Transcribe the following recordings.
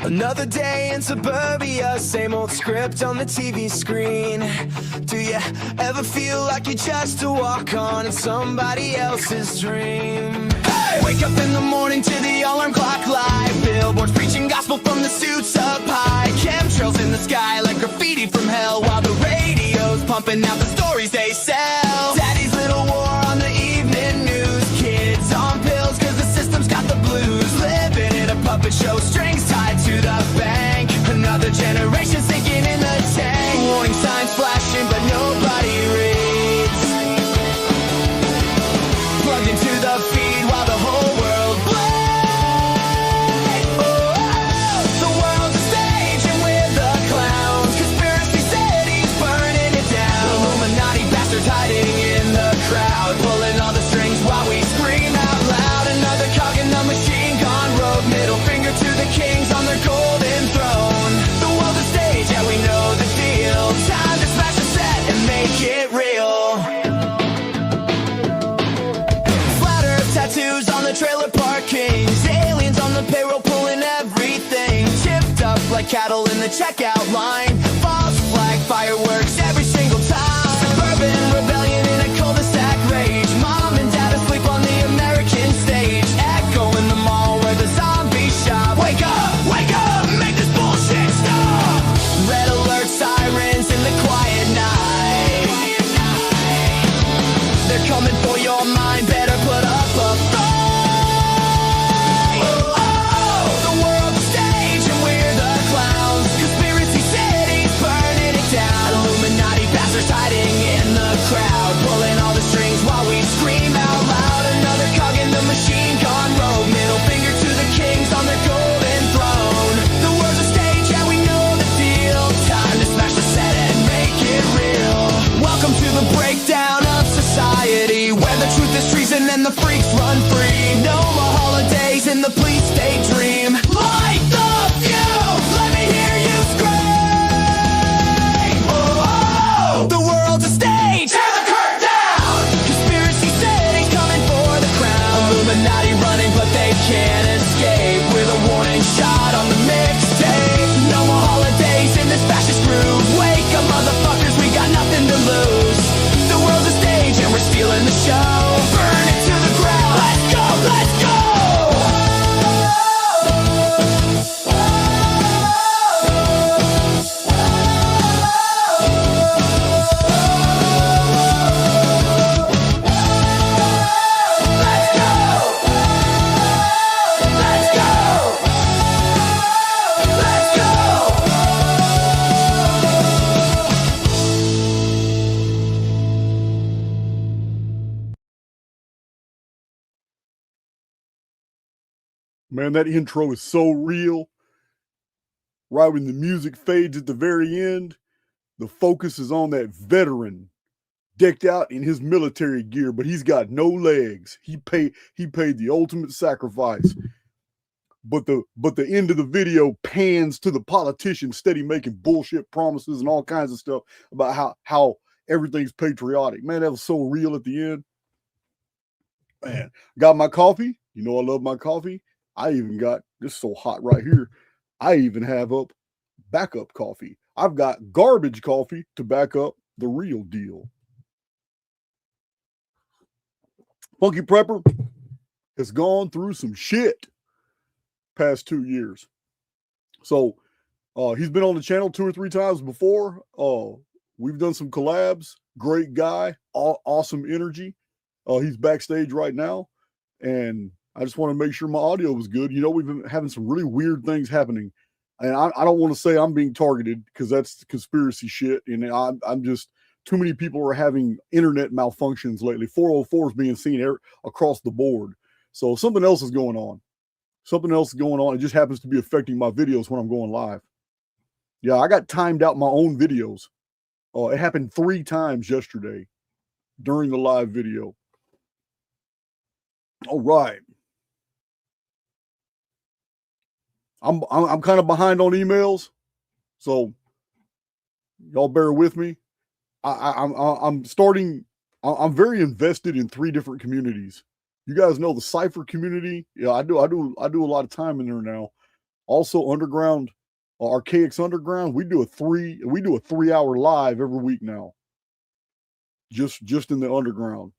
Another day in suburbia, same old script on the TV screen. Do you ever feel like you're just a walk-on in somebody else's dream? Hey! Wake up in the morning to the alarm clock live, billboards preaching gospel from the suits up high, chemtrails in the sky like graffiti from hell, while the radio's pumping out the stories they sell. Daddy's little war on the evening news, kids on pills cause the system's got the blues, living in a puppet show, strings tied to the bank. Another generation sinking in the tank. Warning signs flashing, but nobody reads. Plugged into the feed while the whole world plays. Oh, the world's a stage and we're the clowns. Conspiracy cities burning it down. Illuminati bastards hiding in the crowd, pulling all the strings while we scream out loud. Another cog in the machine gone rogue. Middle finger to the kings on their golden throne. The world's a stage, yeah, we know the deal. Time to smash the set and make it real. Flat earth tattoos on the trailer parkings, aliens on the payroll pulling everything. Chipped up like cattle in the checkout line. False flag fireworks every single time. Suburban rebellion in a cul-de-sac rage. Mom and dad asleep on the American stage. Echo in the mall where the zombies shop. Wake up, make this bullshit stop. Red alert sirens in the quiet night. They're coming for your mind, better put up a fight. Oh, the world's a stage and we're the clowns. Conspiracy cities burning it down. Illuminati bastards hiding in the crowd, pulling all the strings while we scream out loud. Another cog in the machine gone rogue. Middle finger to the kings on their golden throne. The world's a stage, yeah, we know the deal. Time to smash the set and make it real. Welcome to the breakdown of society, where the truth is treason and the freaks run free. No more holidays in the police daydream. Light the fuse, let me hear you scream. Oh, the world's a stage, tear the curtain down. Conspiracy cities coming for the crown. Illuminati running but they can't escape, with a warning shot on the mixtape. No more holidays in this fascist groove. Wake up motherfuckers, we got nothing to lose. The world's a stage and we're stealing the show. Burn it to the ground, let's go, let's go. Let's go. Let's go. Let's go. Man, that intro is so real. Right when the music fades at the very end, the focus is on that veteran decked out in his military gear, but he's got no legs. He paid the ultimate sacrifice. But the end of the video pans to the politician steady making bullshit promises and all kinds of stuff about how everything's patriotic. Man, that was so real at the end. Man, got my coffee. You know I love my coffee. I even got, this is so hot right here, I even have up backup coffee. I've got garbage coffee to back up the real deal. Funkyprepper has gone through some shit past 2 years. So he's been on the channel 2 or 3 times before. We've done some collabs. Great guy, awesome energy. He's backstage right now, and I just want to make sure my audio was good. You know, we've been having some really weird things happening, and I don't want to say I'm being targeted because that's conspiracy shit, and I'm just, too many people are having internet malfunctions lately. 404 is being seen across the board. So something else is going on. Something else is going on. It just happens to be affecting my videos when I'm going live. Yeah, I got timed out my own videos. It happened 3 times yesterday during the live video. All right. I'm kind of behind on emails, so y'all bear with me. I'm very invested in 3 different communities. You guys know the Cypher community. Yeah, I do a lot of time in there now. Also, underground, Archaix Underground. We do a 3-hour live every week now. Just in the underground,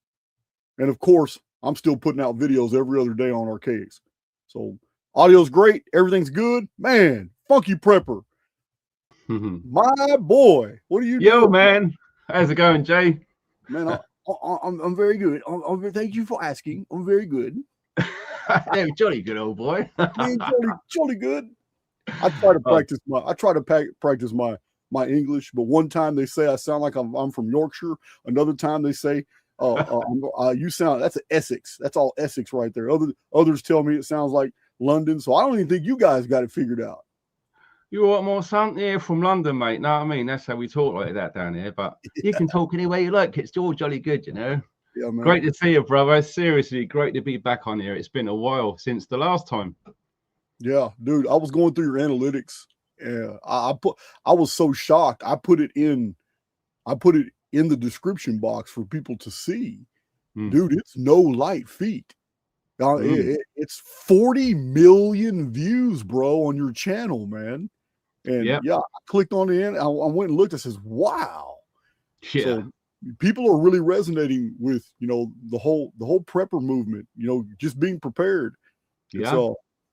and of course, I'm still putting out videos every other day on Archaix. So audio's great, everything's good, man. Funkyprepper, my boy, what are you Yo, doing, man? How's it going, Jay? man? I'm very good. Thank you for asking. I'm very good. Yeah, jolly good, old boy. Man, jolly good. I try to practice practice my English, but one time they say I sound like I'm from Yorkshire. Another time they say you sound, that's an Essex. That's all Essex right there. Others tell me it sounds like London. So I don't even think you guys got it figured out. You what, more son? Yeah, from London, mate. No, I mean, that's how we talk like that down here. But you can talk any way you like. It's all jolly good, you know. Yeah, man. Great to see you, brother. Seriously, great to be back on here. It's been a while since the last time. Yeah, dude. I was going through your analytics, and I was so shocked. I put it in the description box for people to see. Dude, it's no light feat. It's 40 million views, bro, on your channel, man. And yeah, I clicked on it. I went and looked. I says, wow. Yeah. So people are really resonating with, the whole prepper movement, just being prepared. Yeah.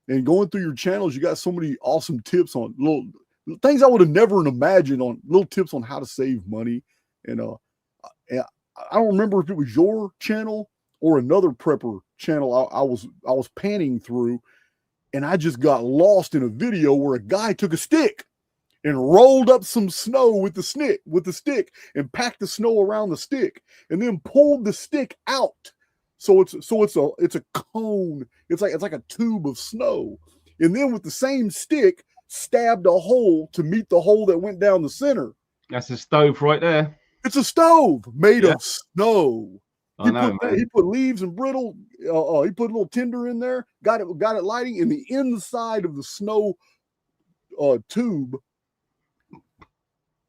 And going through your channels, you got so many awesome tips on little things I would have never imagined, on little tips on how to save money. And I don't remember if it was your channel or another prepper channel I was panning through, and I just got lost in a video where a guy took a stick and rolled up some snow with the stick and packed the snow around the stick and then pulled the stick out. So it's a cone. It's like a tube of snow. And then with the same stick, stabbed a hole to meet the hole that went down the center. That's a stove right there. It's a stove made of snow. He put leaves and brittle. He put a little tinder in there. Got it lighting in the inside of the snow tube.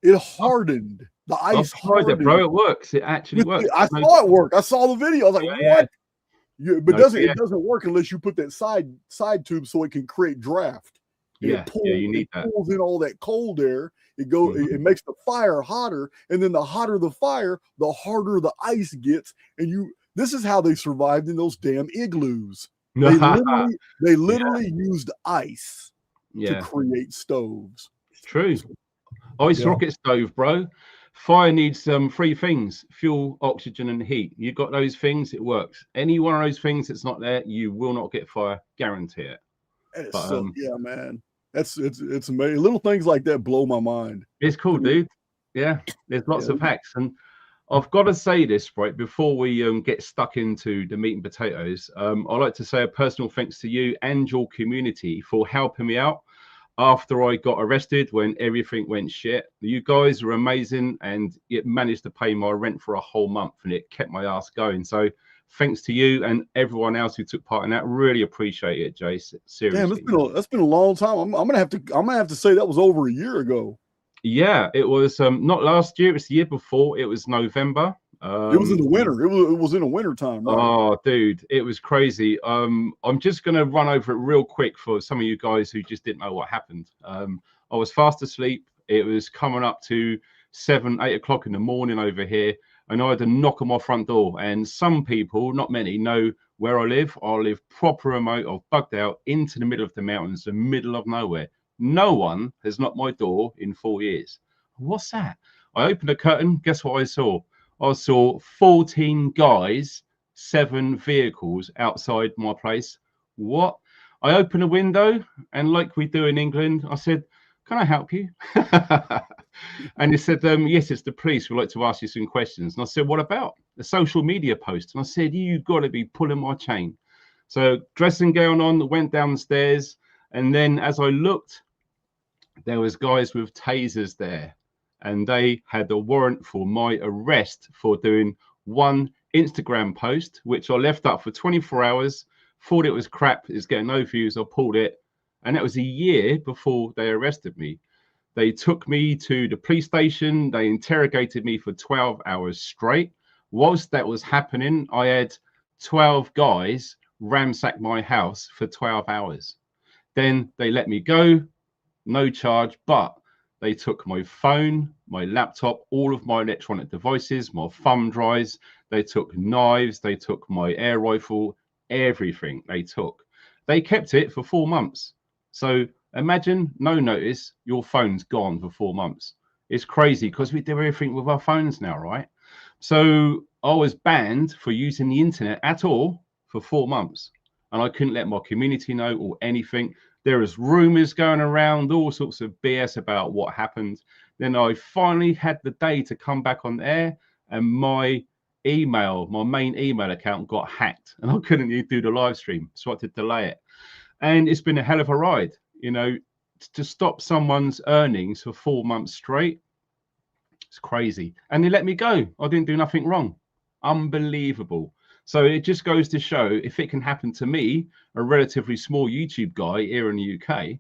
It hardened. The ice hardened. It, bro. It works. It actually works. I saw it work. I saw the video. I was like, what? Yeah. But it doesn't work unless you put that side tube so it can create draft. You need that. It pulls in all that cold air. It makes the fire hotter, and then the hotter the fire, the harder the ice gets. And this is how they survived in those damn igloos. They literally used ice to create stoves. It's true. Ice rocket stove, bro. Fire needs three things: fuel, oxygen, and heat. You got those things, it works. Any one of those things that's not there, you will not get fire. Guarantee it. Yeah, man. It's amazing. Little things like that blow my mind. It's cool, dude. Yeah, there's lots of hacks, and I've got to say this right before we get stuck into the meat and potatoes. I'd like to say a personal thanks to you and your community for helping me out after I got arrested when everything went shit. You guys are amazing, and it managed to pay my rent for a whole month, and it kept my ass going. So thanks to you and everyone else who took part in that. Really appreciate it, Jace. Seriously. Damn, that's been a long time. I'm gonna have to say that was over a year ago. Yeah, it was not last year, it was the year before. It was November. It was in the winter. It was in the winter time, right? Oh, dude, it was crazy. I'm just gonna run over it real quick for some of you guys who just didn't know what happened. I was fast asleep. It was coming up to 7, 8 o'clock in the morning over here, and I had a knock on my front door. And some people, not many, know where I live. I live proper remote. I've bugged out into the middle of the mountains, the middle of nowhere. No one has knocked my door in 4 years. What's that? I opened a curtain. Guess what I saw? I saw 14 guys, 7 vehicles outside my place. What? I opened a window, and like we do in England, I said, "Can I help you?" And he said, "Yes, it's the police. We'd like to ask you some questions." And I said, "What about?" A social media post. And I said, "You've got to be pulling my chain." So dressing gown on, went downstairs, and then as I looked, there was guys with tasers there, and they had a warrant for my arrest for doing one Instagram post, which I left up for 24 hours, thought it was crap, it's getting no views, I pulled it, and that was a year before they arrested me. They took me to the police station, they interrogated me for 12 hours straight. Whilst that was happening, I had 12 guys ransack my house for 12 hours. Then they let me go, no charge, but they took my phone, my laptop, all of my electronic devices, my thumb drives. They took knives. They took my air rifle, everything they took. They kept it for 4 months. So imagine no notice, your phone's gone for 4 months. It's crazy because we do everything with our phones now, right? So I was banned for using the internet at all for 4 months. And I couldn't let my community know or anything. There was rumors going around, all sorts of BS about what happened. Then I finally had the day to come back on air, and my email, my main email account got hacked, and I couldn't do the live stream, so I had to delay it. And it's been a hell of a ride, you know, to stop someone's earnings for 4 months straight. It's crazy. And they let me go. I didn't do nothing wrong. Unbelievable. So it just goes to show, if it can happen to me, a relatively small YouTube guy here in the UK,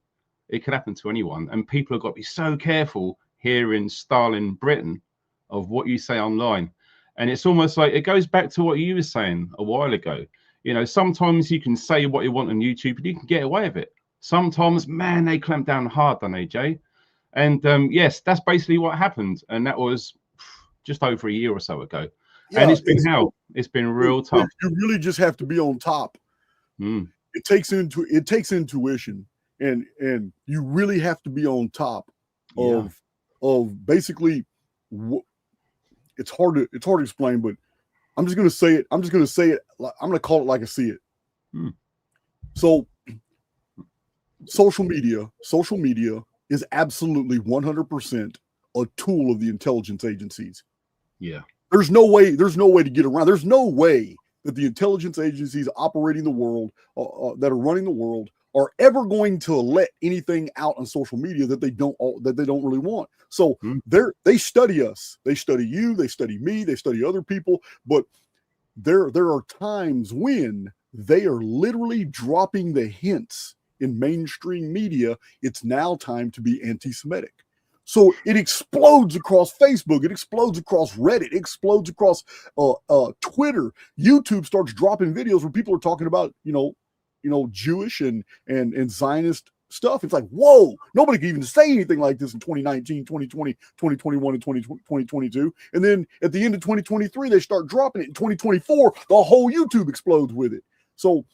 it can happen to anyone. And people have got to be so careful here in Stalin, Britain, of what you say online. And it's almost like, it goes back to what you were saying a while ago. You know, sometimes you can say what you want on YouTube and you can get away with it. Sometimes, man, they clamp down hard, don't they, Jay? And yes, that's basically what happened. And that was just over a year or so ago. Yeah, and it's been hell. It's been real tough. You really just have to be on top. It takes intuition, and you really have to be on top of basically. It's hard to explain, but I'm just gonna say it. I'm just gonna say it. I'm gonna call it like I see it. So, social media is absolutely 100% a tool of the intelligence agencies. Yeah. There's no way to get around. There's no way that the intelligence agencies operating the world, that are running the world, are ever going to let anything out on social media that they don't really want. So they study us, they study you, they study me, they study other people. But there are times when they are literally dropping the hints in mainstream media. It's now time to be anti-Semitic. So it explodes across Facebook, it explodes across Reddit, it explodes across Twitter. YouTube starts dropping videos where people are talking about, Jewish and Zionist stuff. It's like, whoa, nobody can even say anything like this in 2019, 2020, 2021, and 2022. And then at the end of 2023, they start dropping it. In 2024, the whole YouTube explodes with it. So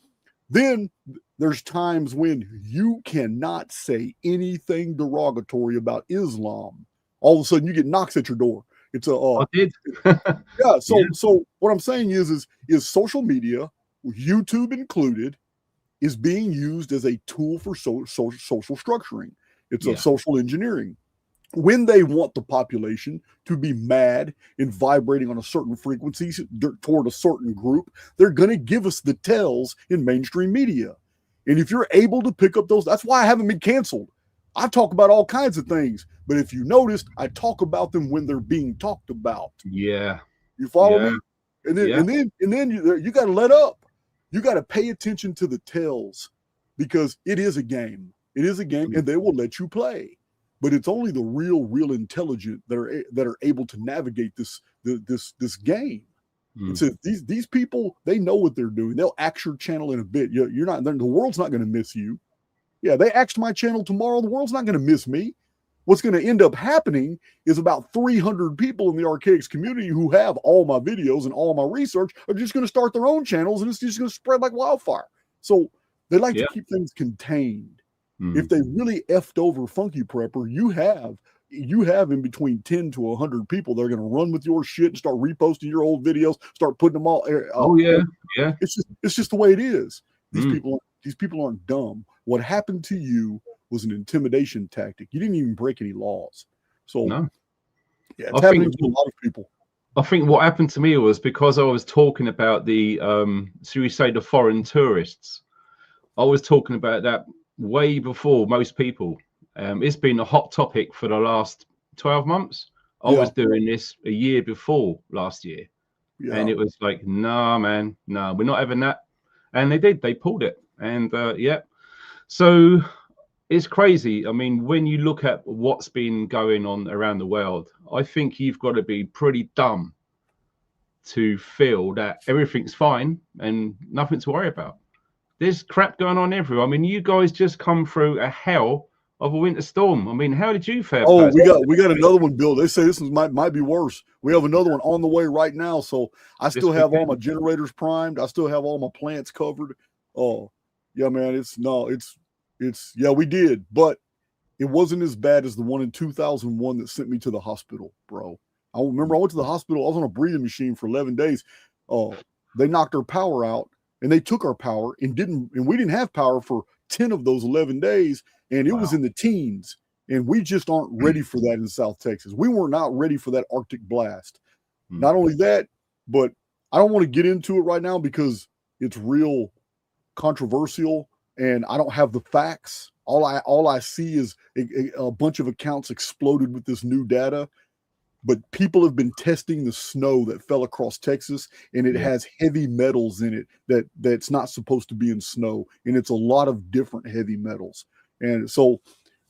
then there's times when you cannot say anything derogatory about Islam. All of a sudden, you get knocks at your door. It's a I did. yeah. So what I'm saying is social media, YouTube included, is being used as a tool for social structuring. It's a social engineering. When they want the population to be mad and vibrating on a certain frequency toward a certain group, they're going to give us the tells in mainstream media. And if you're able to pick up those, that's why I haven't been canceled. I talk about all kinds of things, but if you noticed, I talk about them when they're being talked about. Yeah. You follow me? And then you got to let up. You got to pay attention to the tells, because it is a game. It is a game, and they will let you play. But it's only the real intelligent that are able to navigate this game. It's these people, they know what they're doing. They'll axe your channel in a bit. You're not. The world's not going to miss you. Yeah, they axed my channel tomorrow. The world's not going to miss me. What's going to end up happening is about 300 people in the Archaix community who have all my videos and all my research are just going to start their own channels, and it's just going to spread like wildfire. So they like to keep things contained. If they really effed over Funkyprepper, you have in between 10 to 100 people that are going to run with your shit and start reposting your old videos, start putting them all. Yeah. It's just the way it is. These people aren't dumb. What happened to you was an intimidation tactic. You didn't even break any laws. So it's happening to a lot of people. I think what happened to me was because I was talking about the should we say the foreign tourists. I was talking about that way before most people. It's been a hot topic for the last 12 months. I was doing this a year before last year. And it was like, nah, man, no, we're not having that. And they pulled it. And so it's crazy. I mean, when you look at what's been going on around the world, I think you've got to be pretty dumb to feel that everything's fine and nothing to worry about. There's crap going on everywhere. I mean, you guys just come through a hell of a winter storm. I mean, how did you fare? Oh, we got another one, Bill. They say this one might be worse. We have another one on the way right now. So I still have all my generators primed. I still have all my plants covered. Oh, yeah, man. It's yeah, we did, but it wasn't as bad as the one in 2001 that sent me to the hospital, bro. I remember I went to the hospital. I was on a breathing machine for 11 days. They knocked our power out, and they took our power and we didn't have power for 10 of those 11 days, and it was in the teens. And we just aren't ready for that in South Texas. We were not ready for that Arctic blast. Not only that, but I don't want to get into it right now because it's real controversial, and I don't have the facts. All I see is a bunch of accounts exploded with this new data. But people have been testing the snow that fell across Texas, and it has heavy metals in it that's not supposed to be in snow, and it's a lot of different heavy metals. And so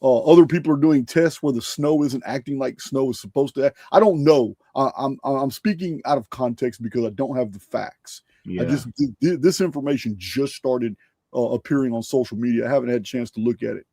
other people are doing tests where the snow isn't acting like snow is supposed to act. I don't know. I'm speaking out of context because I don't have the facts. Yeah. This information just started appearing on social media. I haven't had a chance to look at it.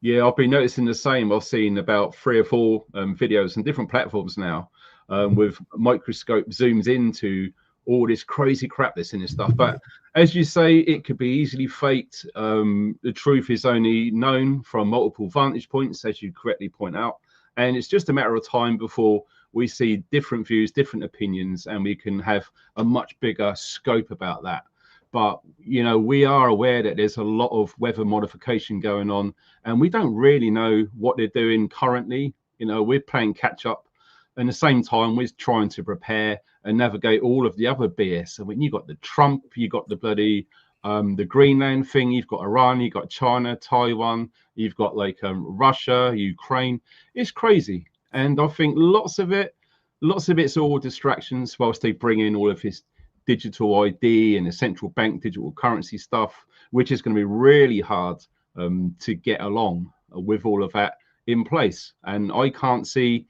Yeah, I've been noticing the same. I've seen about 3 or 4 videos on different platforms now with microscope zooms into all this crazy crap that's in this stuff. But as you say, it could be easily faked. The truth is only known from multiple vantage points, as you correctly point out. And it's just a matter of time before we see different views, different opinions, and we can have a much bigger scope about that. But, you know, we are aware that there's a lot of weather modification going on, and we don't really know what they're doing currently. You know, we're playing catch up. And at the same time, we're trying to prepare and navigate all of the other BS. And when you got the Trump, you got the bloody, the Greenland thing, you've got Iran, you've got China, Taiwan, you've got like Russia, Ukraine. It's crazy. And I think lots of it's all distractions whilst they bring in all of this digital ID and the central bank digital currency stuff, which is going to be really hard to get along with all of that in place. And I can't see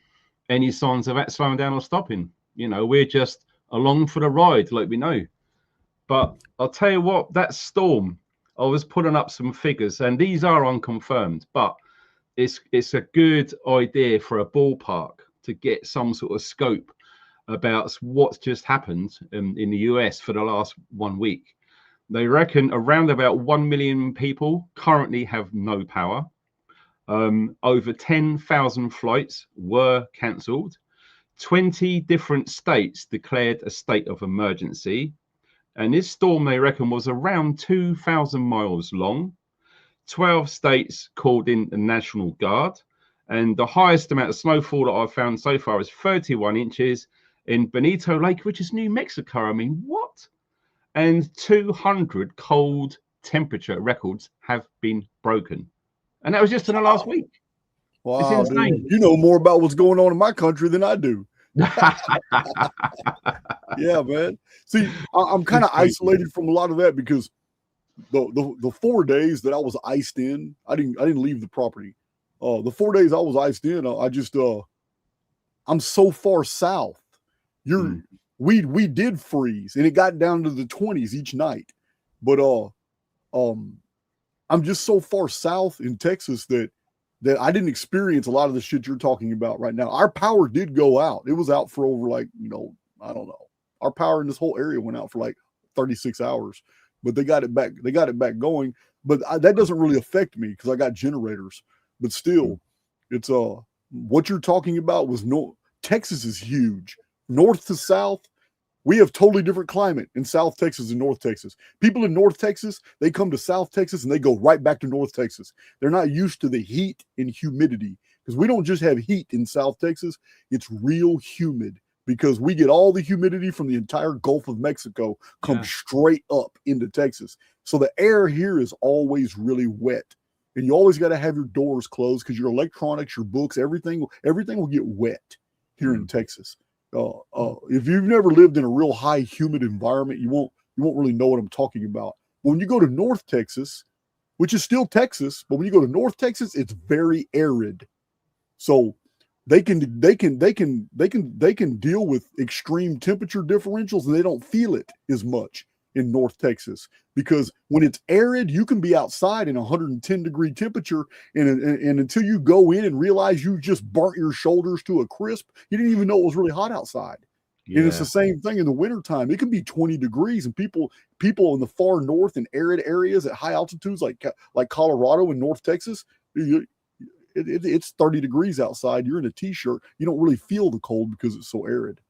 any signs of that slowing down or stopping. You know, we're just along for the ride, like we know. But I'll tell you what, that storm, I was putting up some figures, and these are unconfirmed, but it's a good idea for a ballpark to get some sort of scope about what's just happened in the US for the last 1 week. They reckon around about 1 million people currently have no power. Over 10,000 flights were cancelled. 20 different states declared a state of emergency. And this storm, they reckon, was around 2,000 miles long. 12 states called in the National Guard. And the highest amount of snowfall that I've found so far is 31 inches in Benito Lake, which is New Mexico. I mean, what? And 200 cold temperature records have been broken. And that was just in the last week. Wow, it's insane. Dude, you know more about what's going on in my country than I do. Yeah, man. See, I'm kind of isolated from a lot of that because the 4 days that I was iced in, I didn't leave the property. The 4 days I was iced in, I'm so far south. We did freeze, and it got down to the 20s each night. But I'm just so far south in Texas that I didn't experience a lot of the shit you're talking about right now. Our power did go out. It was out for over I don't know. Our power in this whole area went out for like 36 hours, but they got it back. They got it back going. But that doesn't really affect me because I got generators. But still, it's what you're talking about was Texas is huge. North to south, we have totally different climate in South Texas and North Texas. People in North Texas, they come to South Texas and they go right back to North Texas. They're not used to the heat and humidity because we don't just have heat in South Texas. It's real humid because we get all the humidity from the entire Gulf of Mexico come straight up into Texas. So the air here is always really wet. And you always got to have your doors closed because your electronics, your books, everything will get wet here in Texas. If you've never lived in a real high humid environment, you won't really know what I'm talking about. But when you go to North Texas, which is still Texas, but when you go to North Texas, it's very arid. So they can deal with extreme temperature differentials and they don't feel it as much. in North Texas, because when it's arid, you can be outside in 110-degree temperature, and until you go in and realize you just burnt your shoulders to a crisp, you didn't even know it was really hot outside. Yeah. And it's the same thing in the wintertime. It can be 20 degrees, and people in the far north in arid areas at high altitudes like Colorado and North Texas, it's 30 degrees outside. You're in a t-shirt. You don't really feel the cold because it's so arid.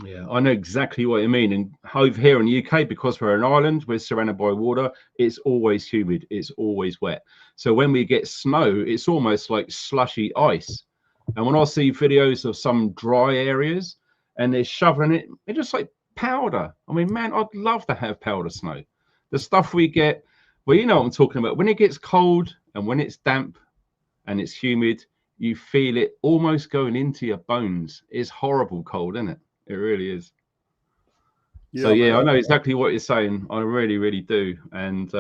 Yeah, I know exactly what you mean. And over here in the UK, because we're an island, we're surrounded by water, it's always humid, it's always wet. So when we get snow, it's almost like slushy ice. And when I see videos of some dry areas and they're shoveling it, it's just like powder. I mean, man, I'd love to have powder snow. The stuff we get, well, you know what I'm talking about. When it gets cold and when it's damp and it's humid, you feel it almost going into your bones. It's horrible cold, isn't it? It really is. Yeah, so yeah, man, I know exactly what you're saying. I really, really do. And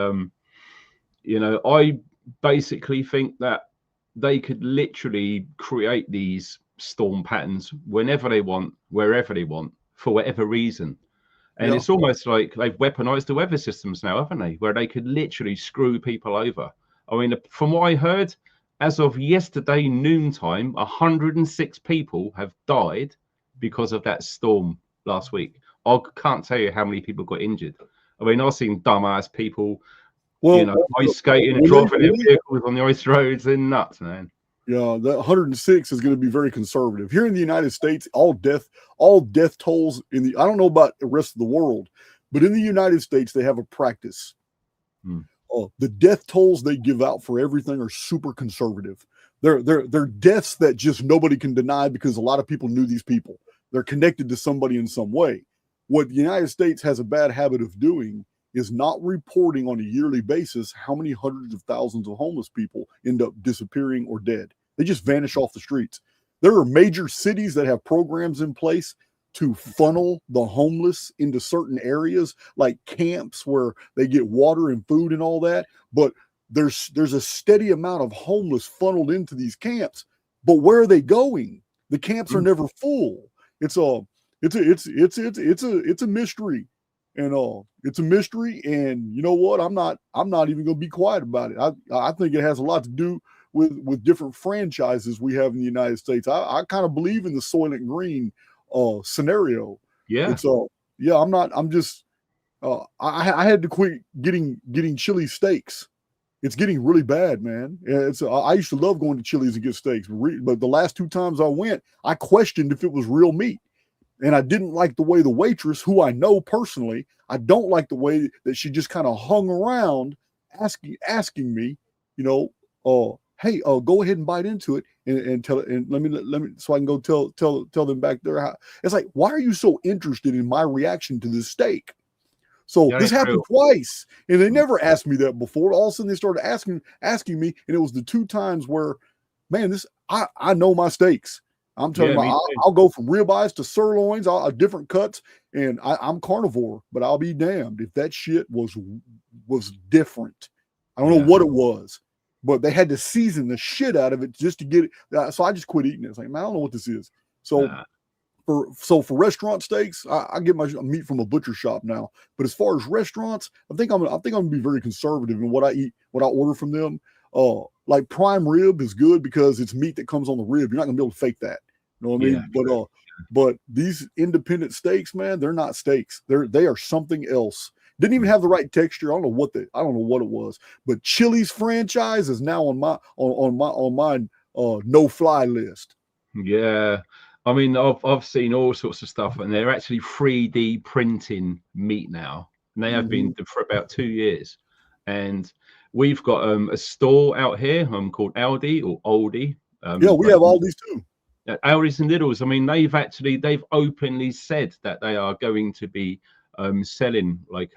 you know, I basically think that they could literally create these storm patterns whenever they want, wherever they want, for whatever reason. And it's almost like they've weaponized the weather systems now, haven't they? Where they could literally screw people over. I mean, from what I heard, as of yesterday noontime, 106 people have died because of that storm last week. I can't tell you how many people got injured. I mean, I've seen dumbass people, you know, ice skating and driving their vehicles on the ice roads. They're nuts, man. Yeah, that 106 is going to be very conservative. Here in the United States, all death tolls I don't know about the rest of the world, but in the United States, they have a practice. The death tolls they give out for everything are super conservative. They're deaths that just nobody can deny because a lot of people knew these people. They're connected to somebody in some way. What the United States has a bad habit of doing is not reporting on a yearly basis how many hundreds of thousands of homeless people end up disappearing or dead. They just vanish off the streets. There are major cities that have programs in place to funnel the homeless into certain areas, like camps where they get water and food and all that. But there's a steady amount of homeless funneled into these camps. But where are they going? The camps are never full. It's a mystery, and it's a mystery. And you know what? I'm not even going to be quiet about it. I think it has a lot to do with different franchises we have in the United States. I kind of believe in the Soylent Green scenario. Yeah. It's I had to quit getting chili steaks. It's getting really bad, man. I used to love going to Chili's and get steaks, but the last 2 times I went, I questioned if it was real meat. And I didn't like the way the waitress, who I know personally, I don't like the way that she just kind of hung around asking me, you know, hey, go ahead and bite into it and tell it, and let me so I can go tell them back there how. It's like, why are you so interested in my reaction to this steak? So this happened twice, and they never asked me that before. All of a sudden, they started asking me, and it was the 2 times where, man, I know my steaks. I'm telling you, I'll go from ribeyes to sirloins, different cuts, and I'm carnivore, but I'll be damned if that shit was different. I don't know what it was, but they had to season the shit out of it just to get it. So I just quit eating it. It's like, man, I don't know what this is. So. For restaurant steaks, I get my meat from a butcher shop now. But as far as restaurants, I think I'm gonna be very conservative in what I eat, what I order from them. Like prime rib is good because it's meat that comes on the rib. You're not gonna be able to fake that. You know what I mean? But these independent steaks, man, they're not steaks. They are something else. Didn't even have the right texture. I don't know what it was. But Chili's franchise is now on my no fly list. Yeah. I mean, I've seen all sorts of stuff, and they're actually 3D printing meat now. And they have been for about 2 years. And we've got a store out here called Aldi or Aldi. Yeah, we have Aldi's too. Aldi's and Lidl's. I mean, they've openly said that they are going to be selling like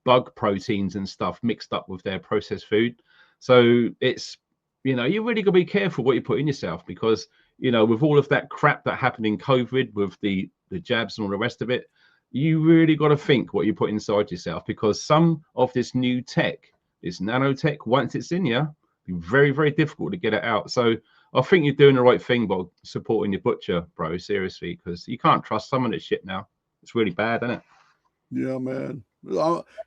bug proteins and stuff mixed up with their processed food. So it's, you know, you really got to be careful what you put in yourself, because, you know, with all of that crap that happened in COVID with the jabs and all the rest of it, you really got to think what you put inside yourself, because some of this new tech, this nanotech, once it's in you, be very, very difficult to get it out. So I think you're doing the right thing by supporting your butcher, bro, seriously, because you can't trust some of this shit now. It's really bad, isn't it? Yeah, man.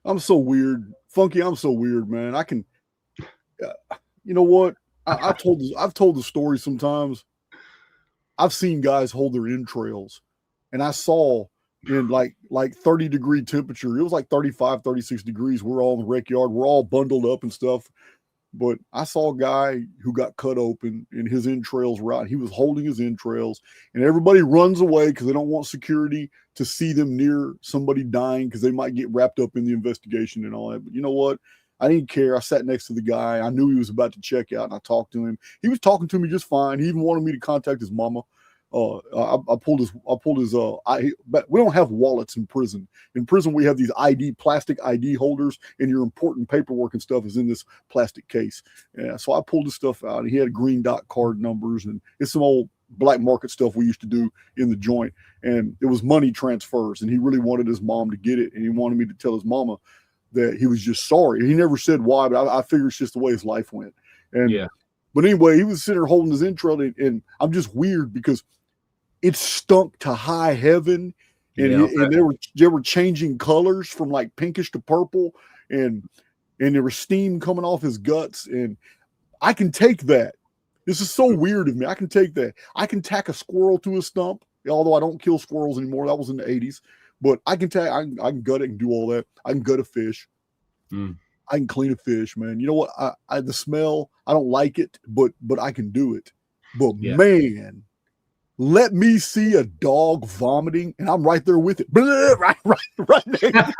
I'm so weird, Funky. I'm so weird, man. I can, you know what? I've told the story sometimes. I've seen guys hold their entrails, and I saw in like 30-degree temperature. It was like 35, 36 degrees. We're all in the rec yard. We're all bundled up and stuff. But I saw a guy who got cut open and his entrails were out. He was holding his entrails, and everybody runs away because they don't want security to see them near somebody dying because they might get wrapped up in the investigation and all that. But you know what? I didn't care. I sat next to the guy. I knew he was about to check out, and I talked to him. He was talking to me just fine. He even wanted me to contact his mama. I pulled his. But we don't have wallets in prison. In prison, we have these plastic ID holders, and your important paperwork and stuff is in this plastic case. Yeah, so I pulled his stuff out, and he had green dot card numbers, and it's some old black market stuff we used to do in the joint, and it was money transfers, and he really wanted his mom to get it, and he wanted me to tell his mama that he was just sorry. He never said why, but I figure it's just the way his life went. And yeah. But anyway, he was sitting there holding his entrail, and I'm just weird because it stunk to high heaven, and they were changing colors from like pinkish to purple, and there was steam coming off his guts, and I can take that. This is so weird of me. I can take that. I can tack a squirrel to a stump, although I don't kill squirrels anymore. That was in the 80s. But I can gut it and do all that. I can gut a fish. I can clean a fish, man. You know what? The smell, I don't like it, but I can do it. But man, let me see a dog vomiting, and I'm right there with it. Blah, right there.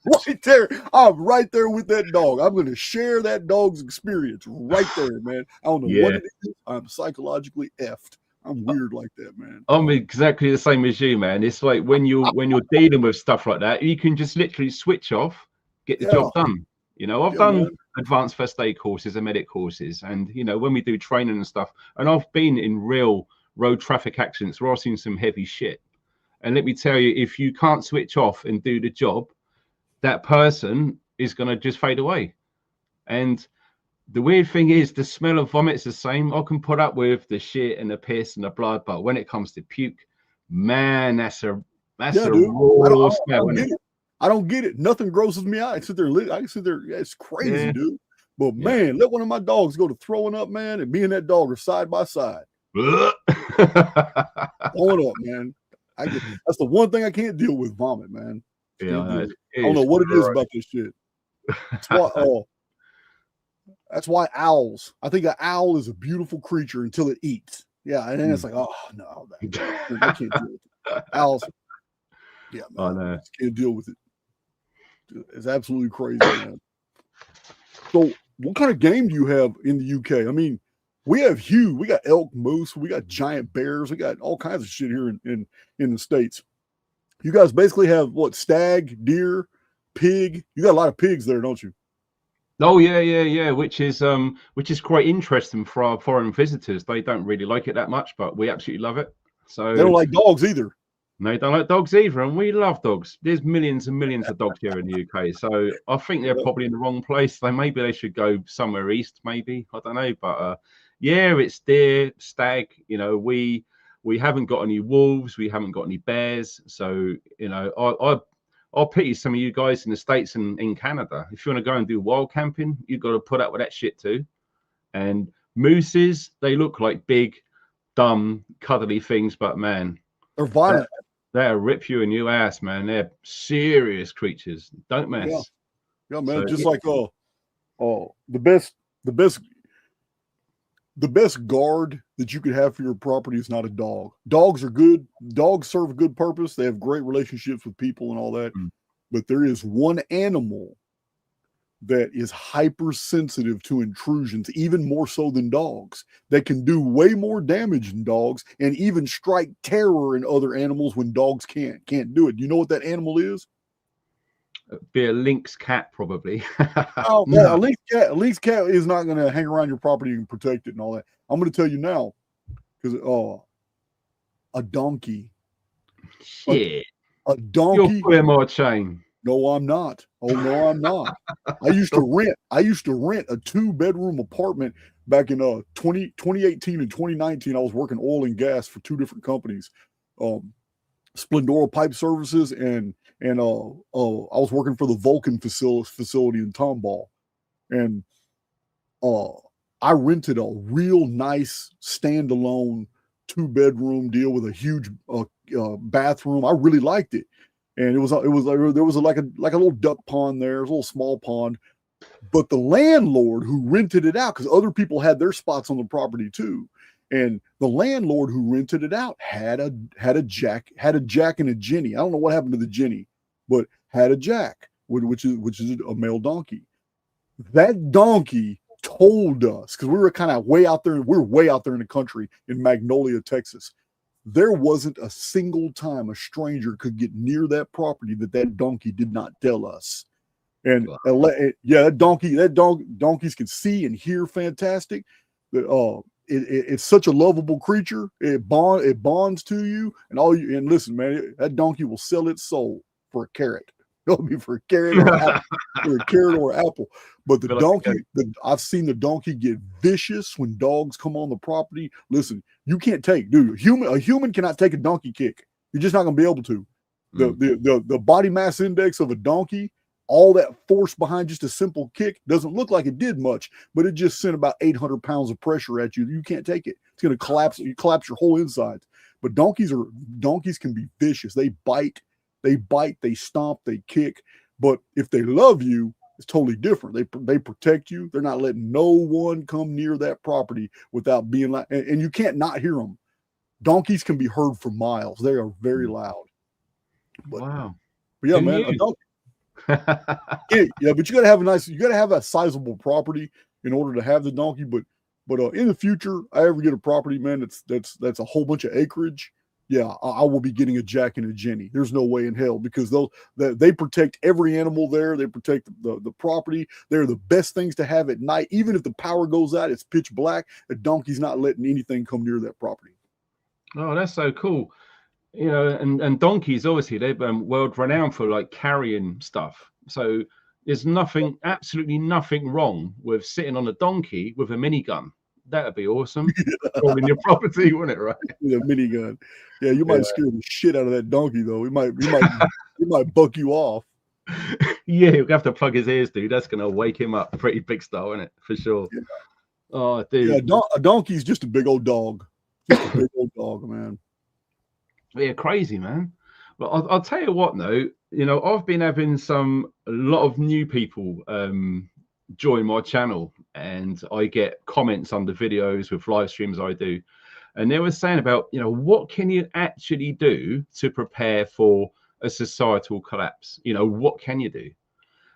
Right there. I'm right there with that dog. I'm going to share that dog's experience right there, man. I don't know what it is. I'm psychologically effed. I'm weird like that, man. I'm exactly the same as you, man. It's like when you're dealing with stuff like that, you can just literally switch off, get the job done. You know, I've done advanced first aid courses and medic courses, and you know, when we do training and stuff, and I've been in real road traffic accidents where I've seen some heavy shit. And let me tell you, if you can't switch off and do the job, that person is going to just fade away. And the weird thing is, the smell of vomit's the same. I can put up with the shit and the piss and the blood, but when it comes to puke, man, that's a raw smell. I don't get it. Nothing grosses me out. I can sit there. It's crazy, dude. But man, let one of my dogs go to throwing up, man, and me and that dog are side by side. Throwing up, man. That's the one thing I can't deal with, vomit, man. I don't know what it is about this shit. That's why owls. I think an owl is a beautiful creature until it eats. Yeah, and then it's like, oh no, I can't deal with it. Owls. Yeah, man, I just can't deal with it. It's absolutely crazy, man. So, what kind of game do you have in the UK? I mean, we have huge. We got elk, moose. We got giant bears. We got all kinds of shit here in the States. You guys basically have what? Stag, deer, pig. You got a lot of pigs there, don't you? Oh yeah. Which is quite interesting for our foreign visitors. They don't really like it that much, but we absolutely love it. So they don't like dogs either. No, they don't like dogs either, and we love dogs. There's millions and millions of dogs here in the UK. So I think they're probably in the wrong place. Maybe they should go somewhere east. Maybe I don't know, but it's deer, stag. You know, we haven't got any wolves. We haven't got any bears. So you know, I'll pity some of you guys in the States and in Canada. If you want to go and do wild camping, you've got to put up with that shit too. And mooses, they look like big, dumb, cuddly things, but man, they're violent. They'll rip you a new ass, man. They're serious creatures. Don't mess. Yeah, man. So, just like the best guard that you could have for your property is not a dog. Dogs are good. Dogs serve a good purpose. They have great relationships with people and all that. But there is one animal that is hypersensitive to intrusions, even more so than dogs, that can do way more damage than dogs and even strike terror in other animals when dogs can't do it. Do you know what that animal is? Be a lynx cat, probably. Oh, man, a lynx cat is not going to hang around your property and protect it and all that. I'm going to tell you now, because a donkey. Shit. A donkey. You're putting more chain. No, I'm not. Oh, no, I'm not. I used to rent a 2-bedroom apartment back in 2018 and 2019. I was working oil and gas for 2 different companies, Splendora Pipe Services and and I was working for the Vulcan facility in Tomball, and I rented a real nice standalone 2-bedroom deal with a huge bathroom. I really liked it, and it was like there was like a little duck pond there, a little small pond. But the landlord who rented it out, because other people had their spots on the property too, and the landlord who rented it out had a jack and a Jenny. I don't know what happened to the Jenny, but had a jack, which is a male donkey. That donkey told us, because we were kind of way out there, we're way out there in the country in Magnolia, Texas. There wasn't a single time a stranger could get near that property that donkey did not tell us. And yeah, donkeys can see and hear fantastic. It's such a lovable creature. It bonds to you, and listen, man, that donkey will sell its soul for a carrot. It'll be for a carrot or an apple. But the donkey, I've seen the donkey get vicious when dogs come on the property. Listen, you can't take, dude. A human cannot take a donkey kick. You're just not going to be able to. The body mass index of a donkey, all that force behind just a simple kick doesn't look like it did much, but it just sent about 800 pounds of pressure at you. You can't take it. It's going to collapse. You collapse your whole insides. But donkeys can be vicious. They bite, they stomp, they kick. But if they love you, it's totally different. They protect you. They're not letting no one come near that property without being like, and you can't not hear them. Donkeys can be heard for miles. They are very loud. But, wow. But yeah, man, a donkey. Yeah, but you gotta have a sizable property in order to have the donkey. But in the future, I ever get a property, man, that's a whole bunch of acreage. Yeah, I will be getting a jack and a Jenny. There's no way in hell, because they protect every animal there. They protect the property. They're the best things to have at night. Even if the power goes out, it's pitch black. A donkey's not letting anything come near that property. Oh, that's so cool. You know, and donkeys, obviously, they've been world renowned for like carrying stuff. So there's absolutely nothing wrong with sitting on a donkey with a minigun. That'd be awesome. All in your property, wouldn't it? Right? Yeah, minigun. Yeah, you might scare the shit out of that donkey, though. He might buck you off. Yeah, you'll have to plug his ears, dude. That's gonna wake him up pretty big style, isn't it? For sure. Yeah. Oh, dude. Yeah, a donkey's just a big old dog. Just a big old dog, man. Yeah, crazy, man. But I'll tell you what, though. You know, I've been having a lot of new people join my channel, and I get comments under videos with live streams I do, and they were saying about, you know, what can you actually do to prepare for a societal collapse? You know, what can you do?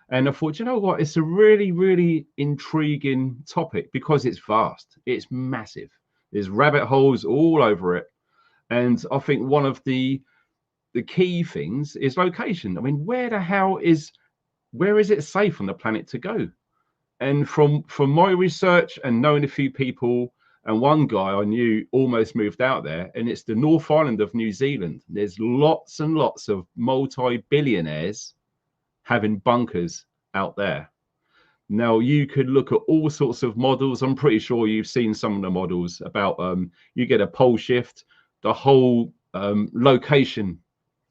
And I thought, you know what, it's a really, really intriguing topic, because it's vast, it's massive, there's rabbit holes all over it. And I think one of the key things is location. I mean, where is it safe on the planet to go? And from my research and knowing a few people, and one guy I knew almost moved out there, and it's the North Island of New Zealand. There's lots and lots of multi-billionaires having bunkers out there. Now, you could look at all sorts of models. I'm pretty sure you've seen some of the models about you get a pole shift, the whole location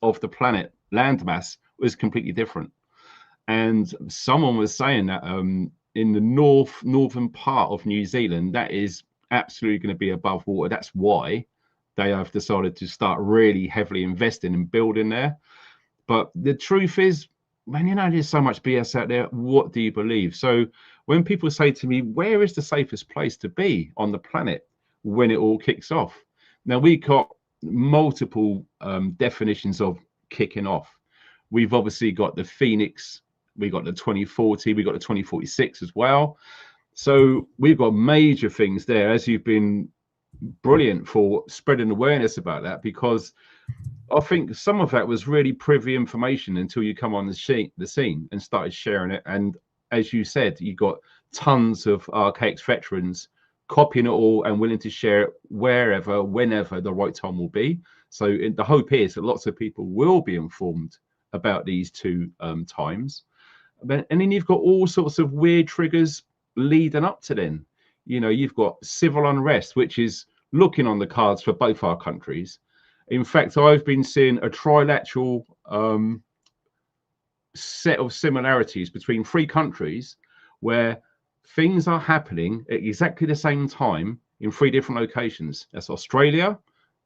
of the planet landmass was completely different. And someone was saying that in the northern part of New Zealand, that is absolutely going to be above water. That's why they have decided to start really heavily investing and building there. But the truth is, man, you know, there's so much BS out there. What do you believe? So when people say to me, where is the safest place to be on the planet when it all kicks off? Now, we got multiple definitions of kicking off. We've obviously got the Phoenix, we got the 2040, we got the 2046 as well. So we've got major things there, as you've been brilliant for spreading awareness about that, because I think some of that was really privy information until you come on the scene and started sharing it. And as you said, you got tons of Archaix veterans copying it all and willing to share it wherever, whenever the right time will be. So the hope is that lots of people will be informed about these two times. And then you've got all sorts of weird triggers leading up to then. You know, you've got civil unrest, which is looking on the cards for both our countries. In fact, I've been seeing a trilateral set of similarities between three countries where things are happening at exactly the same time in three different locations. That's Australia,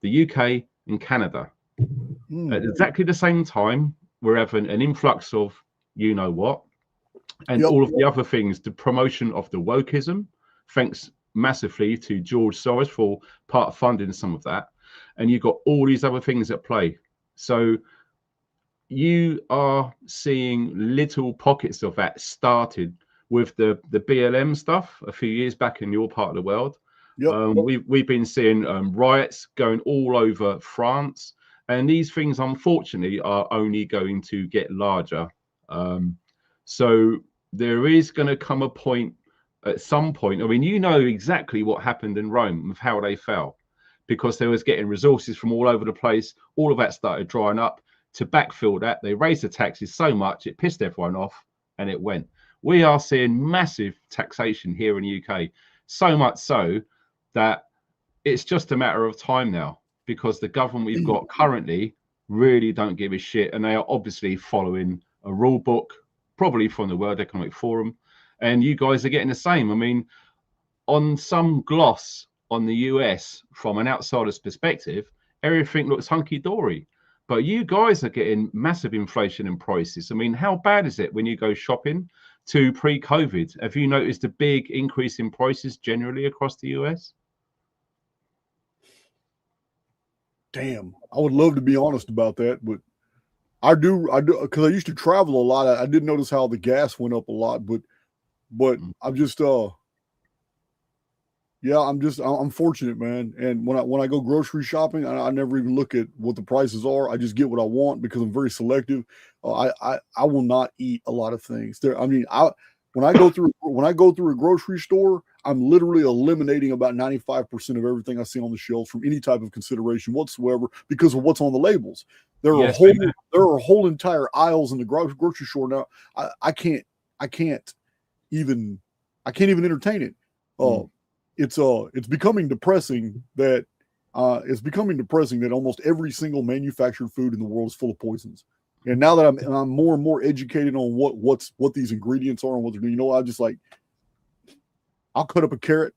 the UK, and Canada. At exactly the same time, we're having an influx of you know what, and all of the other things, the promotion of the wokeism, thanks massively to George Soros for part of funding some of that. And you've got all these other things at play. So you are seeing little pockets of that started with the BLM stuff a few years back in your part of the world. We've been seeing riots going all over France, and these things unfortunately are only going to get larger. So there is going to come a point at some point. I mean, you know exactly what happened in Rome with how they fell, because they was getting resources from all over the place. All of that started drying up. To backfill that, they raised the taxes so much it pissed everyone off, and it went. We are seeing massive taxation here in the UK, so much so that it's just a matter of time now, because the government we've got currently really don't give a shit, and they are obviously following a rule book, probably from the World Economic Forum, and you guys are getting the same. I mean, on some gloss on the US from an outsider's perspective, everything looks hunky-dory. But you guys are getting massive inflation in prices. I mean, how bad is it when you go shopping to pre-COVID? Have you noticed a big increase in prices generally across the US? Damn, I would love to be honest about that, but I do, because I used to travel a lot. I did notice how the gas went up a lot, but I'm just, I'm fortunate, man. And when I go grocery shopping, I never even look at what the prices are. I just get what I want because I'm very selective. I will not eat a lot of things there. I mean, when I go through a grocery store, I'm literally eliminating about 95% of everything I see on the shelves from any type of consideration whatsoever because of what's on the labels. There are whole entire aisles in the grocery store now. I can't even entertain it. It's becoming depressing that almost every single manufactured food in the world is full of poisons. And now that I'm more and more educated on what these ingredients are and what they're doing, I'll cut up a carrot,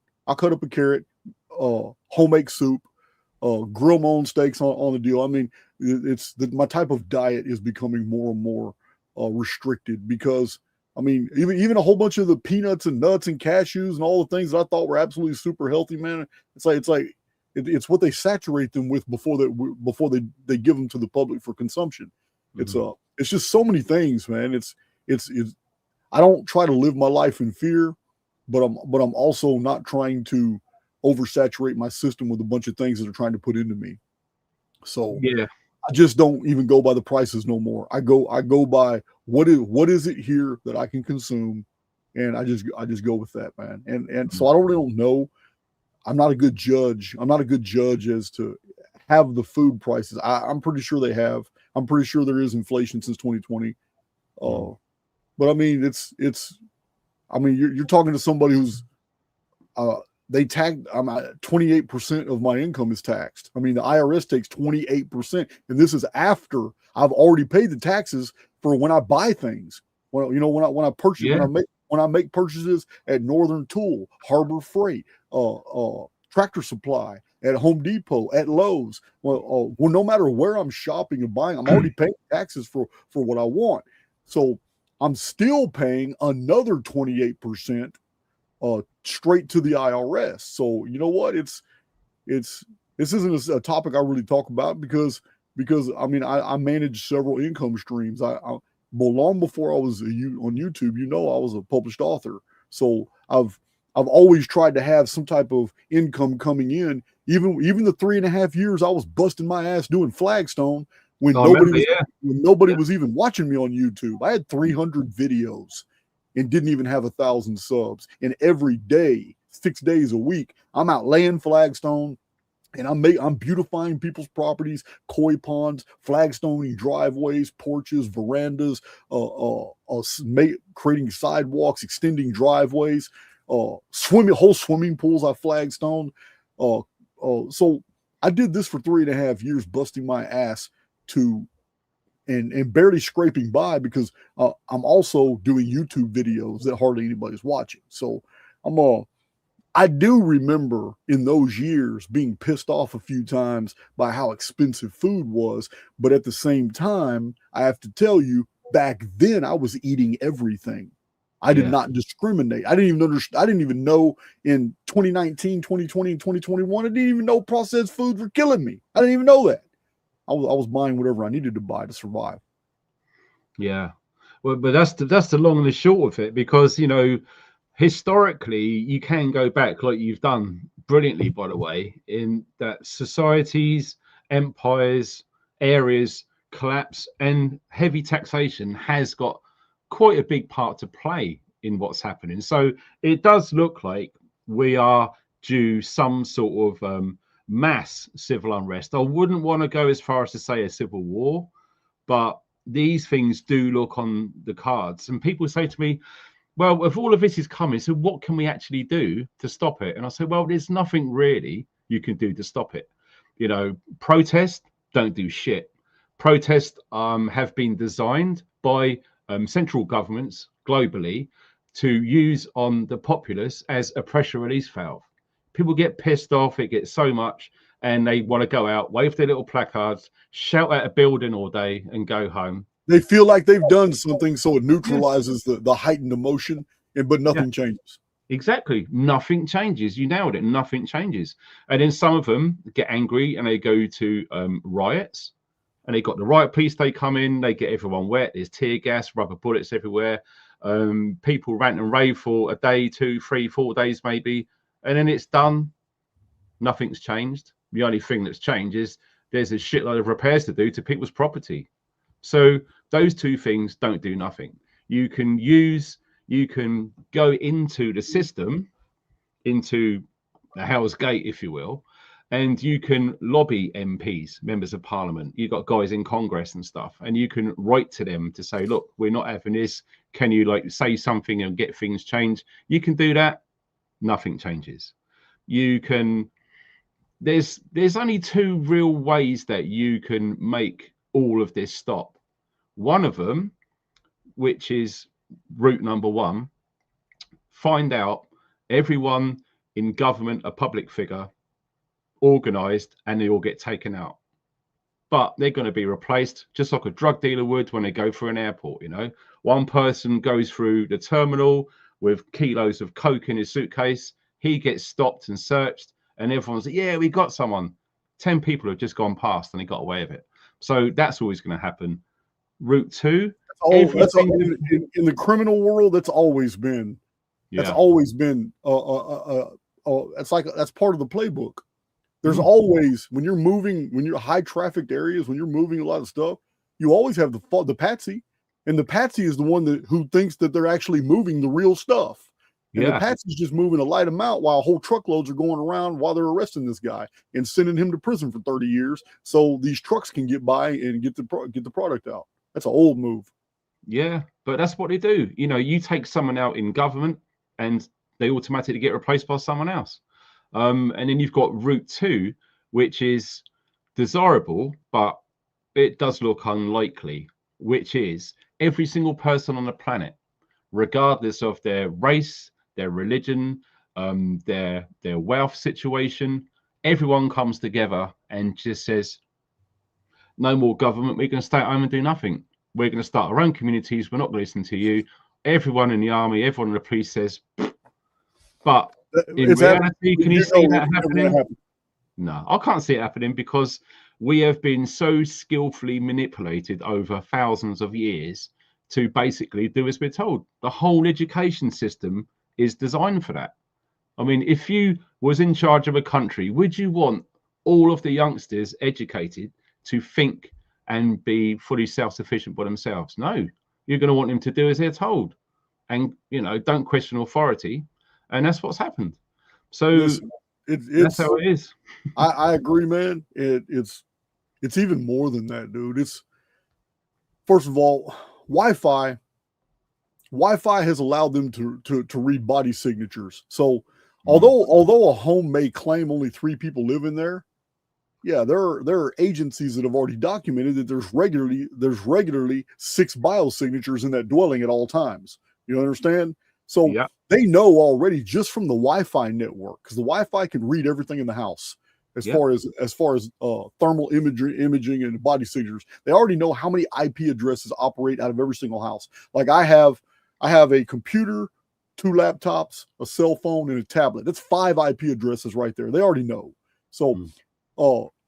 homemade soup, grill my own steaks on the deal. I mean, my type of diet is becoming more and more restricted because, I mean, even a whole bunch of the peanuts and nuts and cashews and all the things that I thought were absolutely super healthy, man. It's what they saturate them with before they give them to the public for consumption. It's just so many things, man. It's I don't try to live my life in fear, but I'm also not trying to oversaturate my system with a bunch of things that are trying to put into me. So yeah, I just don't even go by the prices no more. I go by what is it here that I can consume, and I just go with that, man. And so I don't know. I'm not a good judge. I'm not a good judge as to have the food prices. I'm pretty sure they have. I'm pretty sure there is inflation since 2020. But I mean, you're talking to somebody who's they tagged. I'm at 28% of my income is taxed. I mean, the IRS takes 28%, and this is after I've already paid the taxes for when I buy things. Well, when I purchase, when I make purchases at Northern Tool, Harbor Freight, Tractor Supply, at Home Depot, at Lowe's. Well, no matter where I'm shopping and buying, I'm already paying taxes for what I want. So I'm still paying another 28% straight to the IRS. So you know what? This isn't a topic I really talk about because I mean I manage several income streams. Well, long before I was on YouTube, I was a published author. So I've always tried to have some type of income coming in. Even the 3.5 years I was busting my ass doing Flagstone when nobody was even watching me on YouTube. I had 300 videos and didn't even have 1,000 subs. And every day, 6 days a week, I'm out laying Flagstone, and I'm beautifying people's properties, koi ponds, flagstoning driveways, porches, verandas, creating sidewalks, extending driveways, whole swimming pools I flagstoned. So I did this for 3.5 years, busting my ass to and barely scraping by because I'm also doing YouTube videos that hardly anybody's watching. So I do remember in those years being pissed off a few times by how expensive food was. But at the same time, I have to tell you, back then I was eating everything. I did not discriminate. I didn't even understand. I didn't even know in 2019, 2020, and 2021, I didn't even know processed foods were killing me. I didn't even know that. I was buying whatever I needed to buy to survive. Yeah. Well, but that's the long and the short of it, because, you know, historically, you can go back, like you've done brilliantly, by the way, in that societies, empires, areas collapse, and heavy taxation has got quite a big part to play in what's happening. So it does look like we are due some sort of mass civil unrest. I wouldn't want to go as far as to say a civil war, but these things do look on the cards. And people say to me, well, if all of this is coming, so what can we actually do to stop it? And I say, well, there's nothing really you can do to stop it. You know, protest, don't do shit. Protests have been designed by central governments globally to use on the populace as a pressure release valve. People get pissed off, it gets so much, and they want to go out, wave their little placards, shout at a building all day and go home. They feel like they've done something, so it neutralizes the heightened emotion, but nothing changes. Exactly. Nothing changes. You nailed it. Nothing changes. And then some of them get angry and they go to riots, and they got the riot police. They come in, they get everyone wet. There's tear gas, rubber bullets everywhere. People rant and rave for a day, 2, 3, 4 days maybe, and then it's done. Nothing's changed. The only thing that's changed is there's a shitload of repairs to do to people's property. So those two things don't do nothing. You can go into the system, into the Hell's Gate, if you will, and you can lobby MPs, members of parliament. You've got guys in Congress and stuff, and you can write to them to say, look, we're not having this. Can you like say something and get things changed? You can do that. Nothing changes. You can, there's only 2 real ways that you can make all of this stop. One of them, which is route number 1, find out everyone in government, a public figure, organized, and they all get taken out. But they're going to be replaced just like a drug dealer would when they go through an airport. You know, one person goes through the terminal with kilos of coke in his suitcase. He gets stopped and searched, and everyone's like, yeah, we got someone. 10 people have just gone past and they got away with it. So that's always going to happen. Route 2. That's in the criminal world. That's always been. That's always been. It's like that's part of the playbook. There's always, when you're moving, when you're high trafficked areas, when you're moving a lot of stuff, you always have the patsy, and the patsy is the one who thinks that they're actually moving the real stuff. And the patsy's just moving a light amount while whole truckloads are going around while they're arresting this guy and sending him to prison for 30 years so these trucks can get by and get the product out. That's an old move. Yeah, but that's what they do. You know, you take someone out in government and they automatically get replaced by someone else. And then you've got route 2, which is desirable, but it does look unlikely, which is every single person on the planet, regardless of their race, their religion, their wealth situation, everyone comes together and just says, no more government. We're going to stay at home and do nothing. We're going to start our own communities. We're not going to listen to you. Everyone in the army, everyone in the police says, but in reality, can you see that happening? No, I can't see it happening because we have been so skillfully manipulated over thousands of years to basically do as we're told. The whole education system is designed for that. I mean, if you was in charge of a country, would you want all of the youngsters educated to think and be fully self-sufficient by themselves? No, you're going to want them to do as they're told, and you know, don't question authority, and that's what's happened. So listen, that's how it is. I agree, man. It's even more than that, dude. It's, first of all, Wi-Fi has allowed them to read body signatures. So although a home may claim only 3 people live in there, Yeah, there are agencies that have already documented that there's regularly 6 biosignatures in that dwelling at all times. You understand? So Yeah. they know already just from the Wi-Fi network, because the Wi-Fi can read everything in the house as far as thermal imaging and body signatures. They already know how many IP addresses operate out of every single house. Like I have a computer, 2 laptops, a cell phone, and a tablet. That's 5 IP addresses right there. They already know. So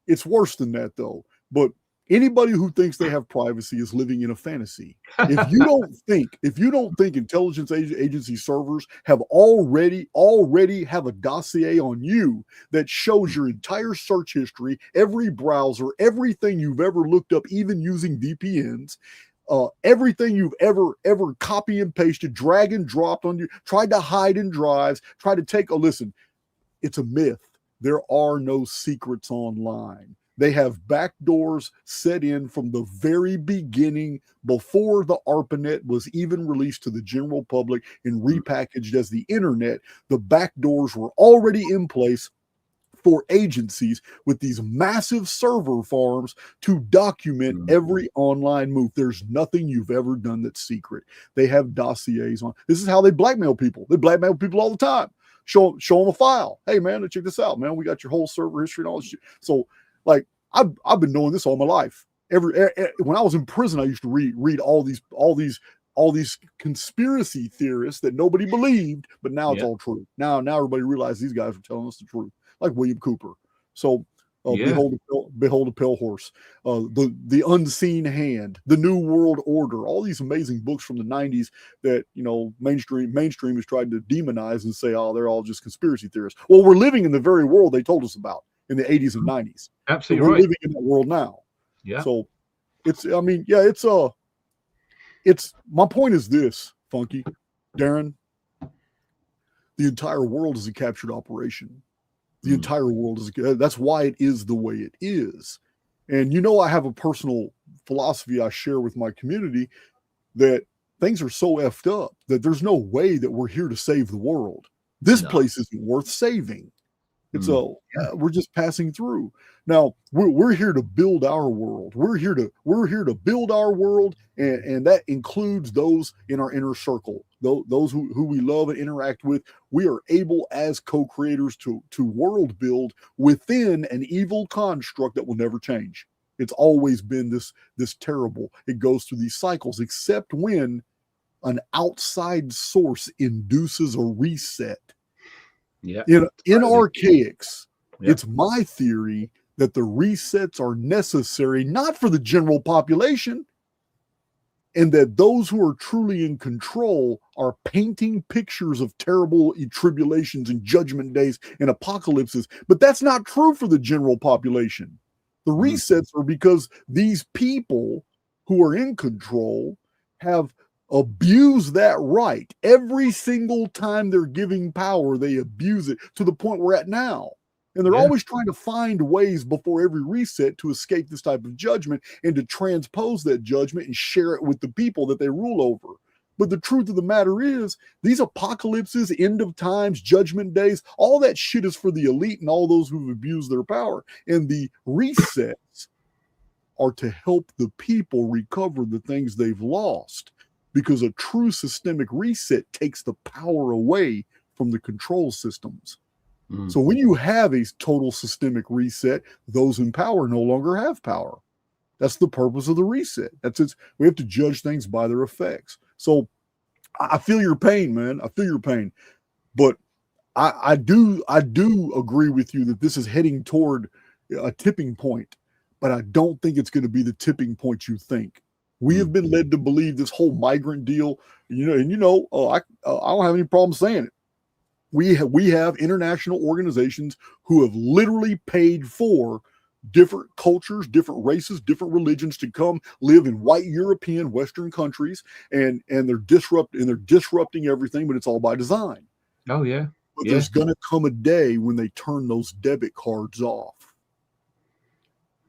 it's worse than that though. But anybody who thinks they have privacy is living in a fantasy. If you don't think intelligence agency servers have already have a dossier on you that shows your entire search history, every browser, everything you've ever looked up, even using VPNs, everything you've ever copy and pasted, drag and dropped on you, tried to hide in drives, tried to take listen, it's a myth. There are no secrets online. They have back doors set in from the very beginning, before the ARPANET was even released to the general public and repackaged as the internet. The back doors were already in place for agencies with these massive server farms to document every online move. There's nothing you've ever done that's secret. They have dossiers on. This is how they blackmail people. They blackmail people all the time. Show them a file. Hey man, check this out, man. We got your whole server history and all this shit. So, like, I've been doing this all my life. When I was in prison, I used to read all these conspiracy theorists that nobody believed, but now it's all true. Now everybody realizes these guys are telling us the truth, like William Cooper. So, behold a pale horse, the unseen hand, the New World Order, all these amazing books from the 90s that mainstream has tried to demonize and say, oh, they're all just conspiracy theorists. Well, we're living in the very world they told us about in the 80s and 90s. Absolutely, we're living in that world now. Yeah. So it's my point is this, Funky, Darren, the entire world is a captured operation. The entire world that's why it is the way it is. And I have a personal philosophy I share with my community that things are so effed up that there's no way that we're here to save the world. This place isn't worth saving. It's we're just passing through. Now we're here to build our world. We're here to build our world, and that includes those in our inner circle, those who we love and interact with. We are able as co-creators to world build within an evil construct that will never change. It's always been this terrible. It goes through these cycles, except when an outside source induces a reset. Yeah. In Archaix, it's my theory that the resets are necessary not for the general population, and that those who are truly in control are painting pictures of terrible tribulations and judgment days and apocalypses. But that's not true for the general population. The resets are because these people who are in control have abuse that right. Every single time they're giving power, they abuse it to the point we're at now. And they're always trying to find ways before every reset to escape this type of judgment and to transpose that judgment and share it with the people that they rule over. But the truth of the matter is, these apocalypses, end of times, judgment days, all that shit is for the elite and all those who've abused their power. And the resets are to help the people recover the things they've lost. Because a true systemic reset takes the power away from the control systems. So when you have a total systemic reset, those in power no longer have power. That's the purpose of the reset. That's it. We have to judge things by their effects. So I feel your pain, man. I feel your pain. But I do agree with you that this is heading toward a tipping point. But I don't think it's going to be the tipping point you think. We have been led to believe this whole migrant deal, I don't have any problem saying it. We have international organizations who have literally paid for different cultures, different races, different religions to come live in white European Western countries, and they're disrupting everything, but it's all by design. Oh yeah. But there's gonna come a day when they turn those debit cards off.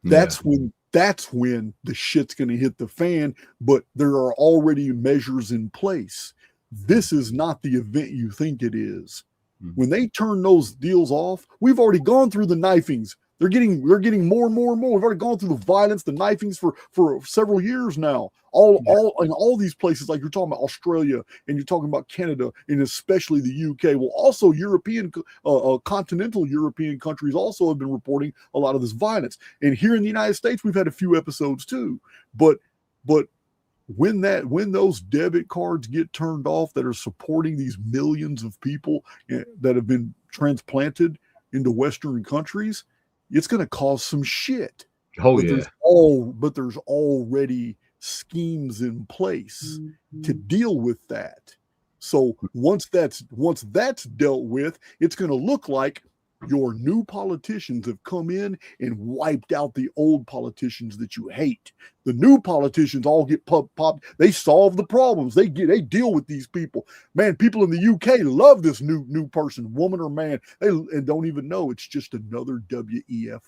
That's when the shit's going to hit the fan, but there are already measures in place. This is not the event you think it is. When they turn those deals off, we've already gone through the knifings, We're getting more and more and more. We've already gone through the violence, the knifings for several years now. All in all these places, like you're talking about Australia and you're talking about Canada and especially the UK. Well, also European, continental European countries also have been reporting a lot of this violence. And here in the United States, we've had a few episodes too. But when those debit cards get turned off that are supporting these millions of people that have been transplanted into Western countries, it's going to cause some shit. Oh, But there's already schemes in place to deal with that. So once that's dealt with, it's going to look like your new politicians have come in and wiped out the old politicians that you hate. The new politicians all get popped. They solve the problems. They deal with these people. Man, people in the UK love this new person, woman or man, and don't even know it's just another WEF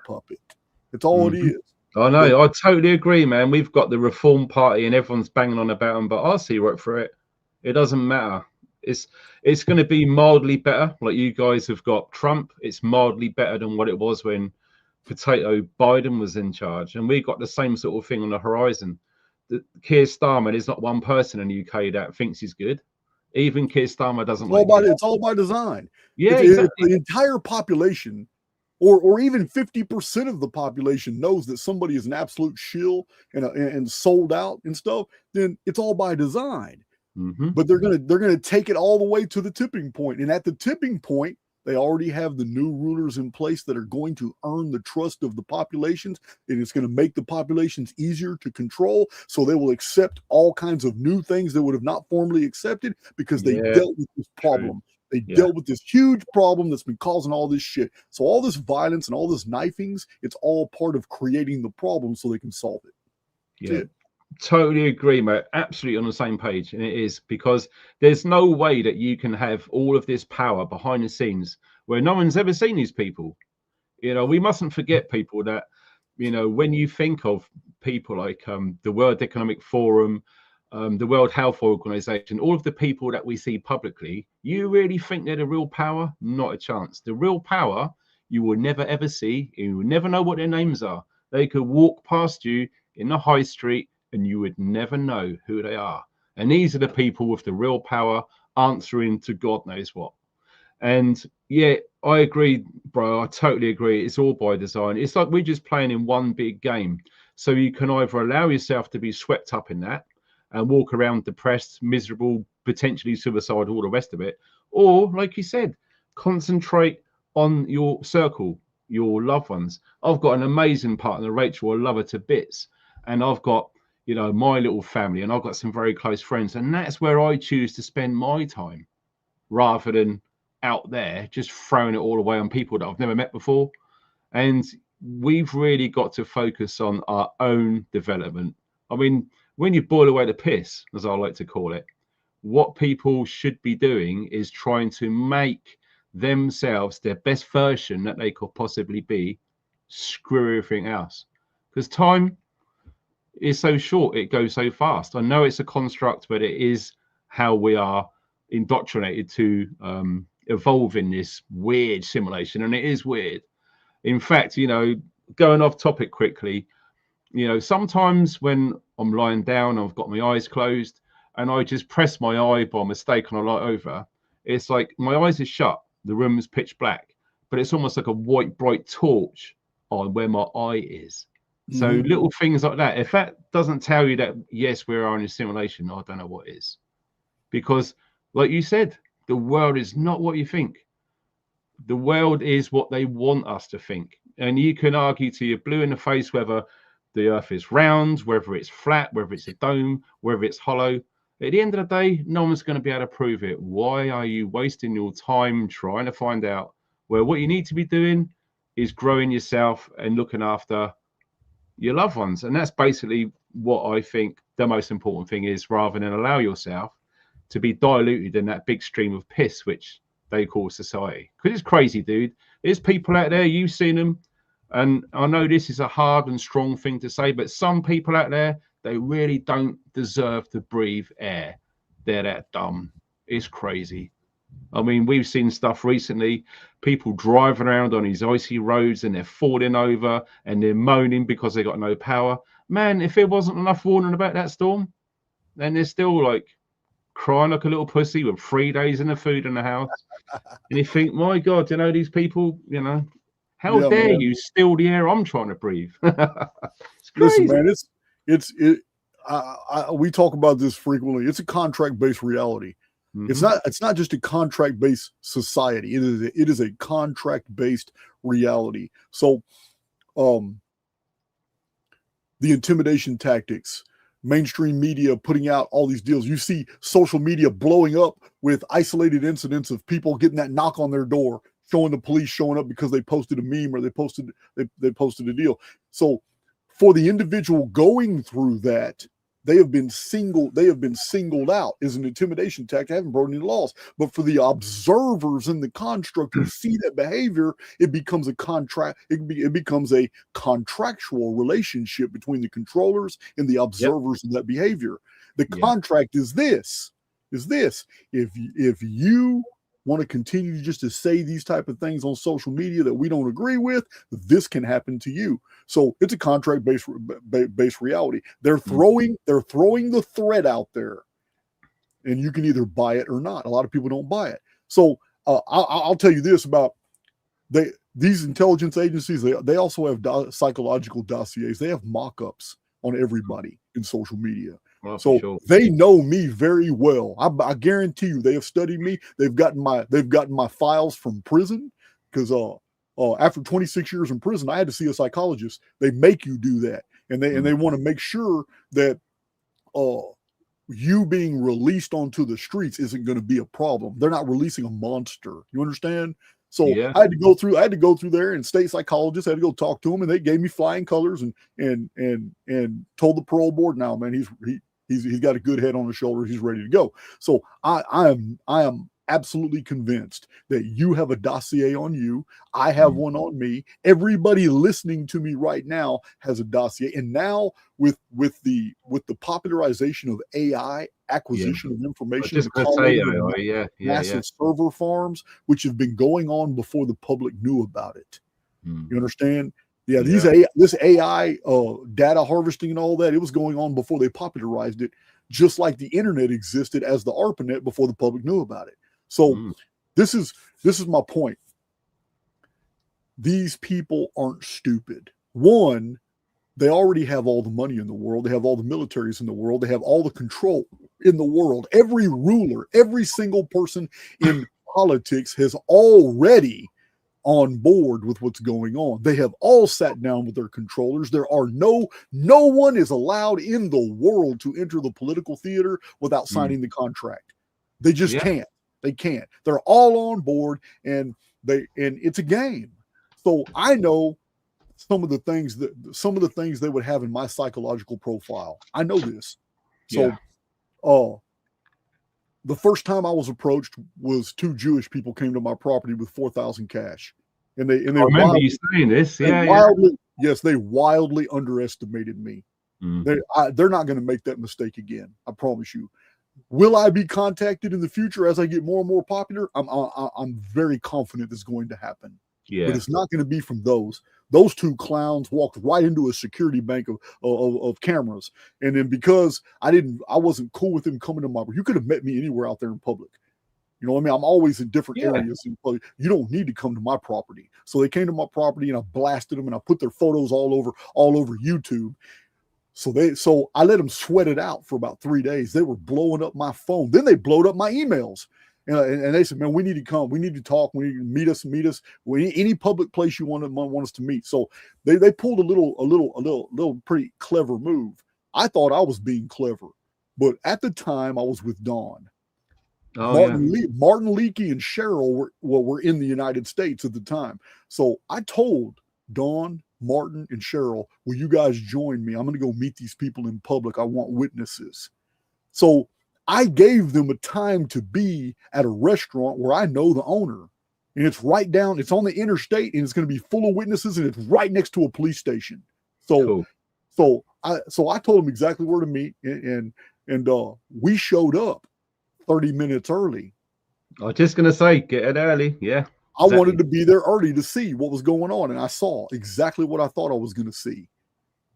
puppet. That's all it is. I know. I totally agree, man. We've got the Reform Party and everyone's banging on about them, but I see right through it. It doesn't matter. It's going to be mildly better. Like you guys have got Trump. It's mildly better than what it was when Potato Biden was in charge. And we got the same sort of thing on the horizon. Keir Starmer is not one person in the UK that thinks he's good. Even Keir Starmer doesn't like it. It's all by design. Yeah, exactly. If the entire population, or even 50% of the population knows that somebody is an absolute shill and sold out and stuff, then it's all by design. But they're gonna take it all the way to the tipping point, and at the tipping point, they already have the new rulers in place that are going to earn the trust of the populations, and it's going to make the populations easier to control. So they will accept all kinds of new things they would have not formerly accepted because they dealt with this problem. They dealt with this huge problem that's been causing all this shit. So all this violence and all this knifings, it's all part of creating the problem so they can solve it. Yeah. Totally agree, mate. Absolutely on the same page. And it is because there's no way that you can have all of this power behind the scenes where no one's ever seen these people. You know, we mustn't forget people that, you know, when you think of people like the World Economic Forum, the World Health Organization, all of the people that we see publicly, you really think they're the real power? Not a chance. The real power you will never ever see. You will never know what their names are. They could walk past you in the high street and you would never know who they are. And these are the people with the real power answering to God knows what. And yeah, I agree, bro. I totally agree. It's all by design. It's like we're just playing in one big game. So you can either allow yourself to be swept up in that and walk around depressed, miserable, potentially suicidal, all the rest of it. Or, like you said, concentrate on your circle, your loved ones. I've got an amazing partner, Rachel. I love her to bits. And I've got, you know, my little family, and I've got some very close friends. And that's where I choose to spend my time rather than out there just throwing it all away on people that I've never met before. And we've really got to focus on our own development. I mean, when you boil away the piss, as I like to call it, what people should be doing is trying to make themselves their best version that they could possibly be. Screw everything else. Because time is so short, it goes so fast. I know it's a construct, but it is how we are indoctrinated to evolve in this weird simulation, and it is weird. In fact, you know, going off topic quickly, you know, sometimes when I'm lying down, I've got my eyes closed, and I just press my eye by mistake on a light over. It's like my eyes are shut, the room is pitch black, but it's almost like a white bright torch on where my eye is. So little things like that, if that doesn't tell you that, yes, we are in a simulation, I don't know what is. Because like you said, the world is not what you think. The world is what they want us to think. And you can argue till you're blue in the face whether the earth is round, whether it's flat, whether it's a dome, whether it's hollow. At the end of the day, no one's going to be able to prove it. Why are you wasting your time trying to find out where what you need to be doing is growing yourself and looking after your loved ones? And that's basically what I think the most important thing is, rather than allow yourself to be diluted in that big stream of piss which they call society. Because it's crazy, dude. There's people out there, you've seen them, and I know this is a hard and strong thing to say, but some people out there, they really don't deserve to breathe air. They're that dumb. It's crazy. I mean, we've seen stuff recently, people driving around on these icy roads and they're falling over and they're moaning because they got no power. Man, if there wasn't enough warning about that storm, then they're still like crying like a little pussy with 3 days in the food in the house. And you think, my God, you know, these people, you know, how Yeah, dare man. you steal the air I'm trying to breathe? It's Listen, crazy. man, we talk about this frequently. It's a contract-based reality. It's not just a contract-based society. It is a contract-based reality. So the intimidation tactics, mainstream media putting out all these deals. You see social media blowing up with isolated incidents of people getting that knock on their door, showing the police showing up because they posted a meme or they posted a deal. So for the individual going through that, they have been singled out as an intimidation tactic. They haven't broken any laws. But for the observers in the construct who see that behavior, it becomes a contract. It becomes a contractual relationship between the controllers and the observers of that behavior. The contract is this. If you want to continue just to say these type of things on social media that we don't agree with, this can happen to you. So it's a contract-based reality. They're throwing the threat out there, and you can either buy it or not. A lot of people don't buy it. So I'll tell you this about these intelligence agencies. They also have psychological dossiers. They have mock-ups on everybody in social media. Well, so sure. They know me very well. I guarantee you, they have studied me. They've gotten my files from prison because after 26 years in prison, I had to see a psychologist. They make you do that, and they want to make sure that you being released onto the streets isn't going to be a problem. They're not releasing a monster. You understand? So I had to go through there, and state psychologists, I had to go talk to them, and they gave me flying colors and told the parole board, now, man, he's got a good head on his shoulder. He's ready to go. So I am absolutely convinced that you have a dossier on you. I have one on me. Everybody listening to me right now has a dossier. And now with the popularization of AI, acquisition of information, massive server farms, which have been going on before the public knew about it. You understand? Yeah, this AI data harvesting and all that, it was going on before they popularized it, just like the internet existed as the ARPANET before the public knew about it. So this is my point. These people aren't stupid. One, they already have all the money in the world. They have all the militaries in the world. They have all the control in the world. Every ruler, every single person in politics has already on board with what's going on. They have all sat down with their controllers. There are no one is allowed in the world to enter the political theater without signing the contract. They just can't. They can't. They're all on board, and it's a game. So I know some of the things they would have in my psychological profile. I know this. So the first time I was approached was 2 Jewish people came to my property with $4,000 cash. And they remember you saying this. They wildly underestimated me. They're not going to make that mistake again. I promise you. Will I be contacted in the future as I get more and more popular? I'm very confident it's going to happen. But it's not going to be from those. Those 2 clowns walked right into a security bank of cameras. And then because I wasn't cool with them coming to my, you could have met me anywhere out there in public. You know what I mean? I'm always in different areas. You don't need to come to my property. So they came to my property, and I blasted them, and I put their photos all over YouTube. So I let them sweat it out for about 3 days. They were blowing up my phone. Then they blowed up my emails. And they said, man, we need to come. We need to talk. We need to meet us. Any public place you want us to meet. So they pulled a little pretty clever move. I thought I was being clever. But at the time, I was with Dawn. Martin Leakey and Cheryl were in the United States at the time. So I told Dawn, Martin, and Cheryl, will you guys join me? I'm going to go meet these people in public. I want witnesses. So I gave them a time to be at a restaurant where I know the owner. And it's it's on the interstate, and it's going to be full of witnesses, and it's right next to a police station. So I told them exactly where to meet, and we showed up 30 minutes early. I was just gonna say, get it early. Yeah, I exactly. wanted to be there early to see what was going on, and I saw exactly what I thought I was going to see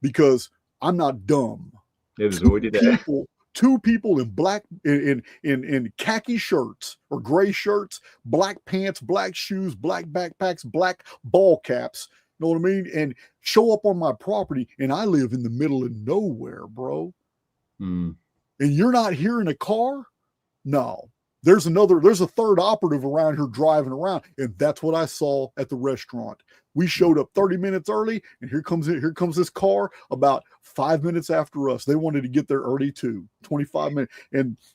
because I'm not dumb. It was already there. Two people in black in khaki shirts or gray shirts, black pants, black shoes, black backpacks, black ball caps. You know what I mean? And show up on my property, and I live in the middle of nowhere, bro. Mm. And you're not here in a car? No. There's a third operative around here driving around, and that's what I saw at the restaurant. We showed up 30 minutes early, and here comes this car about 5 minutes after us. They wanted to get there early too, 25 minutes.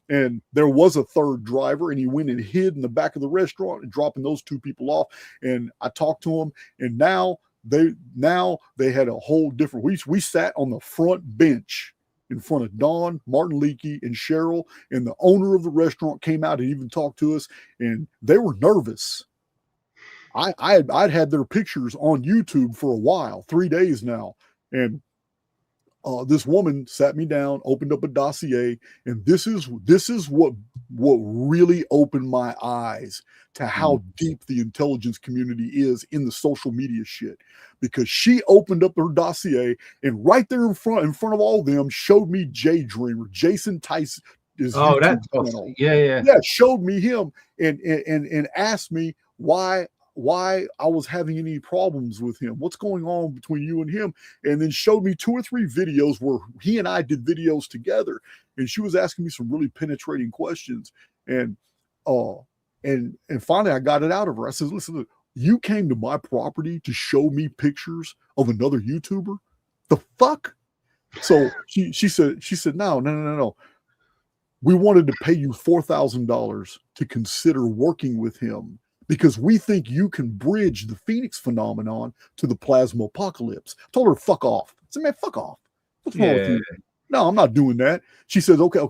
And there was a third driver, and he went and hid in the back of the restaurant and dropping those two people off. And I talked to him, and now they had a whole different. We sat on the front bench in front of Don, Martin Leakey, and Cheryl, and the owner of the restaurant came out and even talked to us, and they were nervous. I'd had their pictures on YouTube for a while, 3 days now, and this woman sat me down, opened up a dossier, and this is what really opened my eyes to how deep the intelligence community is in the social media shit. Because she opened up her dossier, and right there in front of all of them showed me Jay Dreamer, Jason Tyson. Oh, that's awesome. Yeah. Showed me him and asked me why I was having any problems with him. What's going on between you and him? And then showed me 2 or 3 videos where he and I did videos together. And she was asking me some really penetrating questions. And finally I got it out of her. I said, listen, look, you came to my property to show me pictures of another YouTuber? The fuck? So she said, no. We wanted to pay you $4,000 to consider working with him, because we think you can bridge the Phoenix phenomenon to the plasma apocalypse. I told her, fuck off. I said, man, fuck off. What's wrong with you? No, I'm not doing that. She says, okay.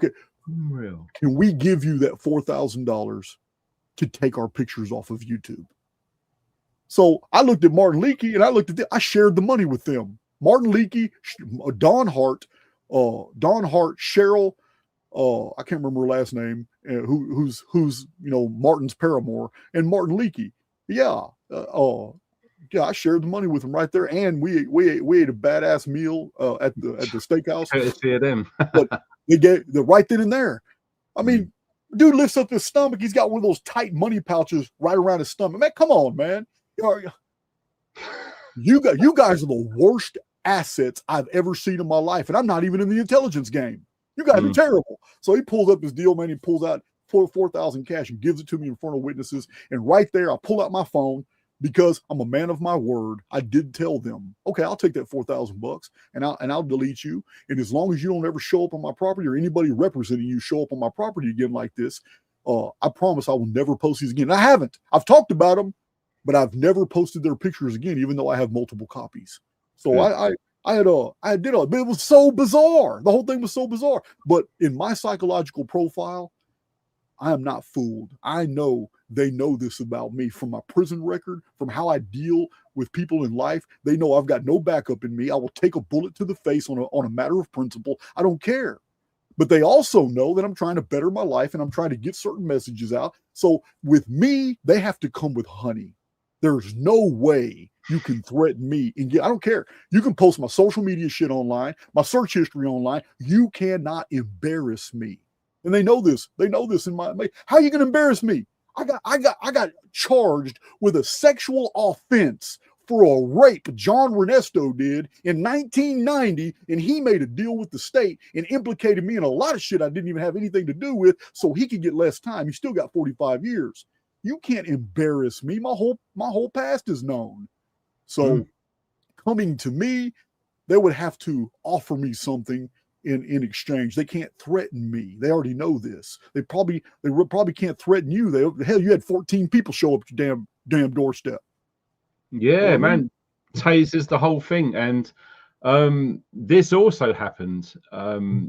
Real. Can we give you that $4,000 to take our pictures off of YouTube? So I looked at Martin Leakey, and I shared the money with them. Martin Leakey, Don Hart, Cheryl, I can't remember her last name, who's Martin's paramour, and Martin Leakey. Yeah, I shared the money with them right there, and we ate a badass meal at the steakhouse. Courtesy of them. But they gave the right then and there. I mean, dude lifts up his stomach. He's got one of those tight money pouches right around his stomach. Man, come on, man. You guys are the worst assets I've ever seen in my life, and I'm not even in the intelligence game. You guys are terrible. So he pulls up his deal, man. He pulls out $4,000 cash and gives it to me in front of witnesses. And right there, I pull out my phone because I'm a man of my word. I did tell them, okay, I'll take that $4,000 and I'll delete you. And as long as you don't ever show up on my property, or anybody representing you show up on my property again like this, I promise I will never post these again. And I haven't. I've talked about them, but I've never posted their pictures again, even though I have multiple copies. So I did all, but it was so bizarre. The whole thing was so bizarre. But in my psychological profile, I am not fooled. I know they know this about me from my prison record, from how I deal with people in life. They know I've got no backup in me. I will take a bullet to the face on a matter of principle. I don't care. But they also know that I'm trying to better my life and I'm trying to get certain messages out. So with me, they have to come with honey. There's no way you can threaten me and I don't care. You can post my social media shit online, my search history online. You cannot embarrass me. And they know this. They know this in my how are you going to embarrass me? I got charged with a sexual offense for a rape John Ernesto did in 1990, and he made a deal with the state and implicated me in a lot of shit I didn't even have anything to do with, so he could get less time. He still got 45 years. You can't embarrass me. My whole past is known. So coming to me, they would have to offer me something in exchange. They can't threaten me. They already know this. They probably can't threaten you. Hell, you had 14 people show up at your damn doorstep. Yeah, man. Tasers the whole thing. And this also happened.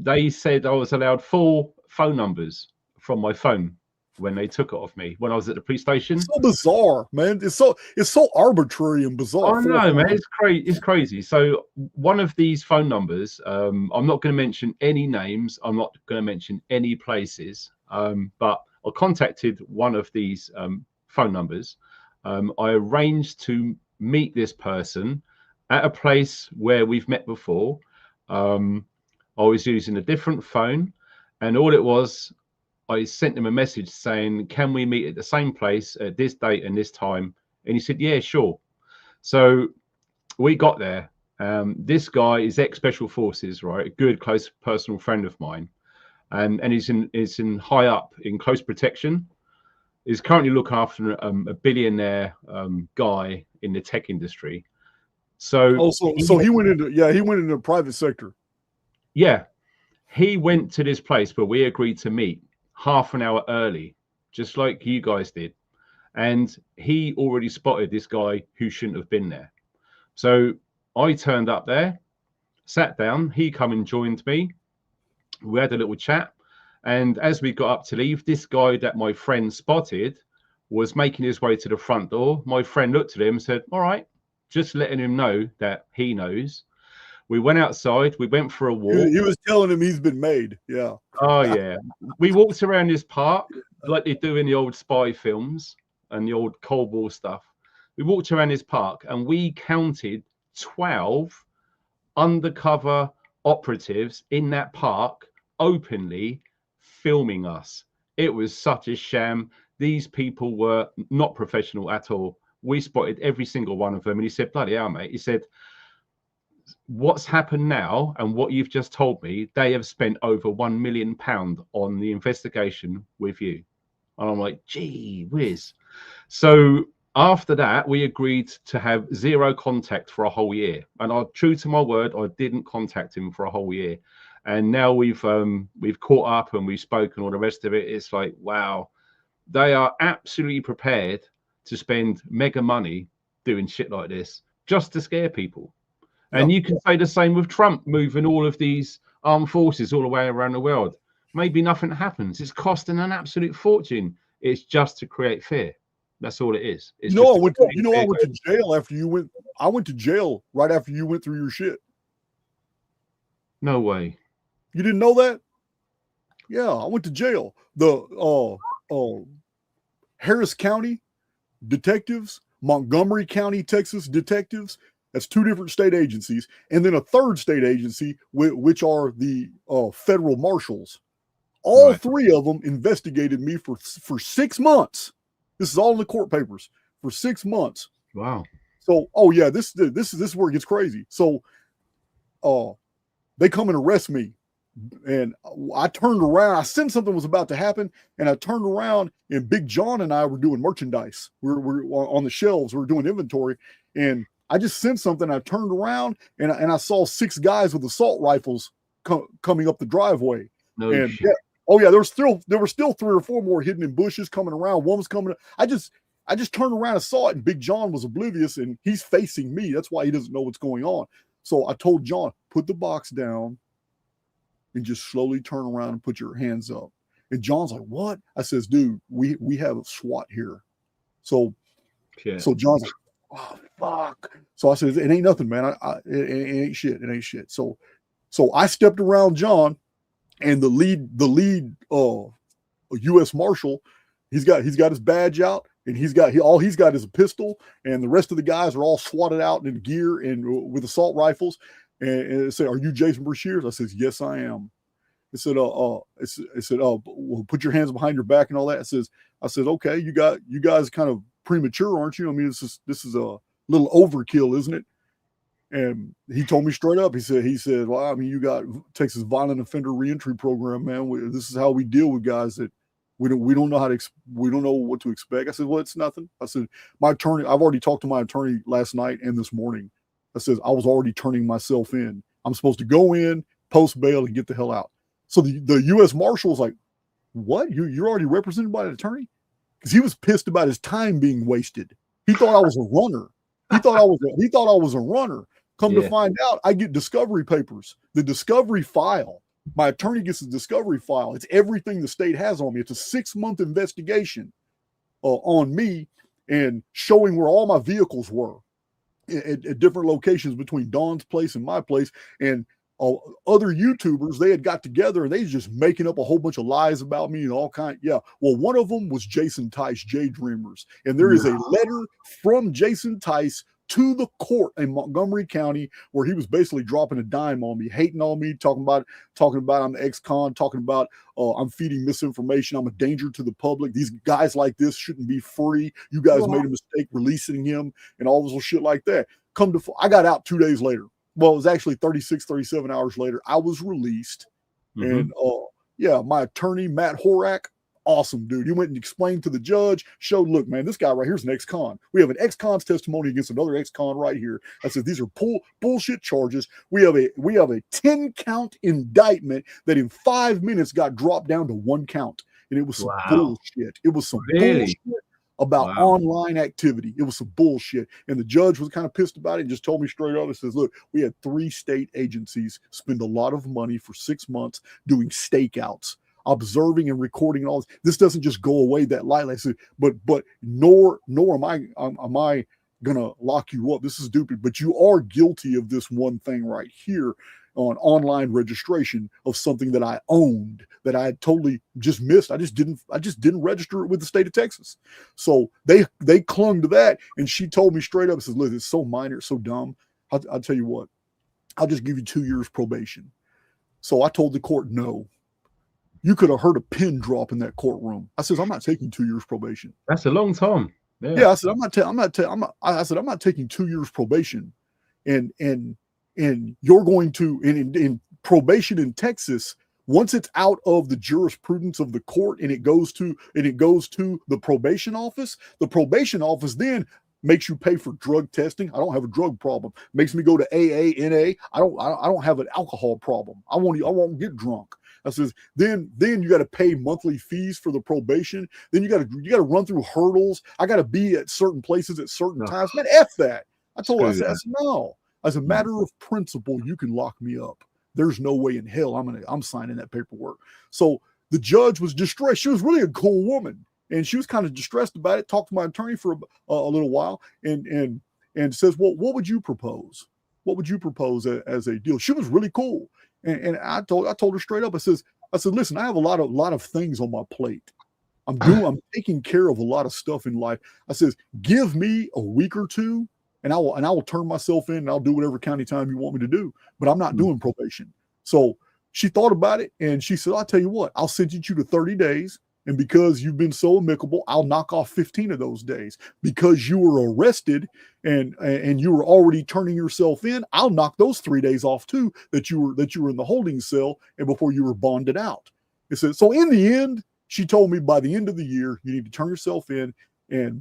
They said I was allowed 4 phone numbers from my phone when they took it off me when I was at the police station. It's so bizarre, man. It's so arbitrary and bizarre. I know, man. It's crazy. So one of these phone numbers, I'm not going to mention any names. I'm not going to mention any places. But I contacted one of these phone numbers. I arranged to meet this person at a place where we've met before. I was using a different phone, and all it was, I sent him a message saying, can we meet at the same place at this date and this time? And he said, yeah, sure. So we got there. This guy is ex-Special Forces, right? A good, close personal friend of mine. And he's in high up in close protection. He's currently looking after a billionaire guy in the tech industry. So he went into the private sector. Yeah, he went to this place where we agreed to meet half an hour early, just like you guys did. And he already spotted this guy who shouldn't have been there. So I turned up there, sat down, he come and joined me. We had a little chat. And as we got up to leave, this guy that my friend spotted was making his way to the front door. My friend looked at him and said, all right, just letting him know that he knows. We went outside. We went for a walk. He was telling him he's been made. Yeah. Oh, yeah. We walked around this park like they do in the old spy films and the old Cold War stuff. We walked around this park and we counted 12 undercover operatives in that park openly filming us. It was such a sham. These people were not professional at all. We spotted every single one of them. And he said, bloody hell, mate. He said, what's happened now and what you've just told me, they have spent over £1 million on the investigation with you. And I'm like, gee whiz. So after that, we agreed to have zero contact for a whole year. And I'm true to my word, I didn't contact him for a whole year. And now we've caught up and we've spoken, all the rest of it. It's like, wow, they are absolutely prepared to spend mega money doing shit like this just to scare people. And you can say the same with Trump moving all of these armed forces all the way around the world. Maybe nothing happens. It's costing an absolute fortune. It's just to create fear. That's all it is. It's I went to jail after you went. I went to jail right after you went through your shit. No way. You didn't know that? Yeah, I went to jail. The Harris County detectives, Montgomery County, Texas detectives. That's two different state agencies, and then a third state agency, which are the federal marshals. All three of them investigated me for 6 months. This is all in the court papers for 6 months. Wow. So, this is where it gets crazy. So, they come and arrest me, and I turned around. I sensed something was about to happen, and I turned around, and Big John and I were doing merchandise. We're on the shelves. We were doing inventory, and I just sensed something. I turned around and I saw 6 guys with assault rifles coming up the driveway. No and shit. There were still 3 or 4 more hidden in bushes coming around. One was coming. I just turned around and saw it, and Big John was oblivious, and he's facing me. That's why he doesn't know what's going on. So I told John, put the box down and just slowly turn around and put your hands up. And John's like, what? I says, dude, we have a SWAT here. So John's like, oh fuck. So I said, it ain't nothing, man. It ain't shit. It ain't shit. So I stepped around John, and the lead U.S. Marshal, he's got his badge out, and all he's got is a pistol, and the rest of the guys are all swatted out in gear and with assault rifles. And it said, "Are you Jason Brashears?" I says, "Yes, I am." It said, well, put your hands behind your back and all that. I said, okay, you guys kind of premature, aren't you? I mean, this is a little overkill, isn't it? And he told me straight up. He said, well, I mean, you got Texas Violent Offender Reentry Program, man. This is how we deal with guys that we don't know we don't know what to expect. I said, well, it's nothing. I said, my attorney, I've already talked to my attorney last night and this morning. I said, I was already turning myself in. I'm supposed to go in, post bail, and get the hell out. So the U.S. Marshal was like, what? You're already represented by an attorney? Because he was pissed about his time being wasted. He thought I was a runner. He thought I was a runner. Come to find out, I get discovery papers. The discovery file. My attorney gets the discovery file. It's everything the state has on me. It's a 6-month investigation on me and showing where all my vehicles were at different locations between Dawn's place and my place. And other YouTubers, they had got together and they was just making up a whole bunch of lies about me and all kind. Yeah. Well, one of them was Jason Tice, J Dreamers. And there is a letter from Jason Tice to the court in Montgomery County where he was basically dropping a dime on me, hating on me, talking about I'm the ex-con, talking about I'm feeding misinformation, I'm a danger to the public. These guys like this shouldn't be free. You guys made a mistake releasing him and all this shit like that. I got out 2 days later. Well, it was actually 36, 37 hours later. I was released. And yeah, my attorney, Matt Horak, awesome dude. He went and explained to the judge, showed, look, man, this guy right here is an ex-con. We have an ex-con's testimony against another ex-con right here. I said, these are bullshit charges. We have a 10-count indictment that in 5 minutes got dropped down to 1 count. And it was some bullshit. It was some bullshit about online activity. It was some bullshit. And the judge was kind of pissed about it and just told me straight up. He says, look, we had 3 state agencies spend a lot of money for 6 months doing stakeouts, observing and recording and all this. This doesn't just go away that lightly. I said, but nor am I gonna lock you up. This is stupid. But you are guilty of this one thing right here on online registration of something that I owned that I had totally just missed. I just didn't register it with the state of Texas. So they clung to that. And she told me straight up, says, look, it's so minor, it's so dumb. I'll tell you what, I'll just give you 2 years probation. So I told the court, no. You could have heard a pin drop in that courtroom. I says, I'm not taking 2 years probation. That's a long time. Yeah, I said, I'm not taking 2 years probation. And you're going to, in probation in Texas, once it's out of the jurisprudence of the court and it goes to the probation office then makes you pay for drug testing. I don't have a drug problem. Makes me go to AA, NA. I don't have an alcohol problem. I won't get drunk. I says, then you got to pay monthly fees for the probation. Then you got to run through hurdles. I got to be at certain places at certain times. Man, F that. I told her, I said, no. As a matter of principle, you can lock me up. There's no way in hell I'm signing that paperwork. So the judge was distressed. She was really a cool woman, and she was kind of distressed about it. Talked to my attorney for a little while, and says, well, what would you propose? What would you propose as a deal? She was really cool. And I told her straight up, I said, listen, I have a lot of things on my plate. I'm taking care of a lot of stuff in life. I says, give me a week or two, and I will turn myself in, and I'll do whatever county time you want me to do. But I'm not doing probation. So she thought about it, and she said, I'll tell you what, I'll sentence you to 30 days. And because you've been so amicable, I'll knock off 15 of those days. Because you were arrested and you were already turning yourself in, I'll knock those 3 days off too, that you were in the holding cell and before you were bonded out. It said, so in the end, she told me by the end of the year, you need to turn yourself in. And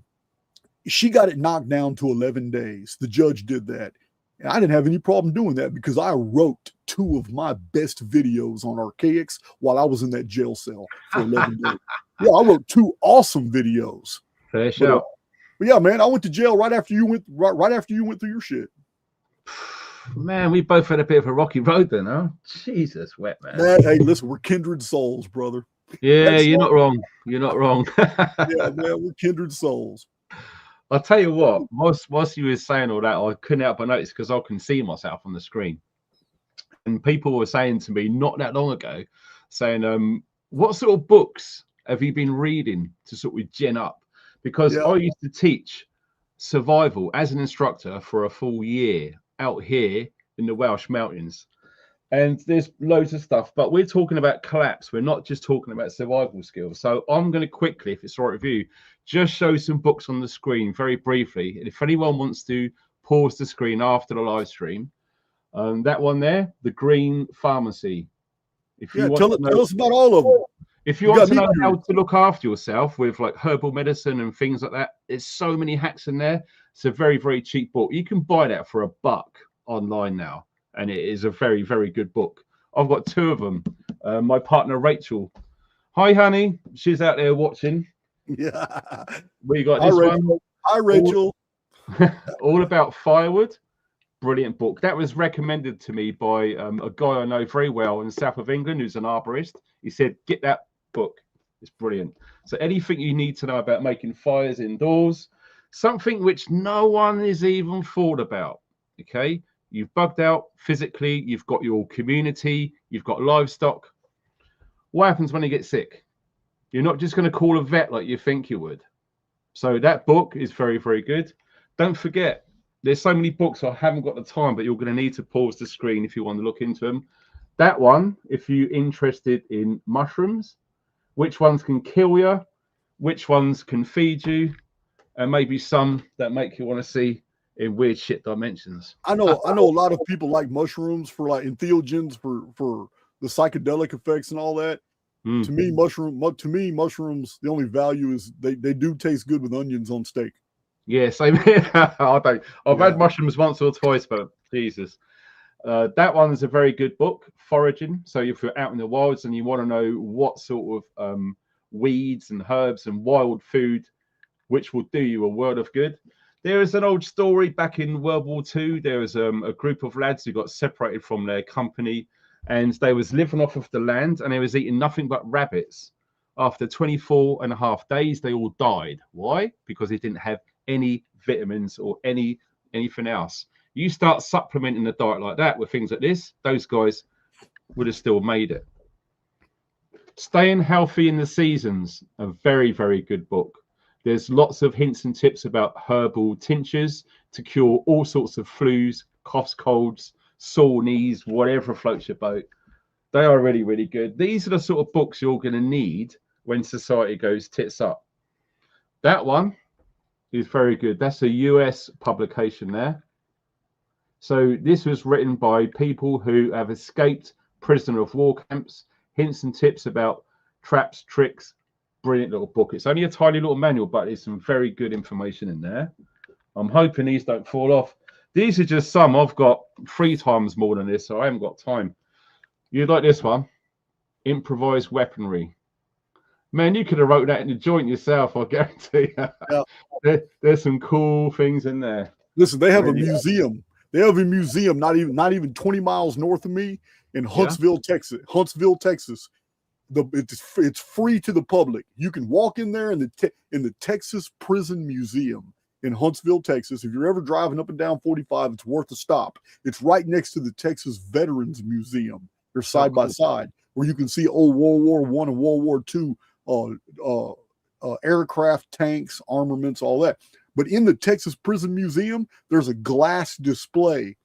she got it knocked down to 11 days. The judge did that. And I didn't have any problem doing that because I wrote 2 of my best videos on Archaix while I was in that jail cell for 11 days. Yeah, I wrote 2 awesome videos. Fair show. But yeah, man, I went to jail right after you went through your shit. Man, we both had a bit of a rocky road then, huh? Jesus, wet man. Hey, listen, we're kindred souls, brother. Yeah, you're not wrong. You're not wrong. Yeah, man, we're kindred souls. I'll tell you what, whilst you were saying all that, I couldn't help but notice because I can see myself on the screen. And people were saying to me not that long ago, saying, what sort of books have you been reading to sort of gen up? Because I used to teach survival as an instructor for a full year out here in the Welsh Mountains. And there's loads of stuff, but we're talking about collapse. We're not just talking about survival skills. So I'm going to quickly, if it's all right with you, just show some books on the screen very briefly. And if anyone wants to pause the screen after the live stream, that one there, The Green Pharmacy. If you want to tell us about all of them. If you want to know how to look after yourself with like herbal medicine and things like that, there's so many hacks in there. It's a very, very cheap book. You can buy that for $1 online now. And it is a very, very good book. I've got 2 of them. My partner, Rachel. Hi, honey. She's out there watching. Yeah. We got this one. Hi, Rachel. All About Firewood. Brilliant book. That was recommended to me by a guy I know very well in the south of England who's an arborist. He said, get that book. It's brilliant. So anything you need to know about making fires indoors, something which no one has even thought about, okay? You've bugged out physically. You've got your community. You've got livestock. What happens when you get sick? You're not just going to call a vet like you think you would. So that book is very, very good. Don't forget, there's so many books I haven't got the time, but you're going to need to pause the screen if you want to look into them. That one, if you're interested in mushrooms, which ones can kill you, which ones can feed you, and maybe some that make you want to see in weird shit dimensions. I know a lot of people like mushrooms for like entheogens for the psychedelic effects and all that. To me, mushrooms, the only value is they do taste good with onions on steak. Yeah, same here. I've had mushrooms once or twice, but Jesus. That one is a very good book, Foraging. So if you're out in the wilds and you want to know what sort of weeds and herbs and wild food, which will do you a world of good. There is an old story back in World War II. There was a group of lads who got separated from their company, and they was living off of the land, and they was eating nothing but rabbits. After 24 and a half days, they all died. Why? Because they didn't have any vitamins or anything else. You start supplementing the diet like that with things like this, those guys would have still made it. Staying Healthy in the Seasons, a very, very good book. There's lots of hints and tips about herbal tinctures to cure all sorts of flus, coughs, colds, sore knees, whatever floats your boat. They are really, really good. These are the sort of books you're going to need when society goes tits up. That one is very good. That's a US publication there. So this was written by people who have escaped prisoner of war camps. Hints and tips about traps, tricks. Brilliant little book. It's only a tiny little manual, but there's some very good information in there. I'm hoping these don't fall off. These are just some. I've got 3 times more than this, so I haven't got time. You'd like this one? Improvised Weaponry. Man, you could have wrote that in the joint yourself, I guarantee. Yeah. There's some cool things in there. Listen, they have a museum. They have a museum not even 20 miles north of me in Huntsville, Texas. Huntsville, Texas. It's free to the public. You can walk in there in the Texas Prison Museum in Huntsville, Texas. If you're ever driving up and down 45, it's worth a stop. It's right next to the Texas Veterans Museum. They're side by side, where you can see old World War I and World War II aircraft, tanks, armaments, all that. But in the Texas Prison Museum, there's a glass display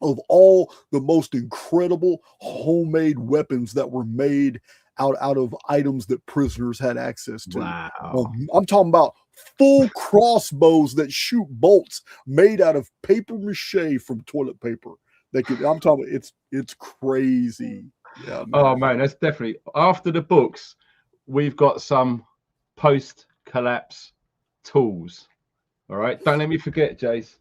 of all the most incredible homemade weapons that were made out of items that prisoners had access to. Wow. I'm talking about full crossbows that shoot bolts made out of paper mache from toilet paper. I'm talking about it's crazy. Yeah. Man. Oh man, that's definitely after the books. We've got some post-collapse tools. All right, don't let me forget, Jace.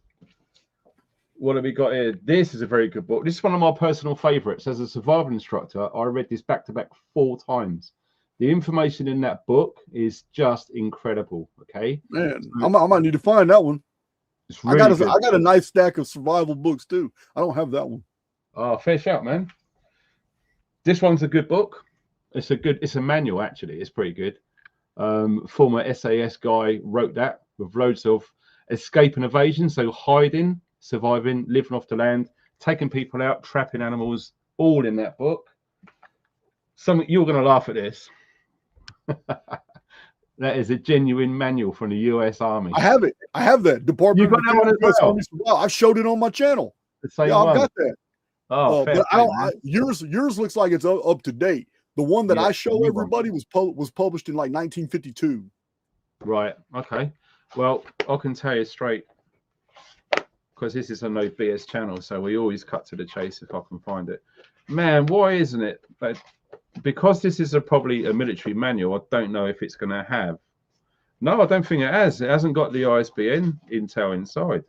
What have we got here? This is a very good book. This is one of my personal favorites. As a survival instructor, I read this back to back 4 times. The information in that book is just incredible. Okay, man, I might need to find that one. Really I got a nice stack of survival books too. I don't have that one. Oh, fair shout, man. This one's a good book. It's a manual actually. It's pretty good. Former SAS guy wrote that with loads of escape and evasion, so hiding, surviving, living off the land, taking people out, trapping animals, all in that book. You're going to laugh at this. That is a genuine manual from the U.S. Army. I have it. I have that. Department. You got that one as well? I've showed it on my channel. The same I've one. got that. Oh, but yours looks like it's up to date. The one that I show everybody was published in like 1952. Right. Okay. Well, I can tell you straight, because this is a no BS channel, so we always cut to the chase if I can find it. Man, why isn't it? But because this is probably a military manual, I don't know if it's going to have. No, I don't think it has. It hasn't got the ISBN intel inside.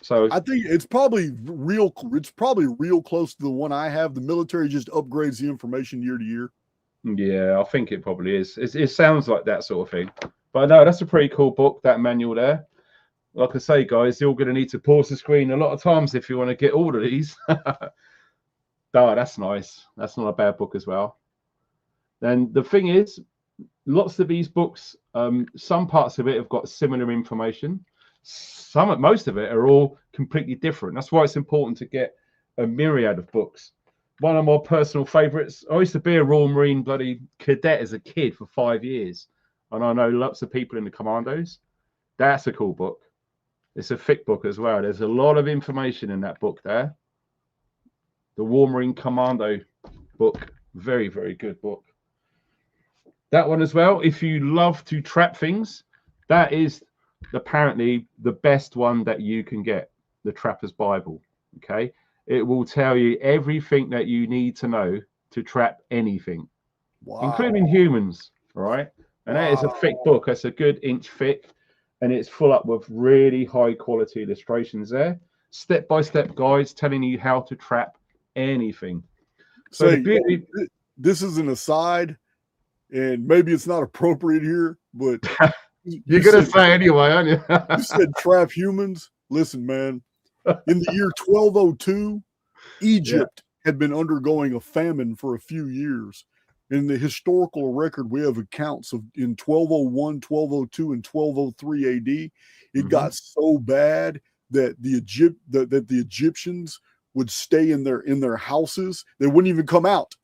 So I think it's probably real. It's probably real close to the one I have. The military just upgrades the information year to year. Yeah, I think it probably is. It sounds like that sort of thing. But no, that's a pretty cool book, that manual there. Like I say, guys, you're going to need to pause the screen a lot of times if you want to get all of these. Oh, that's nice. That's not a bad book as well. Then the thing is, lots of these books, some parts of it have got similar information. Most of it are all completely different. That's why it's important to get a myriad of books. One of my personal favorites, I used to be a Royal Marine bloody cadet as a kid for 5 years. And I know lots of people in the commandos. That's a cool book. It's a thick book as well. There's a lot of information in that book there. The War Marine Commando book. Very, very good book. That one as well. If you love to trap things, that is apparently the best one that you can get. The Trapper's Bible. Okay. It will tell you everything that you need to know to trap anything, including humans. All right. And that is a thick book. That's a good inch thick. And it's full up with really high quality illustrations there. Step-by-step guides telling you how to trap anything. So this is an aside, and maybe it's not appropriate here, but you're going to say anyway, aren't you? You said trap humans. Listen, man, in the year 1202, Egypt had been undergoing a famine for a few years. In the historical record, we have accounts of in 1201, 1202, and 1203 AD. It got so bad that the Egyptians would stay in their houses. They wouldn't even come out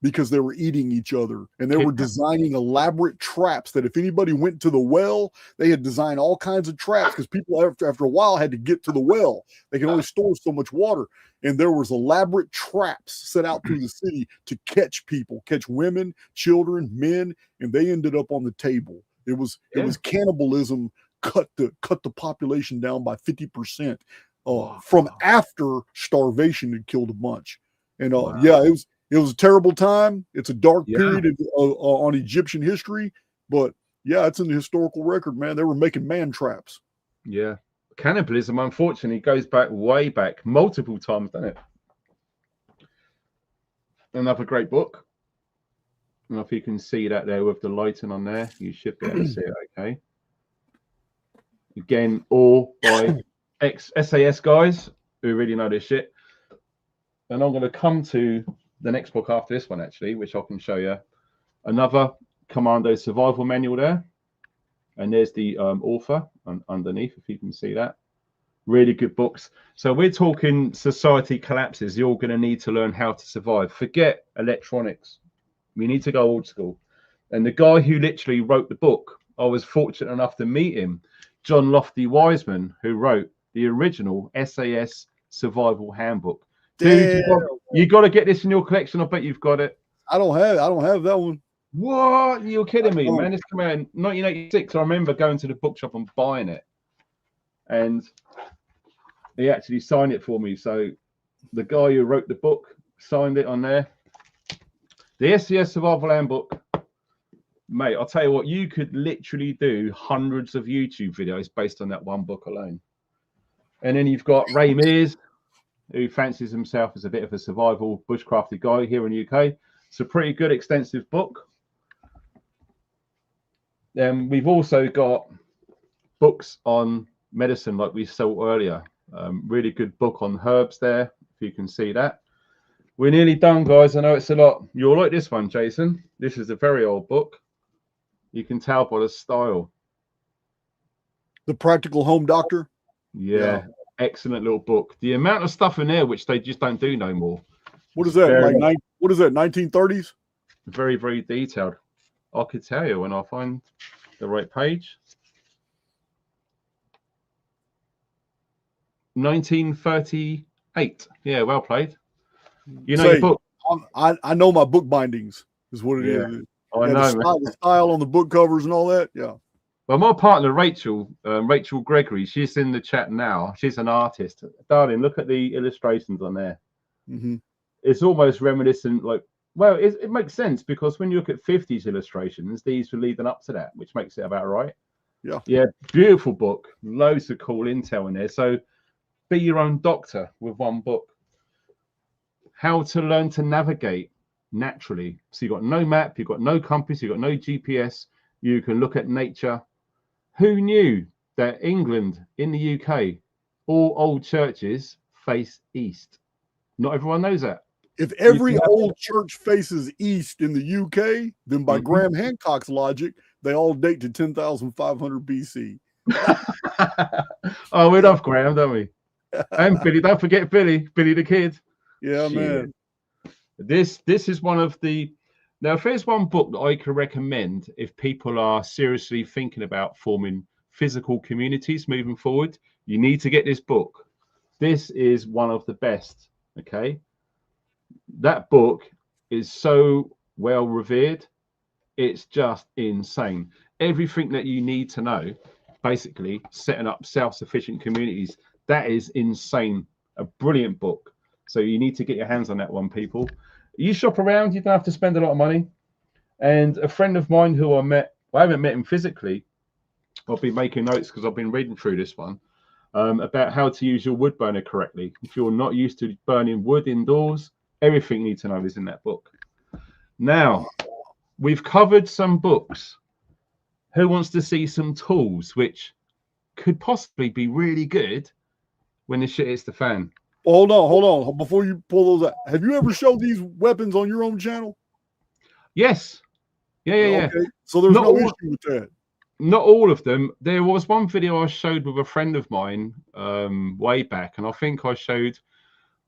because they were eating each other. And they were designing elaborate traps that if anybody went to the well, they had designed all kinds of traps because people after a while had to get to the well. They can only store so much water. And there was elaborate traps set out through the city to catch people, catch women, children, men, and they ended up on the table. It was cannibalism, cut the population down by 50%. From after starvation had killed a bunch. And it was a terrible time. It's a dark period on Egyptian history, but it's in the historical record, man. They were making man traps. Yeah. Cannibalism, unfortunately, goes way back multiple times, doesn't it? Another great book. I don't know if you can see that there with the lighting on there. You should be able to see it okay. Again, all by ex-SAS guys who really know this shit. And I'm going to come to the next book after this one, actually, which I can show you. Another Commando survival manual there. And there's the author underneath, if you can see that. Really good books. So we're talking society collapses. You're going to need to learn how to survive. Forget electronics. We need to go old school. And the guy who literally wrote the book, I was fortunate enough to meet him, John Lofty Wiseman, who wrote the original SAS Survival Handbook. Dude, you got to get this in your collection. I bet you've got it. I don't have that one. What? You're kidding me, man. It's come out in 1986. I remember going to the bookshop and buying it. And he actually signed it for me. So the guy who wrote the book signed it on there. The SAS Survival Handbook. Mate, I'll tell you what, you could literally do hundreds of YouTube videos based on that one book alone. And then you've got Ray Mears, who fancies himself as a bit of a survival bushcrafted guy here in the UK. It's a pretty good, extensive book. Then we've also got books on medicine, like we saw earlier. Really good book on herbs there, if you can see that. We're nearly done, guys. I know it's a lot. You'll like this one, Jason. This is a very old book. You can tell by the style. The Practical Home Doctor? Yeah. Excellent little book. The amount of stuff in there which they just don't do no more. What is that? What is that? 1930s? Very, very detailed. I could tell you when I find the right page. 1938. Yeah, well played. You know your book. I know my book bindings is what it is. I know, the style on the book covers and all that. Yeah. Well, my partner Rachel Gregory, she's in the chat now. She's an artist. Darling, look at the illustrations on there. It's almost reminiscent, like, well, it makes sense because when you look at 50s illustrations, these were leading up to that, which makes it about right. Yeah, beautiful book. Loads of cool intel in there. So be your own doctor with one book. How to learn to navigate naturally. So you've got no map, you've got no compass, you've got no GPS. You can look at nature. Who knew that England, in the UK, all old churches face east? Not everyone knows that. If every old church faces east in the UK, then by Graham Hancock's logic, they all date to 10,500 BC. Oh, we love Graham, don't we? And Billy, don't forget Billy the kid. Yeah, Shit. man. This is one of the. Now, if there's one book that I can recommend if people are seriously thinking about forming physical communities moving forward, you need to get this book. This is one of the best. Okay, that book is so well revered. It's just insane. Everything that you need to know, basically setting up self-sufficient communities. That is insane. A brilliant book. So you need to get your hands on that one, people. You shop around, you don't have to spend a lot of money. And a friend of mine who I haven't met him physically. I've been making notes because I've been reading through this one about how to use your wood burner correctly. If you're not used to burning wood indoors, everything you need to know is in that book. Now, we've covered some books. Who wants to see some tools which could possibly be really good when the shit hits the fan? Hold on. Before you pull those out, have you ever showed these weapons on your own channel? Yes. Yeah. Okay. So there's no issue with that. Not all of them. There was one video I showed with a friend of mine way back, and I think I showed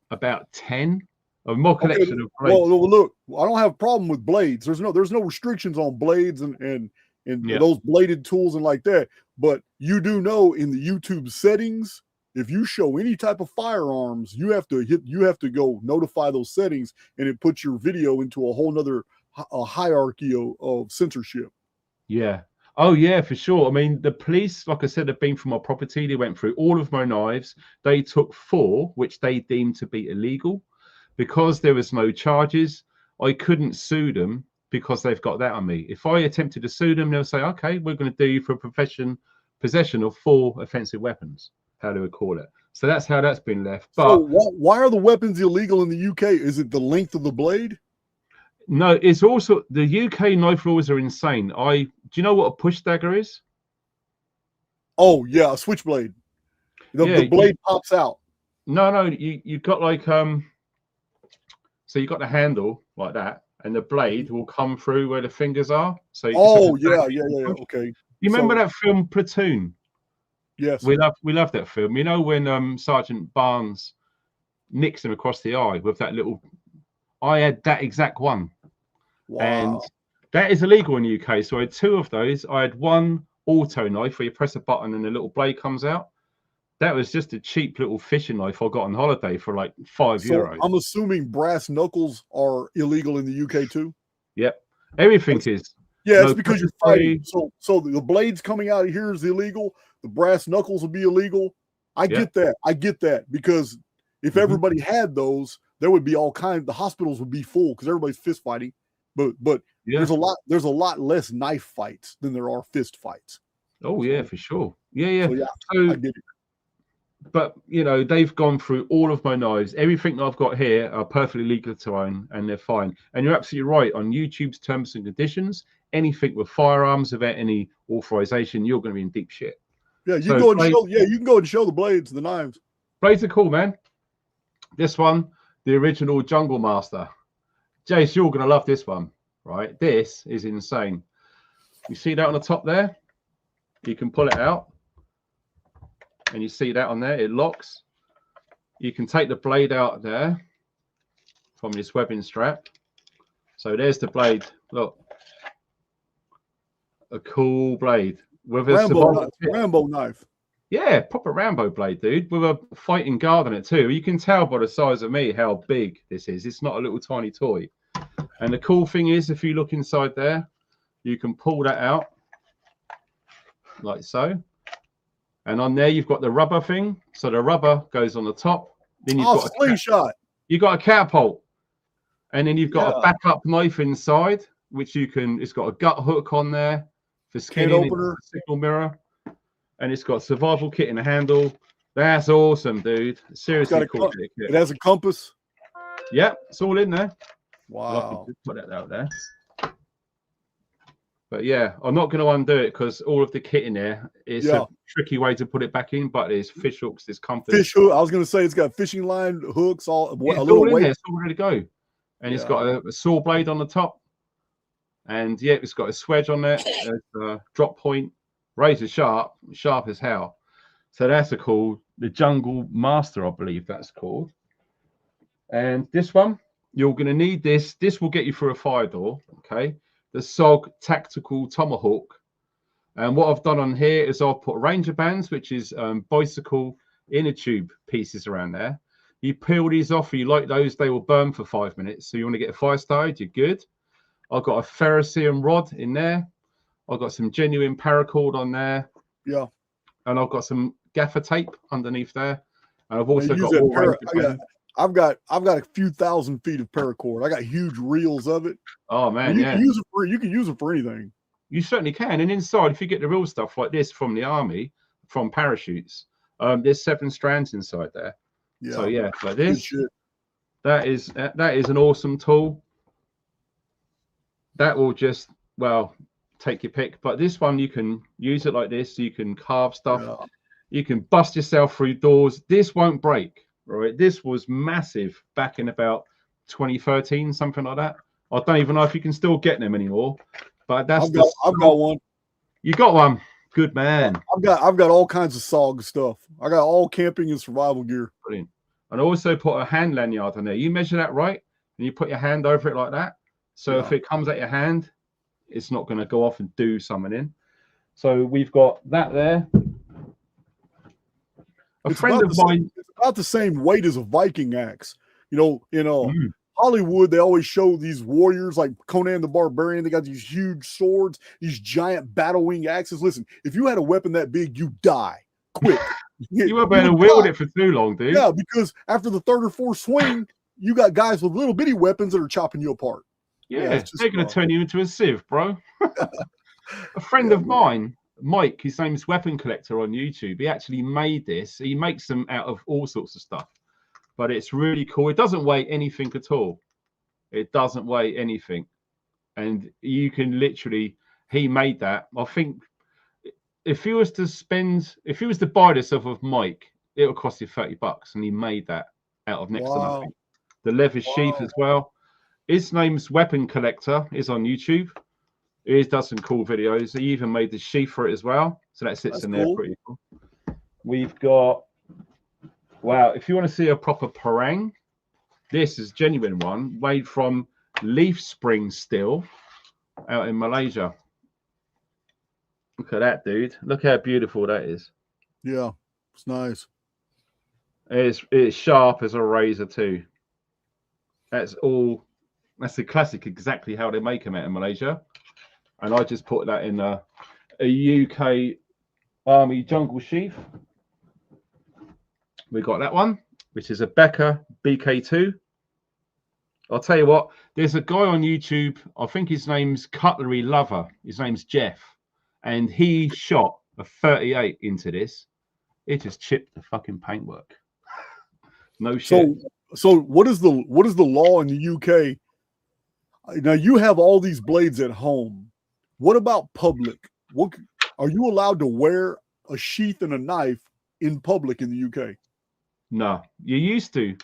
about 10 of my collection of blades. Well, look, I don't have a problem with blades. There's no restrictions on blades and those bladed tools and like that. But you do know in the YouTube settings, if you show any type of firearms, you have to go notify those settings, and it puts your video into a whole nother hierarchy of censorship. Yeah. Oh, yeah, for sure. I mean, the police, like I said, have been from my property. They went through all of my knives. They took 4, which they deemed to be illegal. Because there was no charges, I couldn't sue them because they've got that on me. If I attempted to sue them, they'll say, okay, we're going to do you for possession of 4 offensive weapons, how they would call it. So that's how that's been left. But so why are the weapons illegal in the UK? Is it the length of the blade? No, it's also the UK knife laws are insane. Do you know what a push dagger is? Oh yeah, a switchblade. The blade pops out. No, you got like so you got the handle like that, and the blade will come through where the fingers are. So yeah. Okay. You remember that film Platoon? Yes. We love that film. You know when Sergeant Barnes nicks him across the eye with that little. I had that exact one. Wow. And that is illegal in the UK. So I had 2 of those. I had one auto knife where you press a button and the little blade comes out. That was just a cheap little fishing knife I got on holiday for like €5. I'm assuming brass knuckles are illegal in the UK too? Yep. Everything is. Yeah, it's because you're fighting. So the blades coming out of here is illegal. The brass knuckles will be illegal. I get that because if everybody had those, there would be all kinds. The hospitals would be full because everybody's fist fighting. But there's a lot less knife fights than there are fist fights. Oh yeah, for sure. Yeah. So I get it. But you know, they've gone through all of my knives. Everything that I've got here are perfectly legal to own, and they're fine. And you're absolutely right. On YouTube's terms and conditions, anything with firearms without any authorization, you're going to be in deep shit. Yeah, you can go and show the blades, the knives. Blades are cool, man. This one, the original Jungle Master. Jace, you're going to love this one, right? This is insane. You see that on the top there? You can pull it out. And you see that on there? It locks. You can take the blade out there from this webbing strap. So there's the blade. Look. A cool blade. With a Rambo knife. Yeah, proper Rambo blade, dude, with a fighting guard on it too. You can tell by the size of me how big this is. It's not a little tiny toy. And the cool thing is, if you look inside there, you can pull that out like so. And on there, you've got the rubber thing. So the rubber goes on the top. Then you've got a slingshot. You've got a catapult. And then you've got a backup knife inside, which you can, it's got a gut hook on there for skinning, a signal mirror. And it's got survival kit in the handle. That's awesome, dude. Seriously cool. It has a compass. Yeah, it's all in there. Wow. Put that out there. But yeah, I'm not going to undo it because all of the kit in there is a tricky way to put it back in. But there's fish hooks, there's compass. Fish hook. I was going to say it's got fishing line hooks, all a little weight. It's all ready to go. And it's got a saw blade on the top. And yeah, it's got a swedge on there. There's a drop point. razor sharp, sharp as hell. So that's called the Jungle Master, I believe that's called. And this one, you're going to need this. This will get you through a fire door, okay? The SOG Tactical Tomahawk. And what I've done on here is I've put Ranger bands, which is bicycle inner tube pieces around there. You peel these off, you like those, they will burn for 5 minutes. So you want to get a fire started, you're good. I've got a ferrocerium rod in there. I've got some genuine paracord on there. Yeah. And I've got some gaffer tape underneath there. And I've also got I've got a few thousand feet of paracord. I got huge reels of it. Oh man, you can use it for anything. You certainly can. And inside, if you get the real stuff like this from the army, from parachutes, there's 7 strands inside there. Yeah. So yeah, like this. That is an awesome tool. That will just, well, take your pick. But this one, you can use it like this. You can carve stuff. Yeah. You can bust yourself through doors. This won't break, right? This was massive back in about 2013, something like that. I don't even know if you can still get them anymore. But that's I've got one. You got one. Good man. I've got all kinds of SOG stuff. I got all camping and survival gear. Brilliant. And I also put a hand lanyard on there. You measure that right, and you put your hand over it like that. So if it comes at your hand, it's not going to go off and do something in. So we've got that there. It's about the same weight as a Viking axe. You know, Hollywood, they always show these warriors like Conan the Barbarian. They got these huge swords, these giant battle wing axes. Listen, if you had a weapon that big, you die quick. You were better wield it for too long, dude. Yeah, because after the 3rd or 4th swing, you got guys with little bitty weapons that are chopping you apart. Yeah, they're going to turn you into a sieve, bro. A friend of mine, Mike, his name's Weapon Collector on YouTube. He actually made this. He makes them out of all sorts of stuff. But it's really cool. It doesn't weigh anything at all. It doesn't weigh anything. And you can literally, he made that. I think if he was to buy this off of Mike, it would cost you $30. And he made that out of next to nothing. The leather sheath as well. His name's Weapon Collector. Is on YouTube. He does some cool videos. He even made the sheath for it as well. So that sits in there pretty cool. We've got, wow, if you want to see a proper parang, this is a genuine one made from leaf spring steel out in Malaysia. Look at that, dude. Look how beautiful that is. Yeah, it's nice. It's sharp as a razor too. That's the classic, exactly how they make them out in Malaysia. And I just put that in a UK Army jungle sheath. We got that one, which is a Becker BK2. I'll tell you what, there's a guy on YouTube, I think his name's Cutlery Lover. His name's Jeff. And he shot a 38 into this. It just chipped the fucking paintwork. No shit. So what is the law in the UK? Now you have all these blades at home. What about public? What are you allowed to wear a sheath and a knife in public in the UK? No, you used to.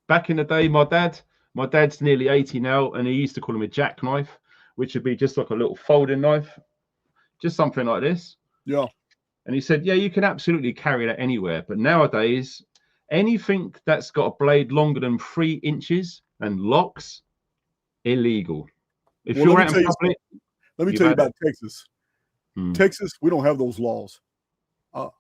Back in the day, my dad's nearly 80 now, and he used to call him a jackknife, which would be just like a little folding knife, just something like this. Yeah. And he said, yeah, you can absolutely carry that anywhere. But nowadays, anything that's got a blade longer than 3 inches and locks, illegal. If you're out in public, let me tell you about Texas. Texas, we don't have those laws.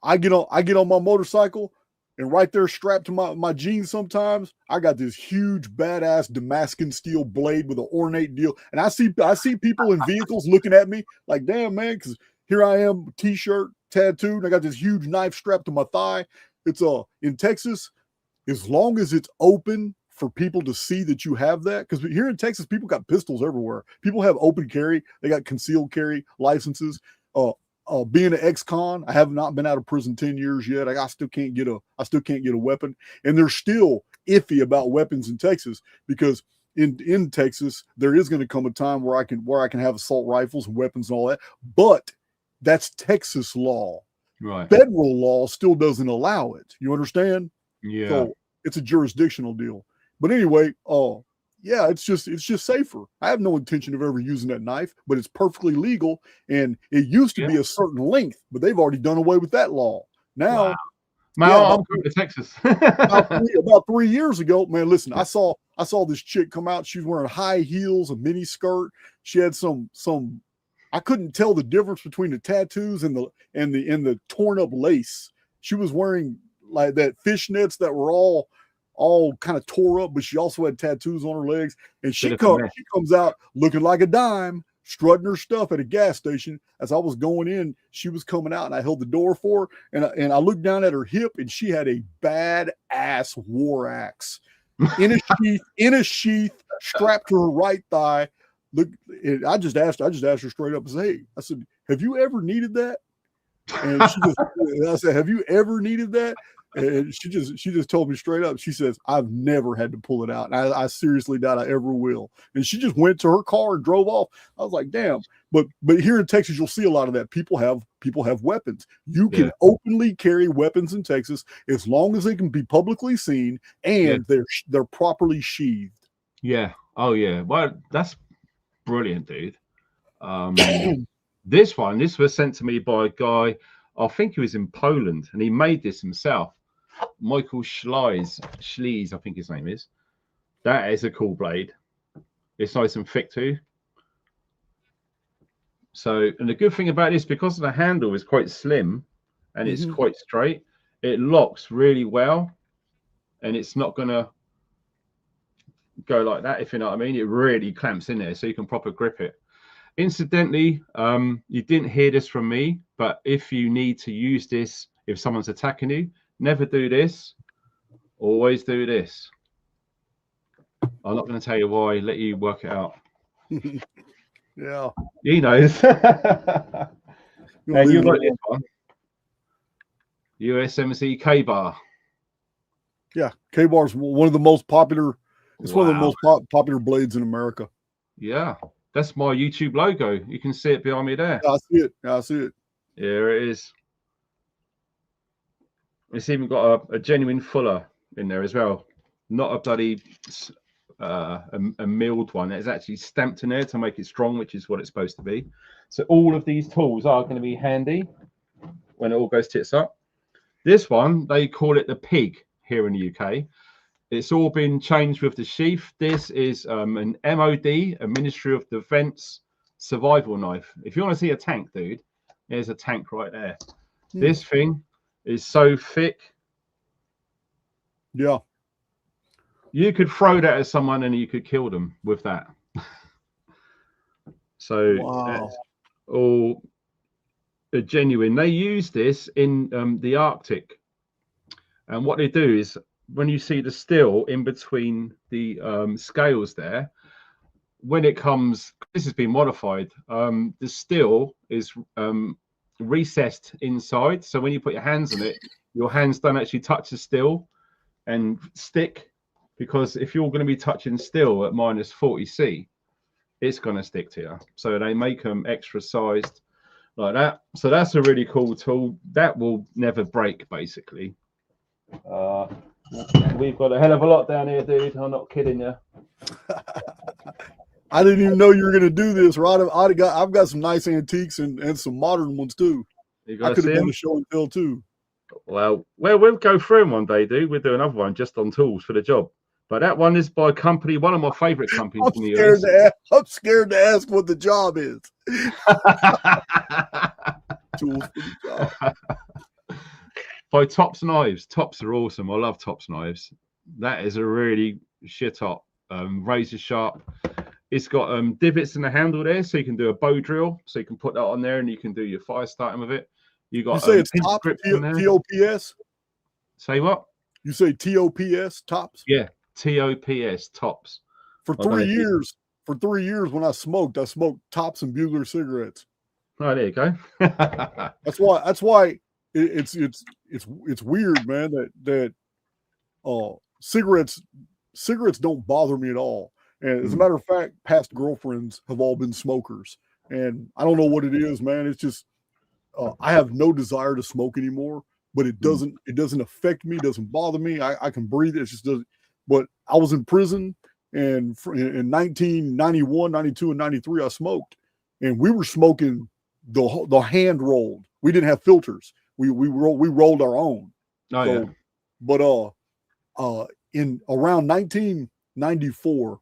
I get on my motorcycle, and right there strapped to my jeans sometimes, I got this huge badass Damascus steel blade with an ornate deal. And I see people in vehicles looking at me like, damn, man, because here I am, t-shirt, tattooed, and I got this huge knife strapped to my thigh. It's in Texas, as long as it's open for people to see that you have that, because here in Texas, people got pistols everywhere. People have open carry, they got concealed carry licenses. Being an ex-con, I have not been out of prison 10 years yet. I still can't get a weapon, and they're still iffy about weapons in Texas, because in Texas there is going to come a time where I can have assault rifles and weapons and all that, but that's Texas law. Right. Federal law still doesn't allow it. You understand? Yeah. So it's a jurisdictional deal. But anyway, yeah, it's just safer. I have no intention of ever using that knife, but it's perfectly legal. And it used to be a certain length, but they've already done away with that law. Now, Man, yeah, I'm going to Texas. about 3 years ago, man. Listen, I saw this chick come out. She was wearing high heels, a mini skirt. She had some. I couldn't tell the difference between the tattoos and the torn up lace. She was wearing like that fishnets that were all kind of tore up, but she also had tattoos on her legs. And she comes out looking like a dime, strutting her stuff at a gas station. As I was going in, she was coming out, and I held the door for her. And I looked down at her hip, and she had a badass war axe in a sheath, strapped to her right thigh. Look, I just asked her straight up. I said, "Have you ever needed that?" And I said, "Have you ever needed that?" And she just told me straight up. She says, "I've never had to pull it out. And I seriously doubt I ever will." And she just went to her car and drove off. I was like, damn. But here in Texas, you'll see a lot of that. People have weapons. You can openly carry weapons in Texas as long as they can be publicly seen and they're properly sheathed. Yeah. Oh yeah. Well, that's brilliant, dude. This was sent to me by a guy. I think he was in Poland, and he made this himself. Michael Schlees, I think his name is. That is a cool blade. It's nice and thick too. So, and the good thing about this, because the handle is quite slim and it's quite straight, it locks really well, and it's not gonna go like that, if you know what I mean. It really clamps in there, so you can proper grip it. Incidentally, you didn't hear this from me, but if you need to use this, if someone's attacking you, never do this. Always do this. I'm not going to tell you why. Let you work it out. Yeah. He knows. And you like this one. USMC K-Bar. Yeah, K-Bar is one of the most popular. It's one of the most popular blades in America. Yeah. That's my YouTube logo. You can see it behind me there. I see it. I see it. Here it is. It's even got a genuine fuller in there as well. Not a bloody a milled one. It's actually stamped in there to make it strong, which is what it's supposed to be. So all of these tools are going to be handy when it all goes tits up. This one, they call it the pig here in the UK. It's all been changed with the sheath. This is an MOD, a Ministry of Defense survival knife. If you want to see a tank, dude, there's a tank right there. This thing is so thick. Yeah. You could throw that at someone and you could kill them with that. So that's all genuine. They use this in the Arctic. And what they do is, when you see the steel in between the scales there, when it comes, this has been modified, the steel is recessed inside. So when you put your hands on it, your hands don't actually touch the steel and stick, because if you're going to be touching steel at minus 40 C, it's going to stick to you. So they make them extra sized like that. So that's a really cool tool. That will never break, basically. We've got a hell of a lot down here, dude. I'm not kidding you. I didn't even know you were going to do this. Right? I've got some nice antiques and some modern ones too. I could have done a show and tell too. Well, we'll go through them one day, dude. We'll do another one just on tools for the job. But that one is by a company, one of my favorite companies in the US. I'm scared to ask what the job is. Tools for the job. By Tops Knives. Tops are awesome. I love Tops Knives. That is a really shit top, razor sharp. It's got divots in the handle there, so you can do a bow drill. So you can put that on there, and you can do your fire starting with it. You got. You say it's top TOPS. Say what? You say TOPS tops? Yeah, TOPS Tops. For 3 years. For 3 years, when I smoked Tops and Bugler cigarettes. Oh, there you go. That's why. It's weird, man, that cigarettes don't bother me at all. And as a matter of fact, past girlfriends have all been smokers, and I don't know what it is, man. It's just I have no desire to smoke anymore, but it doesn't affect me, doesn't bother me. I can breathe. It just doesn't. But I was in prison And in 1991, 92, and 93, I smoked. And we were smoking the hand rolled. We didn't have filters. We rolled our own. Oh, so, yeah. But in around 1994,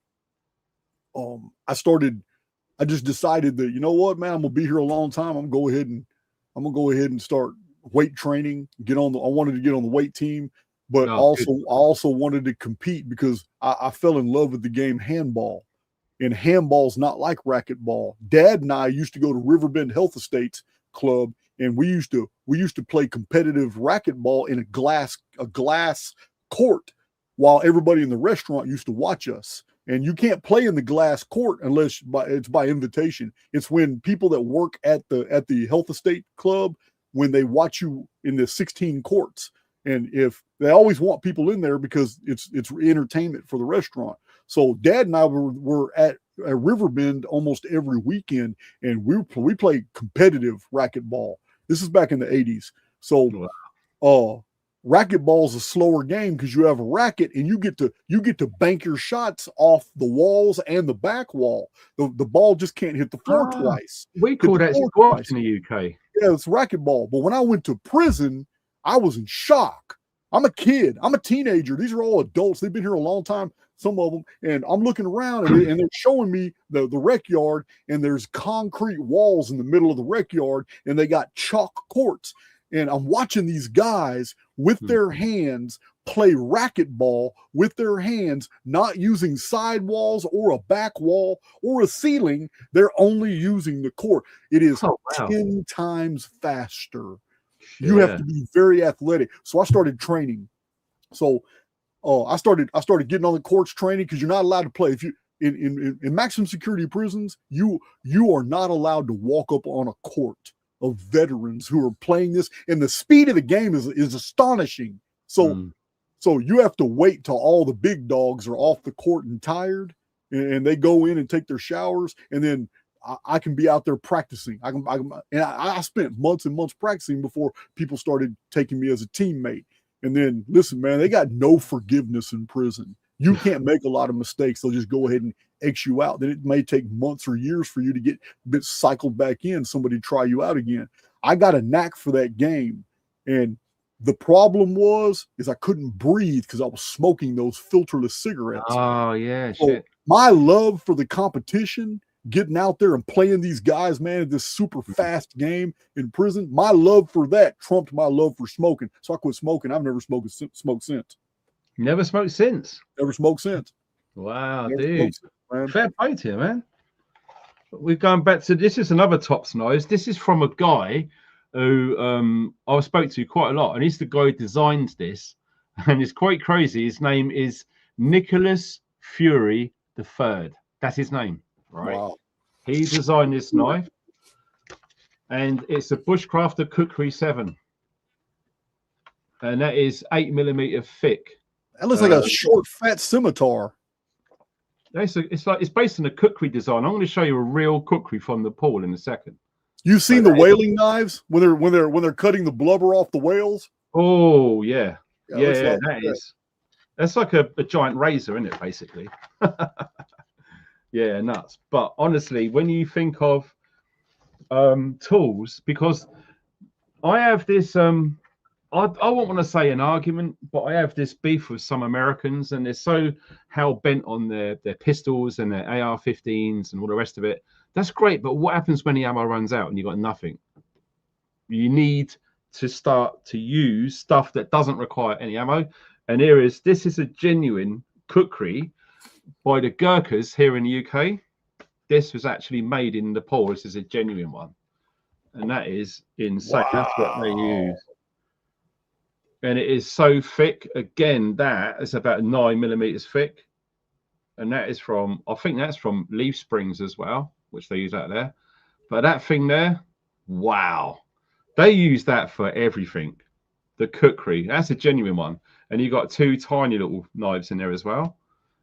I just decided that, you know what, man, I'm gonna be here a long time. I'm gonna go ahead and start weight training. I wanted to get on the weight team, but I also wanted to compete because I fell in love with the game handball. And handball's not like racquetball. Dad and I used to go to Riverbend Health Estates Club, and we used to play competitive racquetball in a glass court while everybody in the restaurant used to watch us. And you can't play in the glass court unless it's by invitation. It's when people that work at the health estate club, when they watch you in the 16 courts. And if they always want people in there because it's entertainment for the restaurant. So Dad and I were at Riverbend almost every weekend, and we played competitive racquetball. This is back in the 80s. So racquetball is a slower game because you have a racket and you get to bank your shots off the walls and the back wall. The ball just can't hit the floor twice. We call that squash in the UK. Yeah, it's racquetball. But when I went to prison, I was in shock. I'm a kid. I'm a teenager. These are all adults. They've been here a long time, some of them. And I'm looking around and they're showing me the rec yard, and there's concrete walls in the middle of the rec yard, and they got chalk courts. And I'm watching these guys with their hands play racquetball with their hands, not using side walls or a back wall or a ceiling. They're only using the court. It is 10 times faster. Yeah. You have to be very athletic. So I started training. So I started getting on the courts training, because you're not allowed to play. If you in maximum security prisons, you are not allowed to walk up on a court of veterans who are playing this, and the speed of the game is astonishing. So you have to wait till all the big dogs are off the court and tired, and they go in and take their showers, and then I can be out there practicing. I spent months and months practicing before people started taking me as a teammate. And then, listen, man, they got no forgiveness in prison. You can't make a lot of mistakes. They'll just go ahead and X you out. Then it may take months or years for you to get cycled back in, somebody try you out again. I got a knack for that game. And the problem is I couldn't breathe because I was smoking those filterless cigarettes. Oh, yeah, so shit. My love for the competition, getting out there and playing these guys, man, at this super fast game in prison, my love for that trumped my love for smoking. So I quit smoking. I've never smoked since. Never smoked since? Never smoked since. Wow, dude. Fair play to you, man. We're going back to, this is another Tops Knives. This is from a guy who I spoke to quite a lot, and he's the guy who designed this, and it's quite crazy. His name is Nicholas Fury III. That's his name, right? Wow. He designed this knife, and it's a Bushcrafter Cookery 7, and that is 8mm thick. That looks like a short, fat scimitar. It's based on a cookery design. I'm going to show you a real cookery from Nepal in a second. You've seen the whaling knives when they're cutting the blubber off the whales? Oh yeah, that's like a giant razor, isn't it? Basically. Yeah, nuts. But honestly, when you think of tools, because I have this I won't want to say an argument, but I have this beef with some Americans, and they're so hell-bent on their pistols and their AR-15s and all the rest of it. That's great, but what happens when the ammo runs out and you've got nothing? You need to start to use stuff that doesn't require any ammo. And this is a genuine cookery by the Gurkhas here in the UK. This was actually made in Nepal. This is a genuine one. And that is insane. Wow. That's what they use. And it is so thick. Again, that is about 9mm thick. And that is from, I think that's from Leaf Springs as well, which they use out there. But that thing there, wow. They use that for everything. The cookery, that's a genuine one. And you got two tiny little knives in there as well.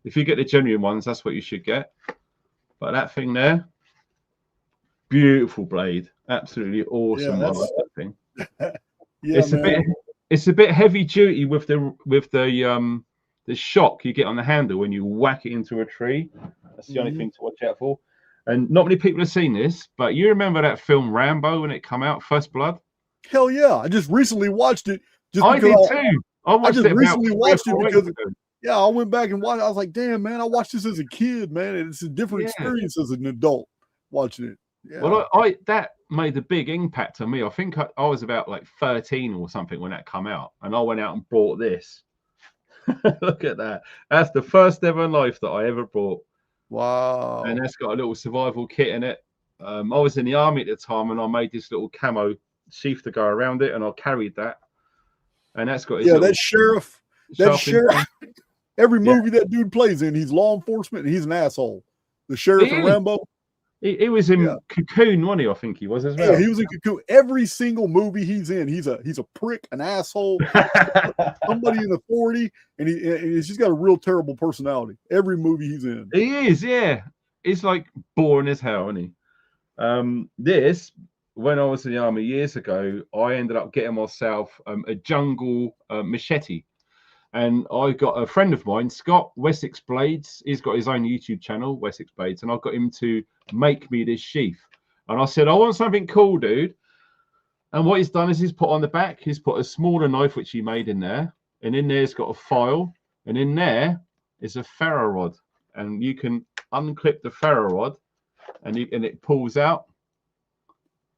If you get the genuine ones, that's what you should get. But that thing there, beautiful blade. Absolutely awesome. Yeah, that thing. Yeah, it's a bit heavy duty with the the shock you get on the handle when you whack it into a tree. That's the only thing to watch out for. And not many people have seen this, but you remember that film Rambo when it come out, First Blood? Hell yeah! I just recently watched it. I did too. I just recently watched it because yeah, I went back and watched. I was like, damn man, I watched this as a kid, man, and it's a different experience as an adult watching it. Yeah. Well, I that made a big impact on me. I think I was about like 13 or something when that come out, and I went out and bought this. Look at that. That's the first ever knife that I ever bought. Wow. And that's got a little survival kit in it. I was in the army at the time, and I made this little camo sheath to go around it, and I carried that. And that's got that sheriff. Every movie that dude plays in, he's law enforcement, and he's an asshole. The sheriff in Rambo. He was in Cocoon, wasn't he? I think he was as well. Yeah, he was in Cocoon. Every single movie he's in, he's a prick, an asshole, somebody in authority, and he's just got a real terrible personality. Every movie he's in. He is, yeah. He's like boring as hell, isn't he? This, when I was in the army years ago, I ended up getting myself a jungle machete. And I got a friend of mine, Scott, Wessex Blades. He's got his own YouTube channel, Wessex Blades, and I got him to make me this sheath. And I said, I want something cool, dude. And what he's done is he's put on the back, he's put a smaller knife, which he made in there. And in there's got a file. And in there is a ferro rod. And you can unclip the ferro rod and it pulls out.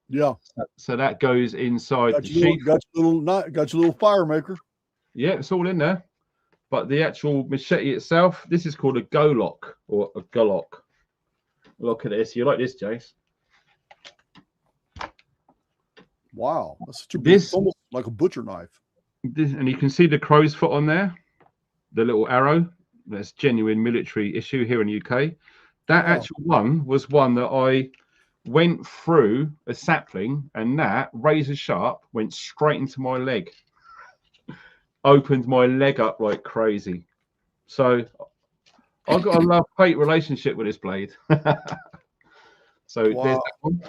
Yeah. So that goes inside the sheath. Got your little fire maker. Yeah, it's all in there. But the actual machete itself, this is called a Golok or a Golok. Look at this. You like this, Jace? Wow. That's such a almost like a butcher knife. And you can see the crow's foot on there, the little arrow. That's genuine military issue here in the UK. That actual one was one that I went through a sapling, and that razor sharp went straight into my leg. Opened my leg up like crazy. So I've got a love-hate relationship with this blade. So there's that one.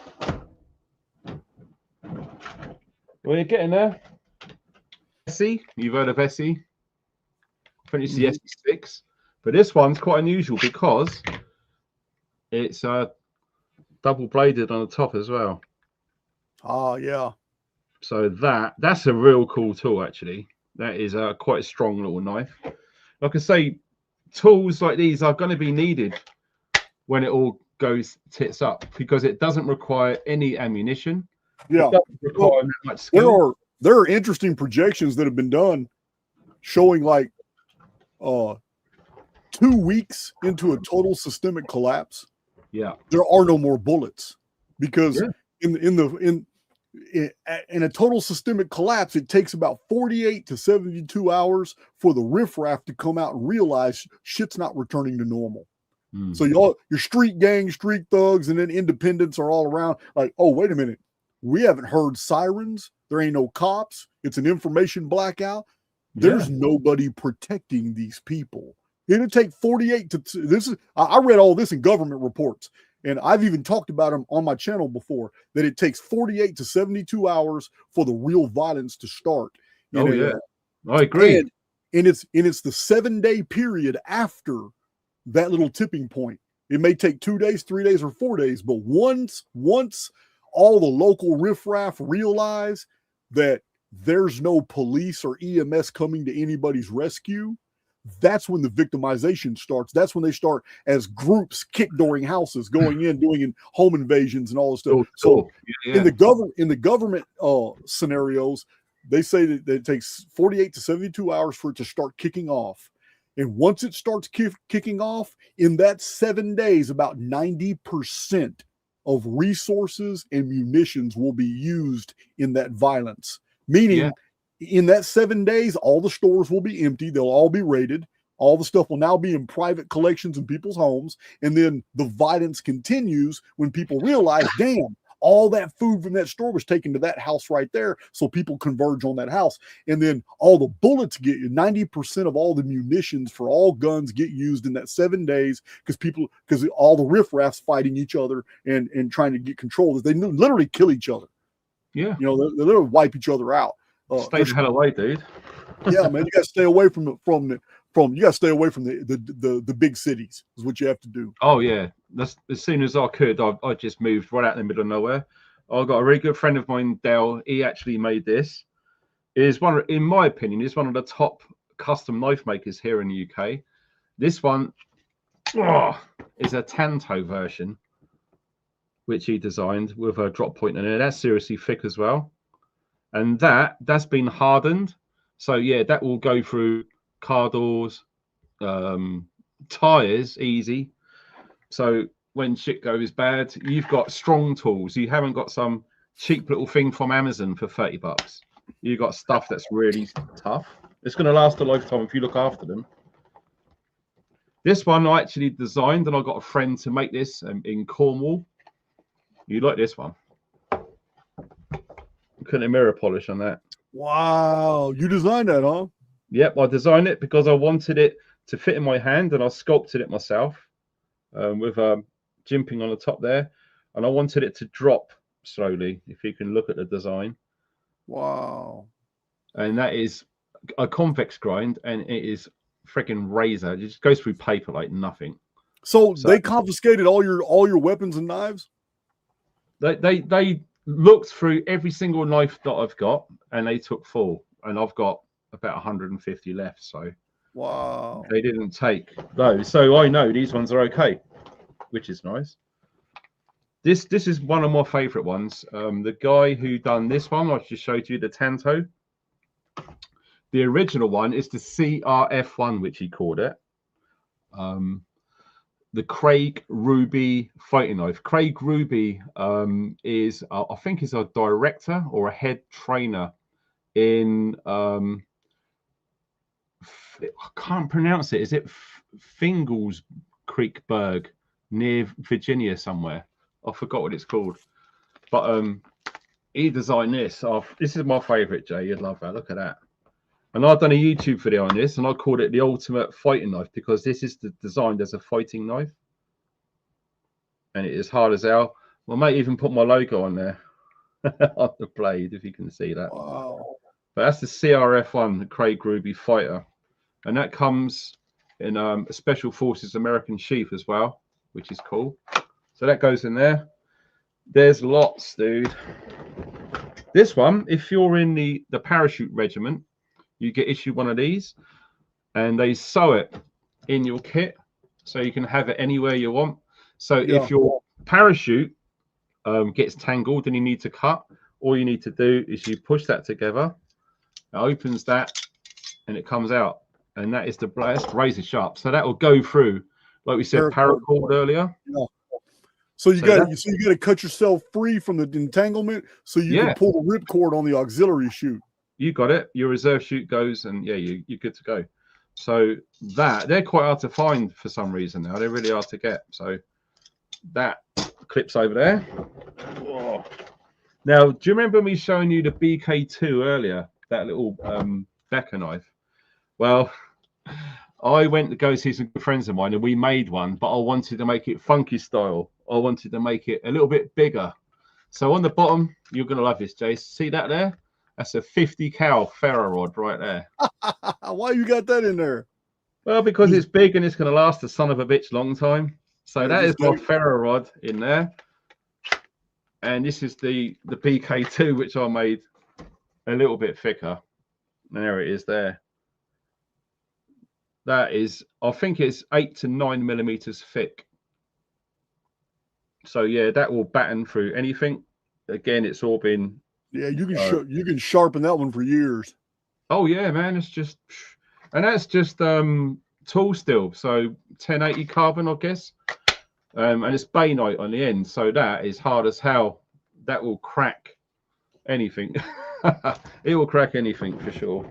Well, you're getting there. Essie, you've heard of Essie. I think it's the SE6. But this one's quite unusual because it's double-bladed on the top as well. Oh, yeah. So that's a real cool tool, actually. That is quite a strong little knife. Like I say, tools like these are going to be needed when it all goes tits up because it doesn't require any ammunition. Yeah. It doesn't require that much skill. There are interesting projections that have been done showing like 2 weeks into a total systemic collapse. Yeah. There are no more bullets because in a total systemic collapse, it takes about 48 to 72 hours for the riffraff to come out and realize shit's not returning to normal. So your street gang, street thugs, and then independents are all around like, oh, wait a minute. We haven't heard sirens. There ain't no cops. It's an information blackout. There's nobody protecting these people. It'll take 48 to this is I read all this in government reports. And I've even talked about them on my channel before, that it takes 48 to 72 hours for the real violence to start. I agree. And it's the 7-day period after that little tipping point. It may take 2 days, 3 days, or 4 days, but once all the local riffraff realize that there's no police or EMS coming to anybody's rescue, that's when the victimization starts. That's when they start as groups kickdooring houses, going in, doing home invasions and all this stuff. So in the government scenarios, they say that it takes 48 to 72 hours for it to start kicking off. And once it starts kicking off, in that 7 days, about 90% of resources and munitions will be used in that violence. Meaning, in that 7 days, all the stores will be empty. They'll all be raided. All the stuff will now be in private collections in people's homes. And then the violence continues when people realize, damn, all that food from that store was taken to that house right there. So people converge on that house. And then all the bullets 90% of all the munitions for all guns get used in that 7 days because all the riffraffs fighting each other and trying to get control. They literally kill each other. Yeah. They literally wipe each other out. Stay the hell away, dude. Yeah, man, you got to stay away from from. You got to stay away from the big cities. Is what you have to do. Oh yeah, that's as soon as I could. I just moved right out in the middle of nowhere. I got a really good friend of mine, Dale. He actually made this. Is one, in my opinion, is one of the top custom knife makers here in the UK. This one is a Tanto version, which he designed with a drop point in it. That's seriously thick as well, and that's been hardened. So yeah, that will go through car doors, tires, easy. So when shit goes bad, you've got strong tools. You haven't got some cheap little thing from Amazon for $30. You've got stuff that's really tough. It's going to last a lifetime if you look after them. This one I actually designed, and I got a friend to make this in Cornwall. You like this one? Couldn't a mirror polish on that. Wow, you designed that, huh? Yep, I designed it because I wanted it to fit in my hand, and I sculpted it myself with jimping on the top there, and I wanted it to drop slowly. If you can look at the design. Wow. And that is a convex grind, and it is freaking razor. It just goes through paper like nothing. So they confiscated all your weapons and knives? They looked through every single knife that I've got, and they took 4, and I've got about 150 left. So wow, they didn't take those. So I know these ones are okay, which is nice. This is one of my favorite ones. The guy who done this one, I just showed you the Tanto. The original one is the CRF1, which he called it. The Craig Ruby fighting knife. Craig Ruby is, I think, is a director or a head trainer in, I can't pronounce it. Is it Fingles Creekburg near Virginia somewhere? I forgot what it's called. But he designed this. This is my favorite, Jay. You'd love that. Look at that. And I've done a YouTube video on this, and I called it the ultimate fighting knife because this is designed as a fighting knife. And it is hard as hell. I might even put my logo on there on the blade, if you can see that. wow. But that's the CRF1, the Craig Ruby fighter. And that comes in a Special Forces American sheath as well, which is cool. So that goes in there. There's lots, dude. This one, if you're in the parachute regiment, you get issued one of these, and they sew it in your kit, so you can have it anywhere you want. So if your parachute gets tangled and you need to cut, all you need to do is you push that together, it opens that, and it comes out. And that is the blast, razor sharp. So that will go through, like we said, paracord earlier. Yeah. So you got to cut yourself free from the entanglement, so you can pull the ripcord on the auxiliary chute. You got it. Your reserve chute goes, and yeah, you're good to go. So they're quite hard to find for some reason now. They're really hard to get. So that clips over there. Whoa. Now, do you remember me showing you the BK2 earlier? That little Becker knife. Well, I went to go see some good friends of mine, and we made one, but I wanted to make it funky style. I wanted to make it a little bit bigger. So on the bottom, you're going to love this, Jace. See that there? That's a 50 cal ferro rod right there. Why you got that in there? Well, because it's big and it's going to last a son of a bitch long time. So that is my ferro rod in there. And this is the BK2, which I made a little bit thicker. And there it is there. That is, I think it's 8 to 9 millimeters thick. So yeah, that will batten through anything. Again, it's all been. Yeah, you can sharpen that one for years. Oh yeah, man, it's just, and that's just tool steel, so 1080 carbon, I guess, and it's bainite on the end, so that is hard as hell. That will crack anything. It will crack anything for sure.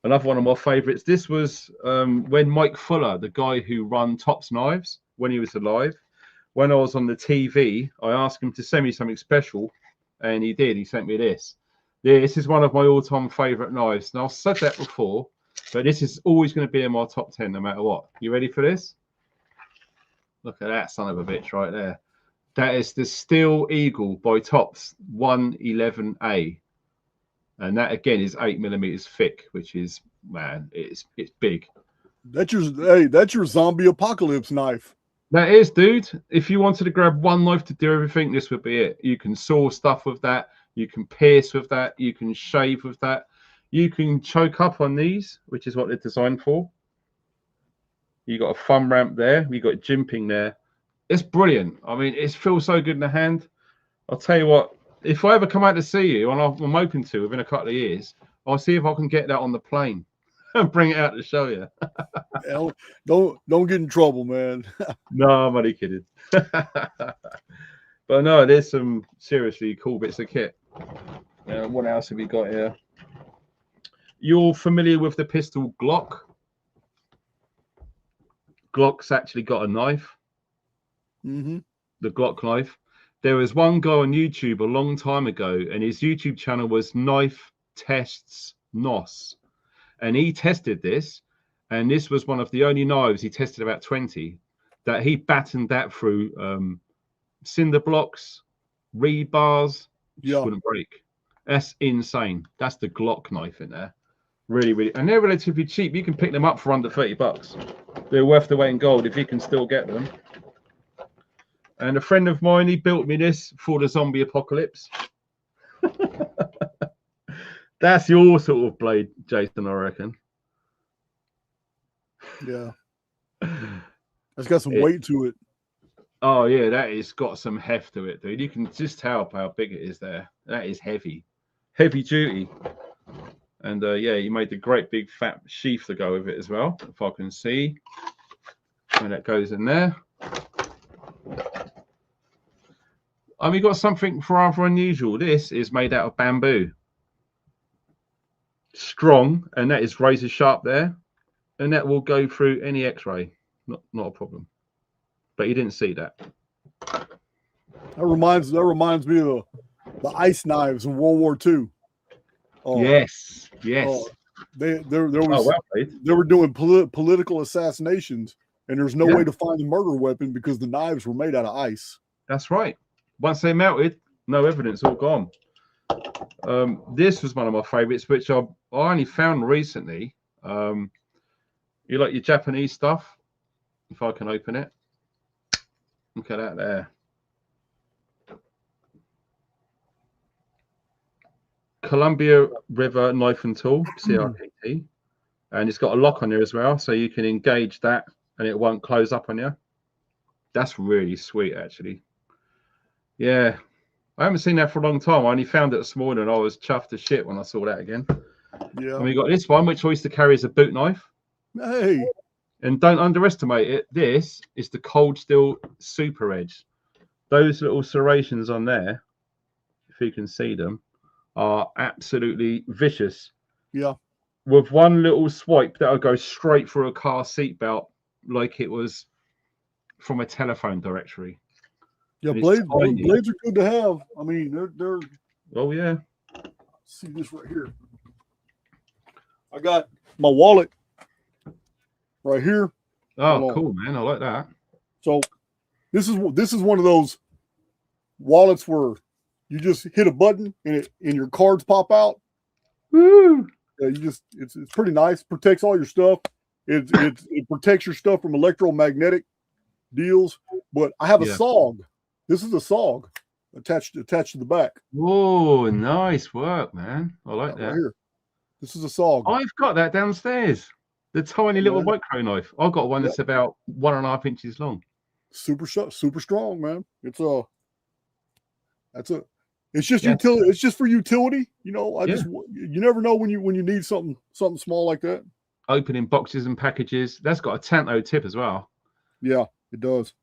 Another one of my favorites. This was when Mike Fuller, the guy who run Tops Knives when he was alive. When I was on the TV, I asked him to send me something special, and he did. He sent me this. Yeah, this is one of my all-time favorite knives. Now, I've said that before, but this is always going to be in my top 10 no matter what. You ready for this? Look at that son of a bitch right there. That is the Steel Eagle by Tops 111A. and that again is 8mm thick, which is, man, it's big. That's your zombie apocalypse knife. That is, dude. If you wanted to grab one knife to do everything, this would be it. You can saw stuff with that. You can pierce with that. You can shave with that. You can choke up on these, which is what they're designed for. You got a thumb ramp there. You got jimping there. It's brilliant. I mean, it feels so good in the hand. I'll tell you what. If I ever come out to see you, and I'm open to within a couple of years, I'll see if I can get that on the plane and bring it out to show you. Don't get in trouble, man. No, I'm only kidding. But no, there's some seriously cool bits of kit. What else have we got here? You're familiar with the pistol Glock? Glock's actually got a knife. Mm-hmm. The Glock knife. There was one guy on YouTube a long time ago, and his YouTube channel was Knife Tests NOS. And he tested this, and this was one of the only knives, he tested about 20, that he battened that through cinder blocks, rebars, just wouldn't break. That's insane. That's the Glock knife in there. Really, really. And they're relatively cheap. You can pick them up for under $30. They're worth the weight in gold if you can still get them. And a friend of mine, he built me this for the zombie apocalypse. That's your sort of blade, Jason, I reckon. Yeah. It's got some weight to it. Oh, yeah, that has got some heft to it, dude. You can just tell how big it is there. That is heavy. Heavy duty. And, yeah, you made the great big fat sheath to go with it as well, if I can see. And that goes in there. We got something rather unusual. This is made out of bamboo. Strong, and that is razor sharp there. And that will go through any X-ray. Not a problem. But you didn't see that. That reminds me of the ice knives in World War II. Yes. They Well, were doing political assassinations, and there's no way to find the murder weapon because the knives were made out of ice. That's right. Once they melted, no evidence, all gone. This was one of my favorites, which I only found recently. You like your Japanese stuff? If I can open it. Look at that there. Columbia River Knife and Tool, CRKT. And it's got a lock on there as well, so you can engage that and it won't close up on you. That's really sweet, actually. Yeah. I haven't seen that for a long time. I only found it this morning. I was chuffed as shit when I saw that again. Yeah. And we got this one, which I used to carry as a boot knife. Hey. And don't underestimate it. This is the Cold Steel Super Edge. Those little serrations on there, if you can see them, are absolutely vicious. Yeah. With one little swipe, that'll go straight through a car seatbelt like it was from a telephone directory. Yeah, blades are good to have. I mean, they're. Oh yeah. See this right here. I got my wallet right here. Oh, cool, man! I like that. So, this is one of those wallets where you just hit a button and your cards pop out. Woo! It's pretty nice. Protects all your stuff. It protects your stuff from electromagnetic deals. But I have a SOG. This is a SOG attached to the back. Oh, nice work, man! I like that. Right here. This is a SOG. I've got that downstairs. The tiny little micro knife. I've got one that's about 1.5 inches long. Super strong, man. It's just utility. It's just for utility. You know, you never know when you need something small like that. Opening boxes and packages. That's got a Tanto tip as well. Yeah, it does.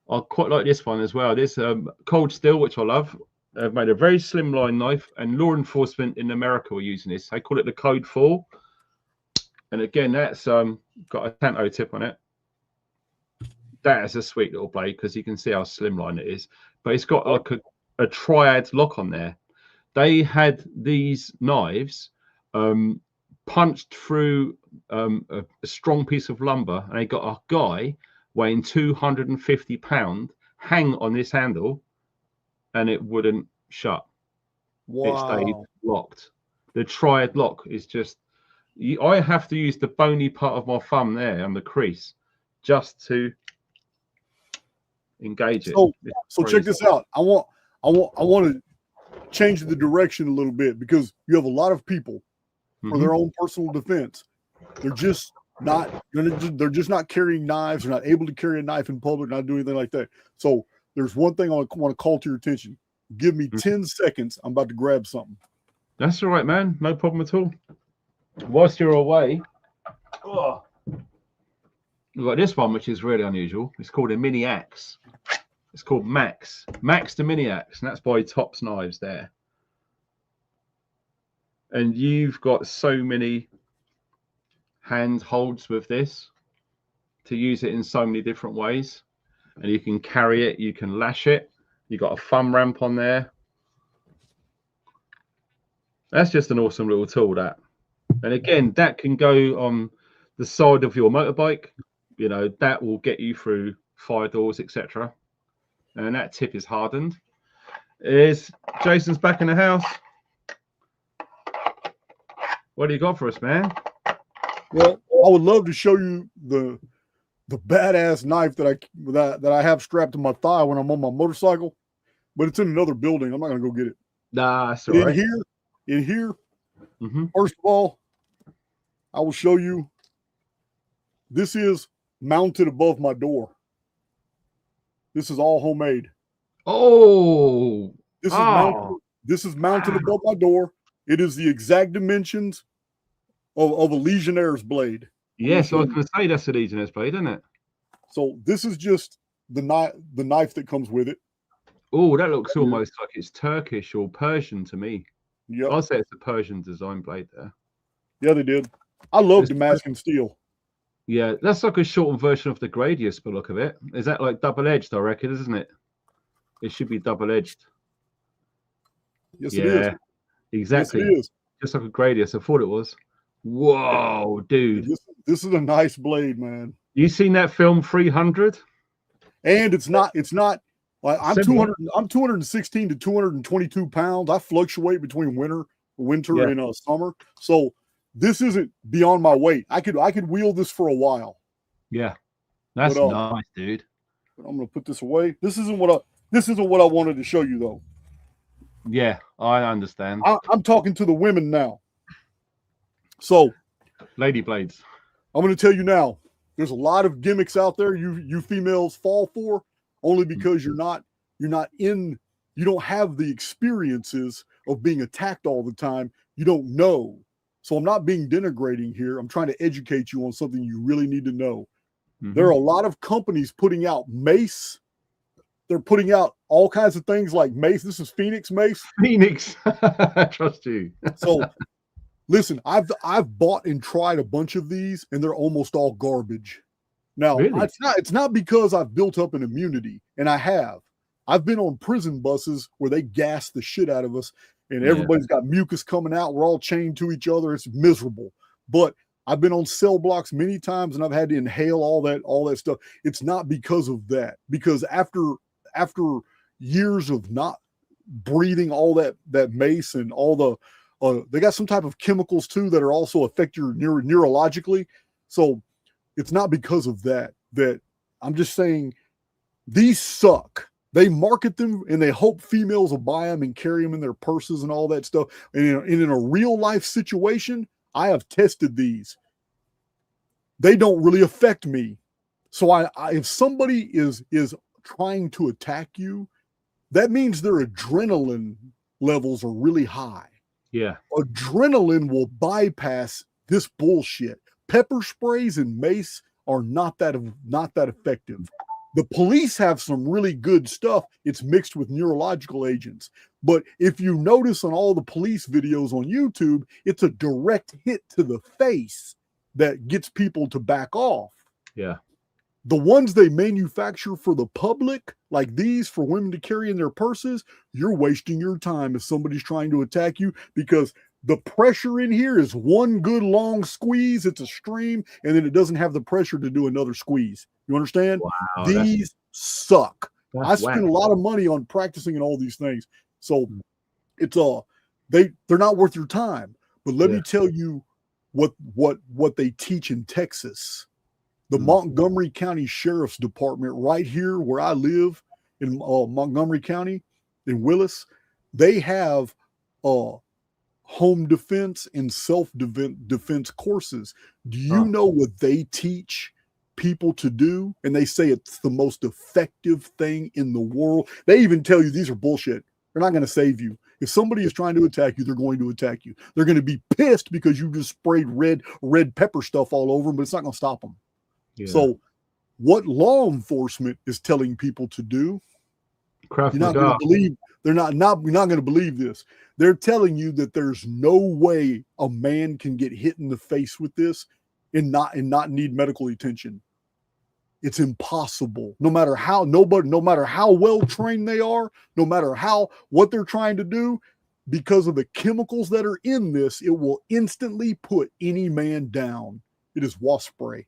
I quite like this one as well. This Cold Steel, which I love. They've made a very slimline knife, and law enforcement in America are using this. They call it the Code 4. And again, that's got a Tanto tip on it. That is a sweet little blade because you can see how slimline it is. But it's got like a triad lock on there. They had these knives punched through a strong piece of lumber, and they got a guy weighing 250 pounds hang on this handle, and it wouldn't shut. Wow. It stayed locked. the triad lock is just, I have to use the bony part of my thumb there on the crease just to engage it. So check this out. I want to change the direction a little bit, because you have a lot of people for their own personal defense. They're just not carrying knives. They're not able to carry a knife in public, not do anything like that. So there's one thing I want to call to your attention. Give me 10 seconds. I'm about to grab something. That's all right, man. No problem at all. Whilst you're away, we've got this one, which is really unusual. It's called a mini axe. It's called Max the mini axe, and that's by Tops Knives there. And you've got so many handholds with this to use it in so many different ways. And you can carry it, you can lash it. You got a thumb ramp on there. That's just an awesome little tool, that. And again, that can go on the side of your motorbike. You know, that will get you through fire doors, etc. And that tip is hardened. Jason's back in the house. What do you got for us, man? Well, I would love to show you the badass knife that I have strapped to my thigh when I'm on my motorcycle, but it's in another building. I'm not gonna go get it. Nah, that's all right. In here. First of all, I will show you. This is mounted above my door. This is all homemade. Oh, this is mounted above my door. It is the exact dimensions of a Legionnaire's blade. Yes, I was going to say that's a Legionnaire's blade, isn't it? So this is just the knife that comes with it. Oh, that looks almost like it's Turkish or Persian to me. Yeah, I'll say it's a Persian design blade there. Yeah, they did. I love Damascus steel. Yeah, that's like a shortened version of the Gradius, by the look of it. Is that like double-edged, I reckon, isn't it? It should be double-edged. Yes, it is. Exactly. Yes, it is. Just like a Gradius. I thought it was. Whoa, dude. This is a nice blade, man. You seen that film 300? And it's not like I'm 216 to 222 pounds. I fluctuate between winter and summer. So this isn't beyond my weight. I could wield this for a while. Yeah. That's nice, dude. But I'm gonna put this away. This isn't what I wanted to show you though. Yeah, I understand. I'm talking to the women now. So, lady blades. I'm going to tell you now. There's a lot of gimmicks out there you females fall for, only because you don't have the experiences of being attacked all the time. You don't know. So I'm not being denigrating here. I'm trying to educate you on something you really need to know. There are a lot of companies putting out mace. They're putting out all kinds of things like mace. This is Phoenix mace. Phoenix. I trust you. So listen, I've bought and tried a bunch of these, and they're almost all garbage. Now, really? It's not because I've built up an immunity, and I have. I've been on prison buses where they gas the shit out of us, and everybody's got mucus coming out. We're all chained to each other. It's miserable. But I've been on cell blocks many times, and I've had to inhale all that stuff. It's not because of that. Because after years of not breathing all that mace and all the they got some type of chemicals too that are also affect you neurologically. So it's not because of that I'm just saying these suck. They market them and they hope females will buy them and carry them in their purses and all that stuff. And in a real life situation, I have tested these. They don't really affect me. So if somebody is trying to attack you, that means their adrenaline levels are really high. Yeah. Adrenaline will bypass this bullshit. Pepper sprays and mace are not that effective. The police have some really good stuff. It's mixed with neurological agents. But if you notice on all the police videos on YouTube, it's a direct hit to the face that gets people to back off. Yeah. The ones they manufacture for the public, like these for women to carry in their purses, you're wasting your time if somebody's trying to attack you, because the pressure in here is one good long squeeze. It's a stream, and then it doesn't have the pressure to do another squeeze. You understand? Wow, these suck. I spend whack. a lot of money on practicing and all these things. So it's they're not worth your time. But let me tell you what they teach in Texas. The Montgomery County Sheriff's Department, right here where I live in Montgomery County, in Willis, they have home defense and self-defense courses. Do you know what they teach people to do? And they say it's the most effective thing in the world. They even tell you these are bullshit. They're not going to save you. If somebody is trying to attack you, they're going to attack you. They're going to be pissed because you just sprayed red pepper stuff all over them, but it's not going to stop them. Yeah. So what law enforcement is telling people to do, you're not going to believe. You're not going to believe this. They're telling you that there's no way a man can get hit in the face with this and not need medical attention. It's impossible. No matter how well trained they are, no matter what they're trying to do, because of the chemicals that are in this, it will instantly put any man down. It is wasp spray.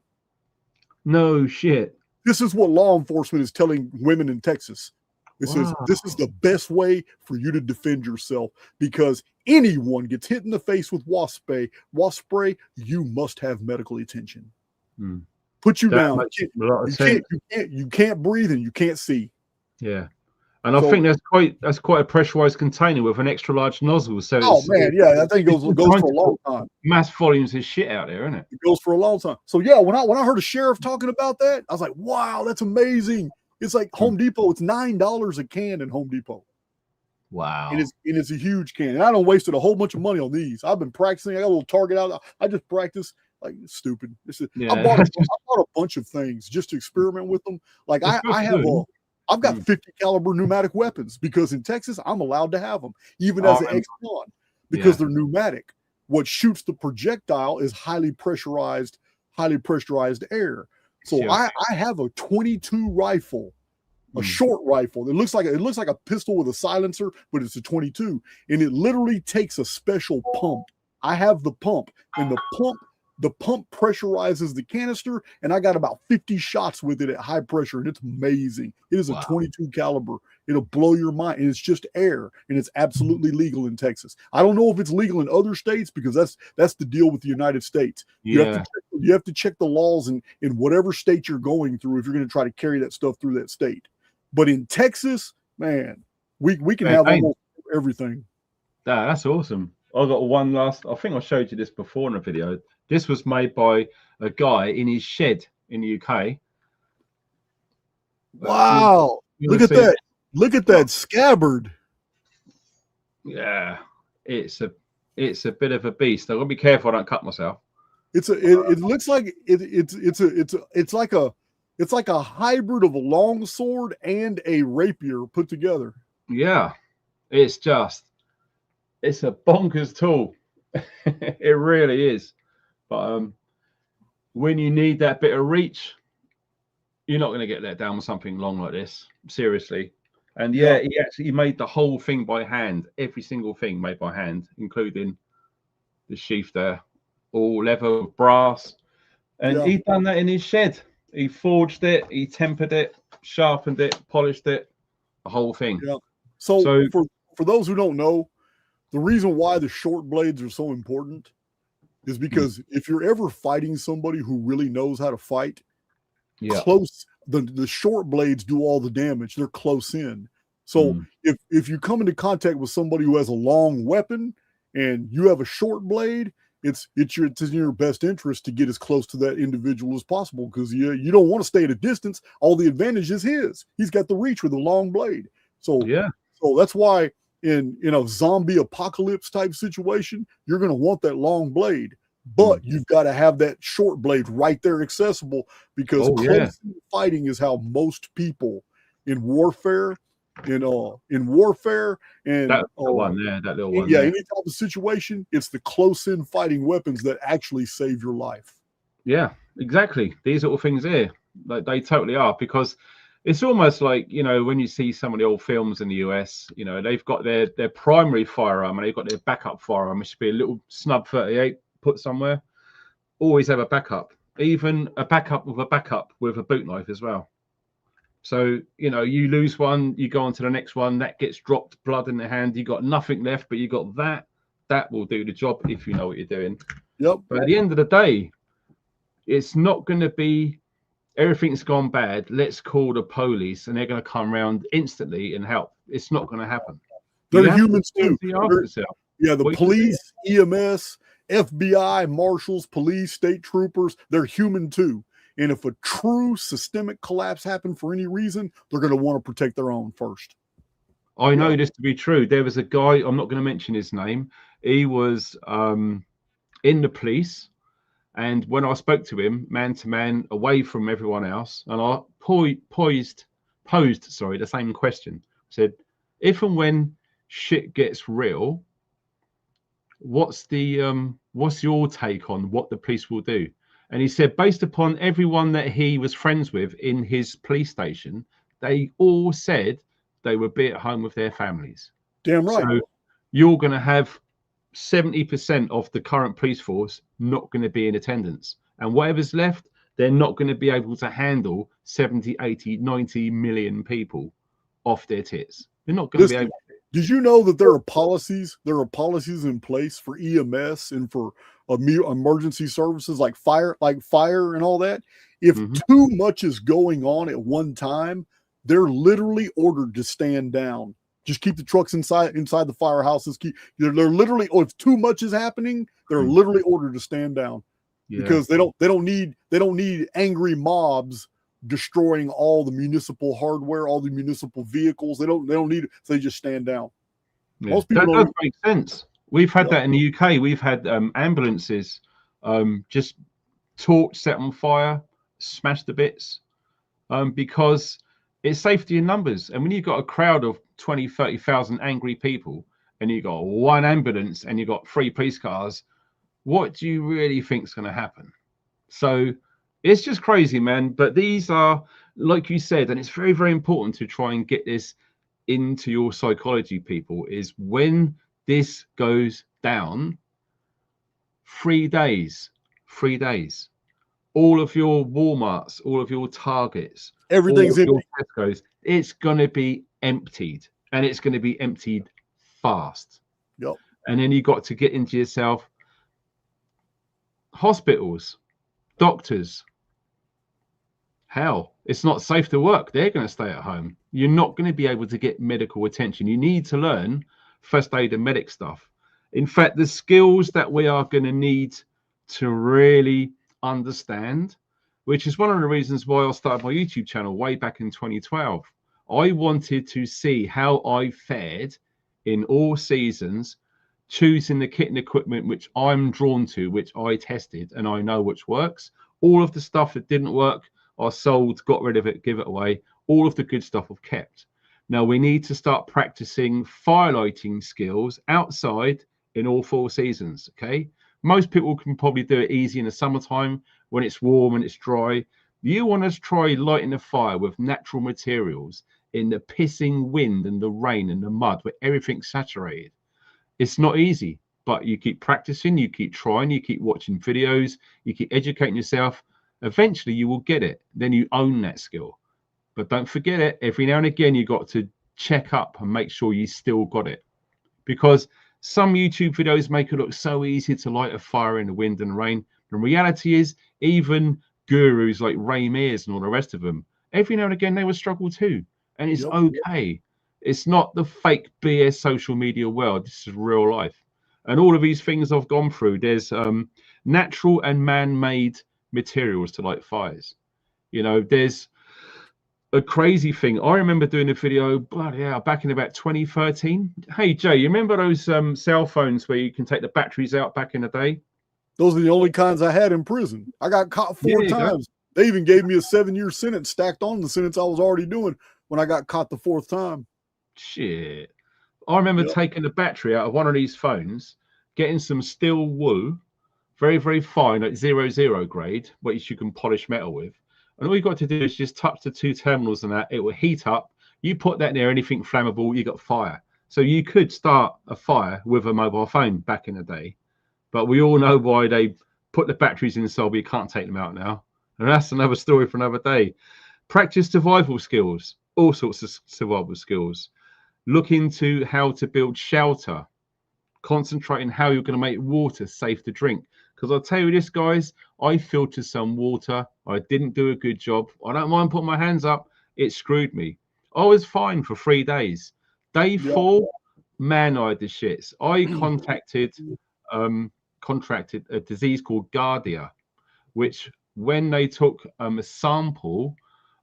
No shit. This is what law enforcement is telling women in Texas. This is the best way for you to defend yourself, because anyone gets hit in the face with wasp spray, you must have medical attention. Put you down. You can't breathe and you can't see. Yeah. And I think that's quite a pressurized container with an extra large nozzle. So that thing goes for a long time. Mass volumes of shit out there, isn't it? It goes for a long time. So yeah, when I heard a sheriff talking about that, I was like, wow, that's amazing. It's like Home Depot. It's $9 a can in Home Depot. Wow. And it's a huge can. And I don't wasted a whole bunch of money on these. I've been practicing. I got a little target out. I just practice. Like, it's stupid. I bought a bunch of things just to experiment with them. Like I've got 50 caliber pneumatic weapons because in Texas I'm allowed to have them, even as an ex-con, because they're pneumatic. What shoots the projectile is highly pressurized air. So I have a 22 rifle, a short rifle. It looks like a pistol with a silencer, but it's a 22, and it literally takes a special pump. I have the pump, and the pump pressurizes the canister, and I got about 50 shots with it at high pressure, and it's amazing. It is a 22 caliber. It'll blow your mind, and it's just air, and it's absolutely legal in Texas. I don't know if it's legal in other states, because that's the deal with the United States. You have to check the laws in whatever state you're going through if you're going to try to carry that stuff through that state. But in Texas, man, we can have almost everything. That's awesome. I got one last. I think I showed you this before in a video. This was made by a guy in his shed in the UK. Wow! Look at that! Look at that scabbard. Yeah, it's a bit of a beast. I've got to be careful I don't cut myself. It looks like it's like a hybrid of a long sword and a rapier put together. Yeah, it's a bonkers tool. It really is. But when you need that bit of reach, you're not going to get let down with something long like this. Seriously. And he actually made the whole thing by hand. Every single thing made by hand, including the sheath there, all leather, brass. And he'd done that in his shed. He forged it, he tempered it, sharpened it, polished it, the whole thing. Yeah. So for those who don't know, the reason why the short blades are so important is because if you're ever fighting somebody who really knows how to fight, the short blades do all the damage. They're close in. So if you come into contact with somebody who has a long weapon and you have a short blade, it's in your best interest to get as close to that individual as possible, because you don't want to stay at a distance. All the advantage is his. He's got the reach with a long blade. So that's why in a zombie apocalypse type situation, you're going to want that long blade, but you've got to have that short blade right there accessible, because close fighting is how most people in warfare and that one there, that little one. Yeah, any type of situation, it's the close-in fighting weapons that actually save your life. Yeah, exactly. These little things here, like, they totally are, because it's almost like, when you see some of the old films in the US, they've got their primary firearm and they've got their backup firearm. It should be a little snub 38 put somewhere. Always have a backup, even a backup with a boot knife as well. So, you lose one, you go on to the next one, that gets dropped, blood in the hand, you got nothing left, but you got that that will do the job if you know what you're doing. Yep. But at the end of the day, it's not going to be everything's gone bad. Let's call the police and they're going to come around instantly and help. It's not going to happen. They're humans too. Yeah, the What police, EMS, FBI, marshals, police, state troopers, they're human too. And if a true systemic collapse happened for any reason, they're going to want to protect their own first. I know this to be true. There was a guy, I'm not going to mention his name. He was in the police. And when I spoke to him, man to man, away from everyone else, and I posed the same question. I said, if and when shit gets real, what's your take on what the police will do? And he said, based upon everyone that he was friends with in his police station, they all said they would be at home with their families. Damn right. So you're going to have 70% of the current police force not going to be in attendance, and whatever's left, they're not going to be able to handle 70, 80, 90 million people off their tits. They're not going to be able to. Did you know that there are policies in place for EMS and for emergency services like fire and all that? If too much is going on at one time, they're literally ordered to stand down. Just keep the trucks inside the firehouses. They're literally, if too much is happening, they're literally ordered to stand down, because they don't need angry mobs destroying all the municipal hardware, all the municipal vehicles. They don't need it. So they just stand down. Yeah. Most people that does make sense. We've had that in the UK. We've had ambulances just torch, set on fire, smashed to bits, because it's safety in numbers. And when you've got a crowd of 20, 30,000 angry people, and you've got one ambulance and you've got 3 police cars, what do you really think is going to happen? So it's just crazy, man. But these are, like you said, and it's very, very important to try and get this into your psychology, people, is when this goes down, 3 days, all of your Walmarts, all of your Targets, everything's in your Tesco's, it's going to be emptied, and it's going to be emptied fast. Yep. And then you got to get into yourself. Hospitals, doctors, hell, it's not safe to work. They're going to stay at home. You're not going to be able to get medical attention. You need to learn first aid and medic stuff. In fact, the skills that we are going to need to really understand, which is one of the reasons why I started my YouTube channel way back in 2012. I wanted to see how I fared in all seasons, choosing the kit and equipment which I'm drawn to, which I tested, and I know which works. All of the stuff that didn't work, I sold, got rid of it, give it away. All of the good stuff I've kept. Now we need to start practicing firelighting skills outside in all 4 seasons, okay? Most people can probably do it easy in the summertime when it's warm and it's dry. You want to try lighting a fire with natural materials in the pissing wind and the rain and the mud where everything's saturated. It's not easy, but you keep practicing, you keep trying, you keep watching videos, you keep educating yourself. Eventually you will get it. Then you own that skill. But don't forget it. Every now and again, you got to check up and make sure you still got it. Because some YouTube videos make it look so easy to light a fire in the wind and rain. The reality is, even gurus like Ray Mears and all the rest of them, every now and again, they will struggle too. And it's okay. It's not the fake BS social media world. This is real life. And all of these things I've gone through, there's natural and man-made materials to light fires. You know, there's a crazy thing. I remember doing a video, bloody hell, back in about 2013. Hey, Jay, you remember those cell phones where you can take the batteries out back in the day? Those are the only kinds I had in prison. I got caught 4 times. They even gave me a 7-year sentence stacked on the sentence I was already doing when I got caught the 4th time. Shit. I remember taking the battery out of one of these phones, getting some steel wool, very, very fine, like 00 grade, which you can polish metal with. And all you got to do is just touch the 2 terminals and that, it will heat up. You put that near anything flammable, you got fire. So you could start a fire with a mobile phone back in the day. But we all know why they put the batteries inside, but you can't take them out now. And that's another story for another day. Practice survival skills, all sorts of survival skills. Look into how to build shelter, Concentrating how you're going to make water safe to drink. Because I'll tell you this, guys, I filtered some water. I didn't do a good job. I don't mind putting my hands up. It screwed me. I was fine for 3 days. Day 4, man, I had the shits. I contracted a disease called Giardia, which when they took a sample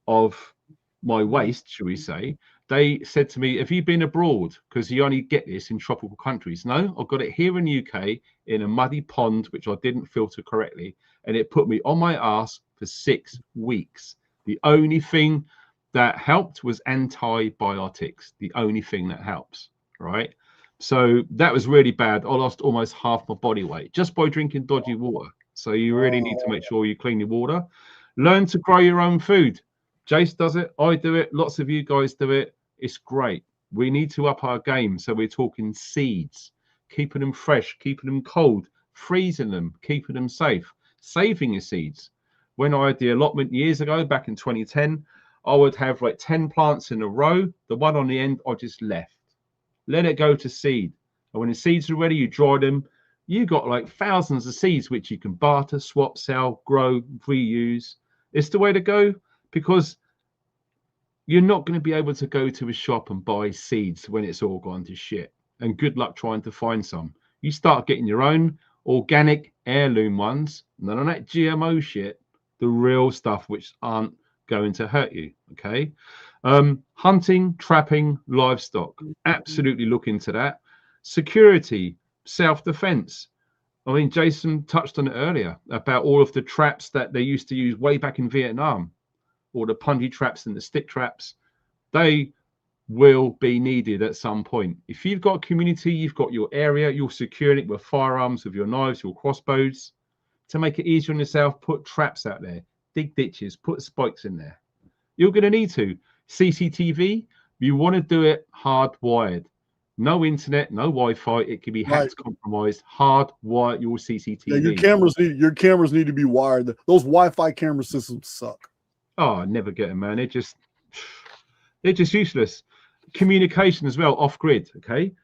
of my waste, shall we say, they said to me, have you been abroad? Because you only get this in tropical countries. No, I've got it here in the UK in a muddy pond, which I didn't filter correctly. And it put me on my ass for 6 weeks. The only thing that helped was antibiotics. The only thing that helps, right? So that was really bad. I lost almost half my body weight just by drinking dodgy water. So you really need to make sure you clean your water. Learn to grow your own food. Jace does it. I do it. Lots of you guys do it. It's great. We need to up our game. So we're talking seeds, keeping them fresh, keeping them cold, freezing them, keeping them safe, saving your seeds. When I had the allotment years ago, back in 2010, I would have like 10 plants in a row. The one on the end, I just left. Let it go to seed. And when the seeds are ready, you dry them. You got like thousands of seeds, which you can barter, swap, sell, grow, reuse. It's the way to go, because you're not going to be able to go to a shop and buy seeds when it's all gone to shit. And good luck trying to find some. You start getting your own organic heirloom ones, none of that GMO shit, the real stuff which aren't going to hurt you. Okay. Hunting, trapping, livestock. Absolutely look into that. Security, self-defense. I mean, Jason touched on it earlier about all of the traps that they used to use way back in Vietnam, or the punji traps and the stick traps. They will be needed at some point. If you've got a community, you've got your area, you're securing it with firearms, with your knives, your crossbows. To make it easier on yourself, put traps out there, dig ditches, put spikes in there. You're going to need to. CCTV, you want to do it hardwired. No internet, no Wi-Fi. It can be hacked, compromised. Hardwire your CCTV. Yeah, your cameras need to be wired. Those Wi-Fi camera systems suck. Oh, I never get them, man. They're just useless. Communication as well, off grid. Okay,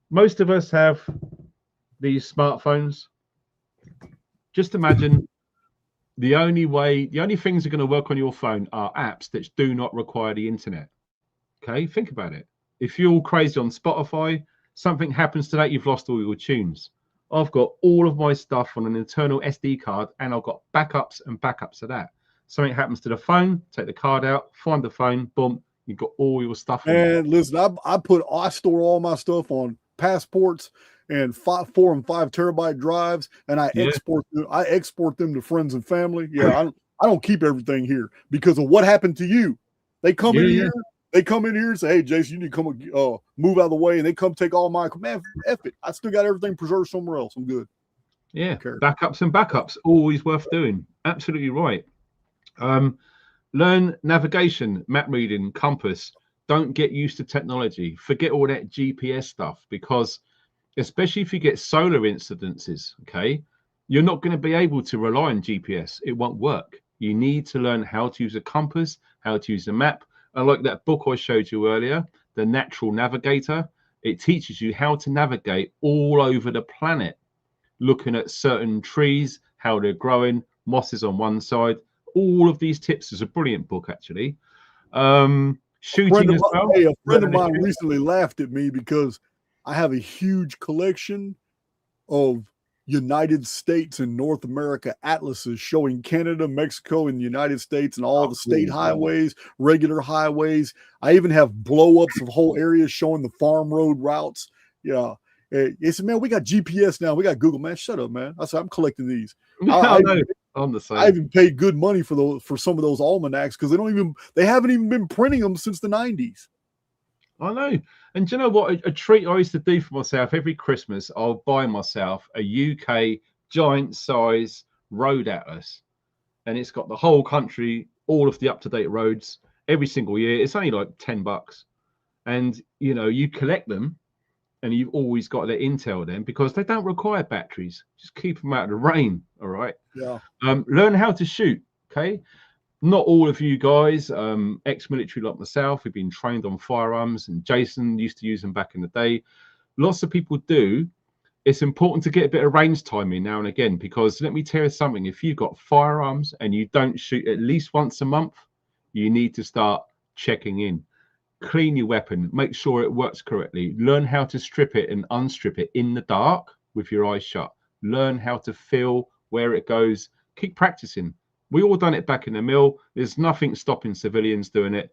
most of us have these smartphones. Just imagine the only things that are going to work on your phone are apps that do not require the internet. Okay, think about it. If you're all crazy on Spotify, something happens to that, you've lost all your tunes. I've got all of my stuff on an internal SD card, and I've got backups and backups of that. Something happens to the phone, take the card out, find the phone, boom, you've got all your stuff. And listen, I store all my stuff on passports and 4 and 5 terabyte drives, and I export them to friends and family. Yeah, I don't keep everything here because of what happened to you. They come in here. They come in here and say, "Hey, Jason, you need to come move out of the way," and they come take all my man. F it. I still got everything preserved somewhere else. I'm good. Yeah, backups and backups, always worth doing. Absolutely right. Learn navigation, map reading, compass. Don't get used to technology. Forget all that GPS stuff, because especially if you get solar incidences, okay, you're not going to be able to rely on GPS. It won't work. You need to learn how to use a compass, how to use a map. And like that book I showed you earlier, The Natural Navigator, it teaches you how to navigate all over the planet, looking at certain trees, how they're growing, mosses on one side. All of these tips is a brilliant book, actually. Shooting as well. Hey, a friend of mine recently laughed at me because I have a huge collection of United States and North America atlases showing Canada, Mexico, and the United States, and all the state highways, regular highways. I even have blow-ups of whole areas showing the farm road routes. Yeah. He said, "Man, we got GPS now. We got Google." Man, shut up, man. I said, "I'm collecting these." I'm the same. I even paid good money for some of those almanacs because they haven't even been printing them since the 90s. I know. And do you know what? A treat I used to do for myself every Christmas, I'll buy myself a UK giant size road atlas. And it's got the whole country, all of the up-to-date roads every single year. It's only like $10. And, you know, you collect them and you've always got their intel then, because they don't require batteries. Just keep them out of the rain. All right. Yeah. Learn how to shoot. Okay. Not all of you guys, ex-military like myself, have been trained on firearms, and Jason used to use them back in the day. Lots of people do, it's important to get a bit of range timing now and again, because let me tell you something, if you've got firearms and you don't shoot at least once a month, you need to start checking in. Clean your weapon, make sure it works correctly, learn how to strip it and unstrip it in the dark with your eyes shut, learn how to feel where it goes, keep practicing. We all done it back in the mill. There's nothing stopping civilians doing it,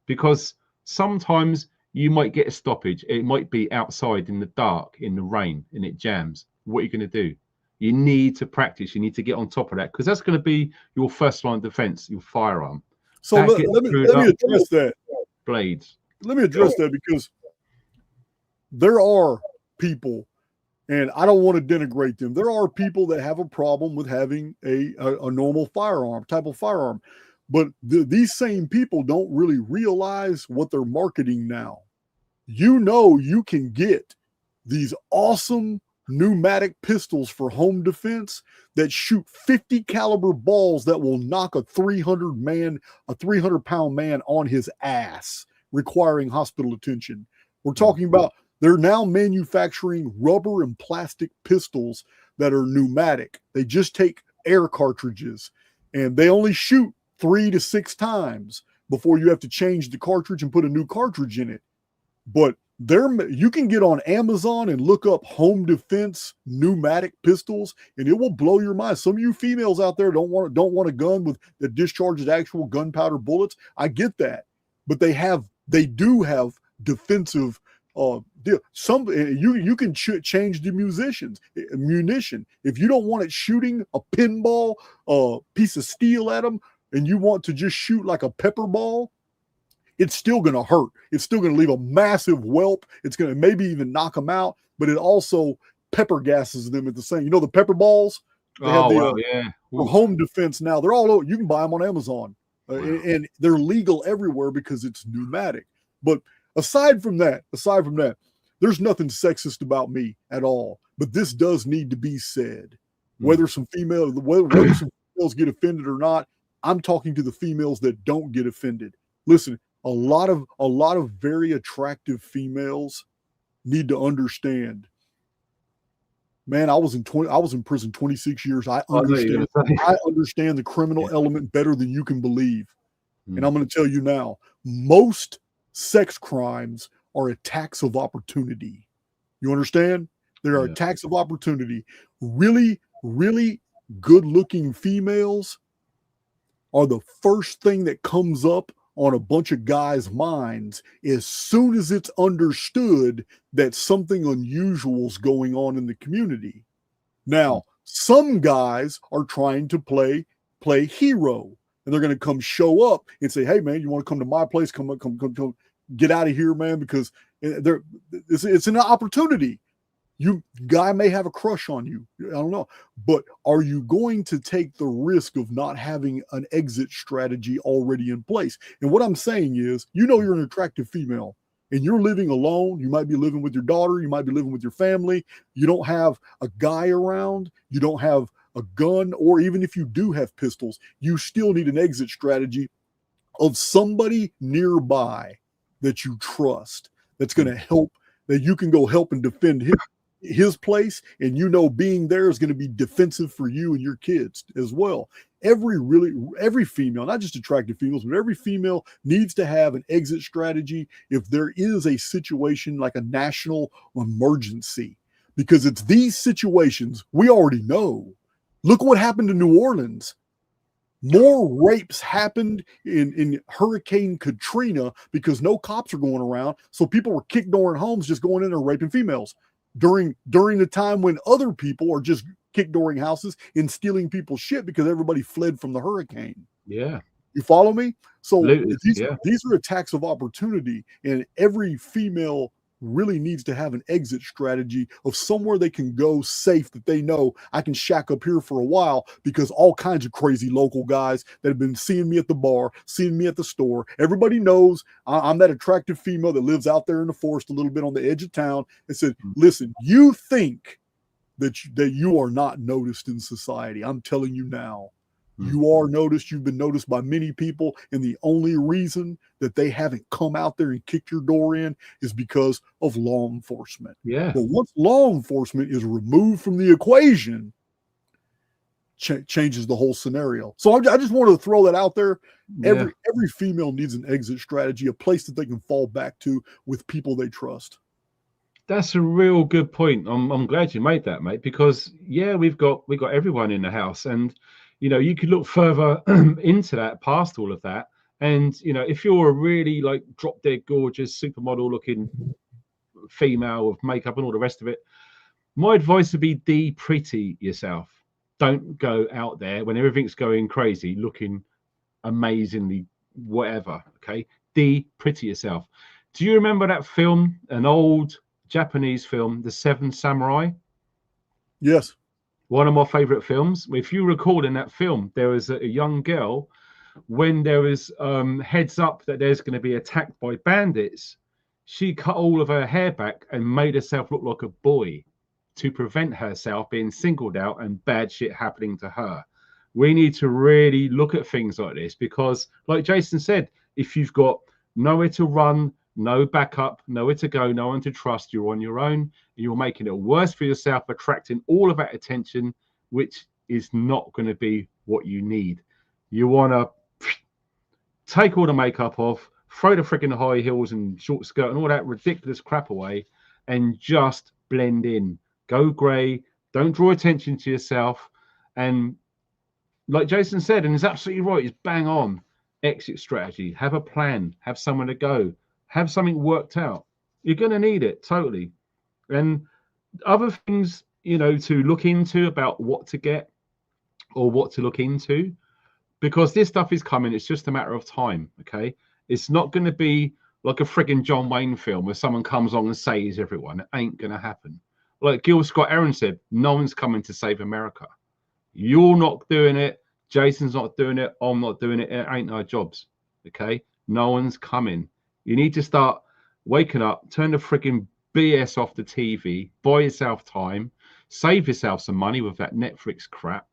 because sometimes you might get a stoppage. It might be outside in the dark, in the rain, and it jams. What are you going to do? You need to practice. You need to get on top of that, because that's going to be your first line of defense, your firearm. So let me address that. Blades. Let me address that, because there are people, and I don't want to denigrate them. There are people that have a problem with having a normal firearm, type of firearm. But these same people don't really realize what they're marketing now. You know, you can get these awesome pneumatic pistols for home defense that shoot 50 caliber balls that will knock a 300-pound man on his ass, requiring hospital attention. We're talking about, they're now manufacturing rubber and plastic pistols that are pneumatic. They just take air cartridges and they only shoot 3 to 6 times before you have to change the cartridge and put a new cartridge in it. But you can get on Amazon and look up home defense pneumatic pistols, and it will blow your mind. Some of you females out there don't want a gun that discharges actual gunpowder bullets. I get that, but they do have defensive deal. You can change the munition. If you don't want it shooting a pinball, piece of steel at them, and you want to just shoot like a pepper ball, it's still going to hurt. It's still going to leave a massive whelp. It's going to maybe even knock them out, but it also pepper gases them at the same. You know, the pepper balls? Yeah. For home defense now, they're all over. You can buy them on Amazon. And they're legal everywhere because it's pneumatic. But aside from that, there's nothing sexist about me at all. But this does need to be said. Whether some females get offended or not, I'm talking to the females that don't get offended. Listen, a lot of very attractive females need to understand. Man, I was in prison 26 years. I understand the criminal element better than you can believe. And I'm going to tell you now, most sex crimes are attacks of opportunity. You understand? There are attacks of opportunity. Really, really good-looking females are the first thing that comes up on a bunch of guys' minds as soon as it's understood that something unusual is going on in the community. Now, some guys are trying to play hero, and they're going to come show up and say, "Hey, man, you want to come to my place? Come, get out of here, man!" Because it's an opportunity. You guy may have a crush on you. I don't know. But are you going to take the risk of not having an exit strategy already in place? And what I'm saying is, you're an attractive female and you're living alone. You might be living with your daughter. You might be living with your family. You don't have a guy around. You don't have a gun, or even if you do have pistols, you still need an exit strategy of somebody nearby that you trust, that's going to help, that you can go help and defend his place, and being there is going to be defensive for you and your kids as well. Every female, not just attractive females, but every female needs to have an exit strategy if there is a situation like a national emergency, because it's these situations we already know. Look what happened in New Orleans. More rapes happened in Hurricane Katrina because no cops are going around, so people were kick-dooring homes, just going in there raping females during the time when other people are just kick-dooring houses and stealing people's shit because everybody fled from the hurricane. Yeah. You follow me? So these are attacks of opportunity, and every female really needs to have an exit strategy of somewhere they can go safe, that they know I can shack up here for a while, because all kinds of crazy local guys that have been seeing me at the bar, seeing me at the store, everybody knows I'm that attractive female that lives out there in the forest a little bit on the edge of town, and said, listen, you think that you are not noticed in society. I'm telling you now, You are noticed. You've been noticed by many people. And the only reason that they haven't come out there and kicked your door in is because of law enforcement. Yeah. But once law enforcement is removed from the equation, changes the whole scenario. So I just wanted to throw that out there. Yeah. Every female needs an exit strategy, a place that they can fall back to with people they trust. That's a real good point. I'm glad you made that, mate, because yeah, we've got everyone in the house, and you know, you could look further into that, past all of that, and you know, if you're a really like drop dead gorgeous supermodel looking female with makeup and all the rest of it, my advice would be pretty yourself. Don't go out there when everything's going crazy looking amazingly whatever. Okay, pretty yourself. Do you remember that film, an old Japanese film, The Seven Samurai? Yes. One of my favorite films. If you recall, in that film, there was a young girl, when there was heads up that there's going to be attacked by bandits, she cut all of her hair back and made herself look like a boy to prevent herself being singled out and bad shit happening to her. We need to really look at things like this because, like Jason said, if you've got nowhere to run, no backup, nowhere to go, no one to trust, you're on your own, and you're making it worse for yourself, attracting all of that attention, which is not going to be what you need. You want to take all the makeup off, throw the freaking high heels and short skirt and all that ridiculous crap away, and just blend in. Go grey, don't draw attention to yourself. And like Jason said, and he's absolutely right, he's bang on, exit strategy. Have a plan, have somewhere to go, have something worked out. You're going to need it, totally. And other things, you know, to look into about what to get or what to look into, because this stuff is coming. It's just a matter of time, okay? It's not going to be like a frigging John Wayne film where someone comes on and saves everyone. It ain't going to happen. Like Gil Scott-Heron said, no one's coming to save America. You're not doing it. Jason's not doing it. I'm not doing it. It ain't our jobs, okay? No one's coming. You need to start waking up, turn the freaking BS off the TV, buy yourself time, save yourself some money with that Netflix crap,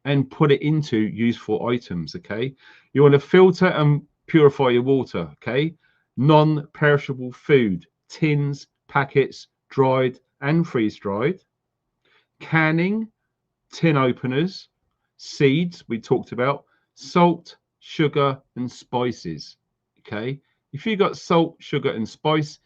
and put it into useful items, okay? You want to filter and purify your water, okay? Non-perishable food, tins, packets, dried and freeze-dried, canning, tin openers, seeds we talked about, salt, sugar, and spices, okay? If you got salt, sugar, and spice,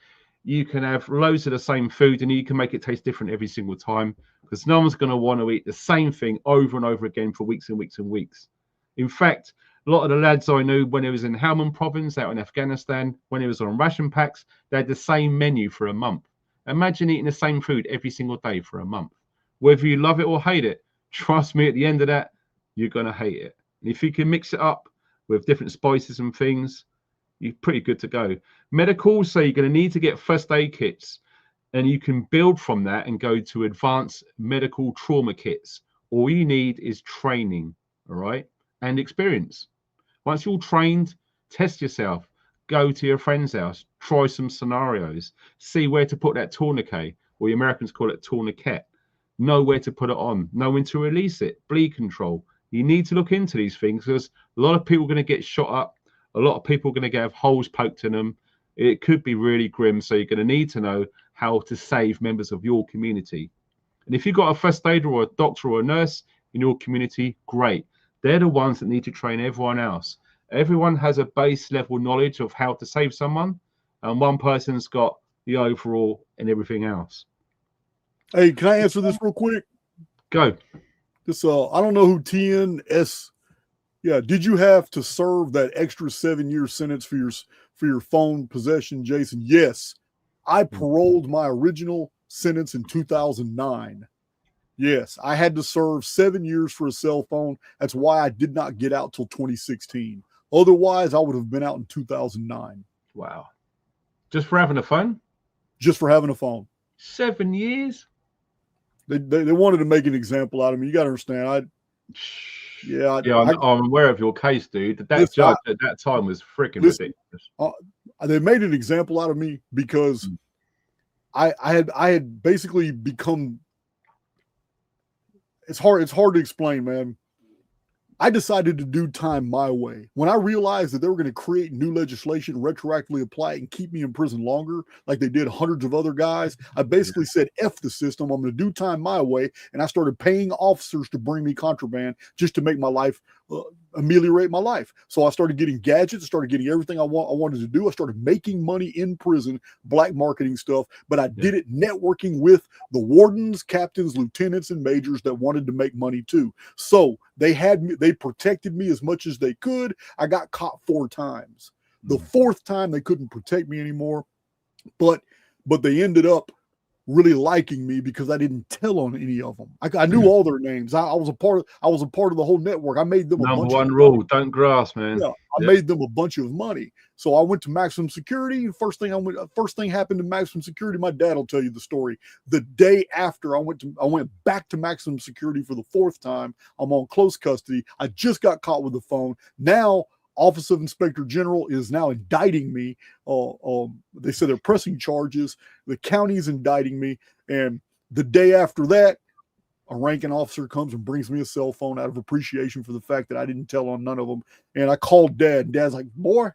you can have loads of the same food and you can make it taste different every single time because no one's going to want to eat the same thing over and over again for weeks and weeks and weeks. In fact, a lot of the lads I knew when it was in Helmand province out in Afghanistan, when it was on ration packs, they had the same menu for a month. Imagine eating the same food every single day for a month. Whether you love it or hate it, trust me, at the end of that, you're going to hate it. And if you can mix it up with different spices and things, you're pretty good to go. Medical, so you're going to need to get first aid kits, and you can build from that and go to advanced medical trauma kits. All you need is training, all right, and experience. Once you're trained, test yourself. Go to your friend's house, try some scenarios, see where to put that tourniquet, or the Americans call it tourniquet. Know where to put it on, know when to release it, bleed control. You need to look into these things because a lot of people are going to get shot up. A lot of people are going to have holes poked in them. It could be really grim. So you're going to need to know how to save members of your community. And if you've got a first aider or a doctor or a nurse in your community, great. They're the ones that need to train everyone else. Everyone has a base level knowledge of how to save someone. And one person's got the overall and everything else. Hey, can I answer this real quick? Go. This I don't know who TNS. Yeah, did you have to serve that extra 7-year sentence for your phone possession, Jason? Yes. I paroled my original sentence in 2009. Yes, I had to serve 7 years for a cell phone. That's why I did not get out till 2016. Otherwise, I would have been out in 2009. Wow. Just for having a phone? Just for having a phone. 7 years? They wanted to make an example out of me. You got to understand. I'm aware of your case, dude. That judge at that time was freaking ridiculous. They made an example out of me because I had basically become. It's hard to explain, man. I decided to do time my way. When I realized that they were going to create new legislation, retroactively apply it, and keep me in prison longer, like they did hundreds of other guys, I basically said, F the system. I'm going to do time my way. And I started paying officers to bring me contraband just to make my life, ameliorate my life. So I started getting gadgets, started getting everything I wanted to do. I started making money in prison, black marketing stuff, but I did it networking with the wardens, captains, lieutenants, and majors that wanted to make money too. So they had me, they protected me as much as they could. I got caught 4 times. The 4th time they couldn't protect me anymore, but they ended up really liking me because I didn't tell on any of them. I knew all their names. I was a part of the whole network. I made them number one rule: don't grass, man. Yeah, I made them a bunch of money. So I went to maximum security. First thing happened to maximum security. My dad will tell you the story. The day after I went back to maximum security for the 4th time. I'm on close custody. I just got caught with the phone. Now Office of Inspector General is now indicting me. They said they're pressing charges. The county's indicting me. And the day after that, a ranking officer comes and brings me a cell phone out of appreciation for the fact that I didn't tell on none of them. And I called Dad, and Dad's like, boy,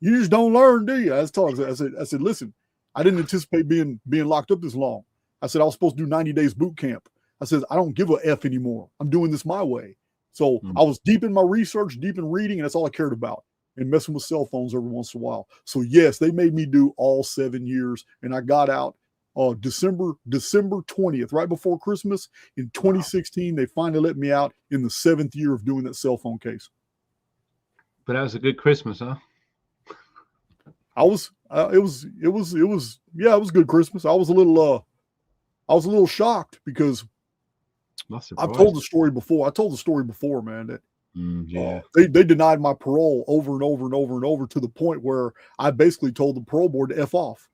you just don't learn, do you? I said, listen, I didn't anticipate being locked up this long. I said, I was supposed to do 90 days boot camp. I said, I don't give a F anymore. I'm doing this my way. So I was deep in my research, deep in reading, and that's all I cared about, and messing with cell phones every once in a while. So yes, they made me do all 7 years, and I got out December 20th, right before Christmas in 2016. They finally let me out in the 7th year of doing that cell phone case. But that was a good Christmas, huh? It was a good Christmas. I was a little shocked because I've told the story before. I told the story before, man, that they denied my parole over and over and over and over to the point where I basically told the parole board to F off.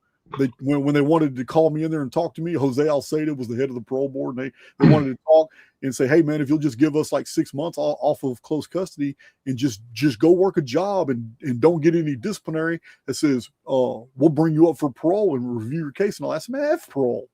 When they wanted to call me in there and talk to me, Jose Alceida was the head of the parole board, and they wanted to talk and say, hey, man, if you'll just give us like 6 months off of close custody and just go work a job and don't get any disciplinary that says, we'll bring you up for parole and review your case and all that. I said, man, F parole.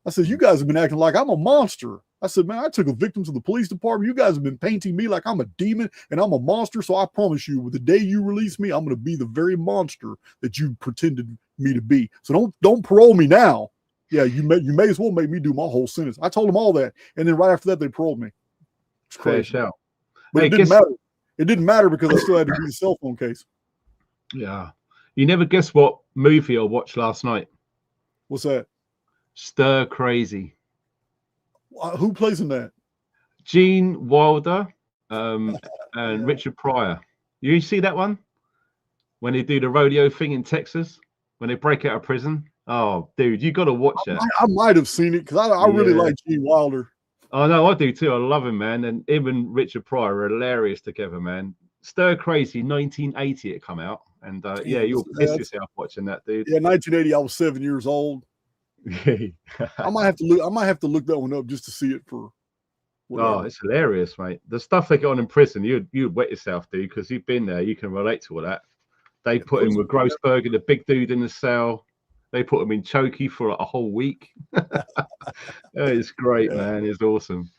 I said, you guys have been acting like I'm a monster. I said, man, I took a victim to the police department. You guys have been painting me like I'm a demon and I'm a monster. So I promise you, with the day you release me, I'm going to be the very monster that you pretended me to be. So don't parole me now. Yeah, you may as well make me do my whole sentence. I told them all that, and then right after that, they paroled me. It's crazy. Fair shout. But it didn't matter. It didn't matter because I still had to do the cell phone case. Yeah. You never guess what movie I watched last night. What's that? Stir Crazy. Who plays in that? Gene Wilder and Richard Pryor. You see that one? When they do the rodeo thing in Texas, when they break out of prison. Oh, dude, you got to watch that. I might have seen it because I really like Gene Wilder. Oh, no, I do too. I love him, man. And him and Richard Pryor are hilarious together, man. Stir Crazy, 1980 it come out. And you'll piss yourself watching that, dude. Yeah, 1980, I was 7 years old. I might have to look that one up just to see it for. Whatever. Oh, it's hilarious, mate. The stuff they get on in prison, you'd wet yourself, dude, because you've been there. You can relate to all that. They put him with Grossberger, the big dude in the cell. They put him in chokey for a whole week. It's great, man. It's awesome.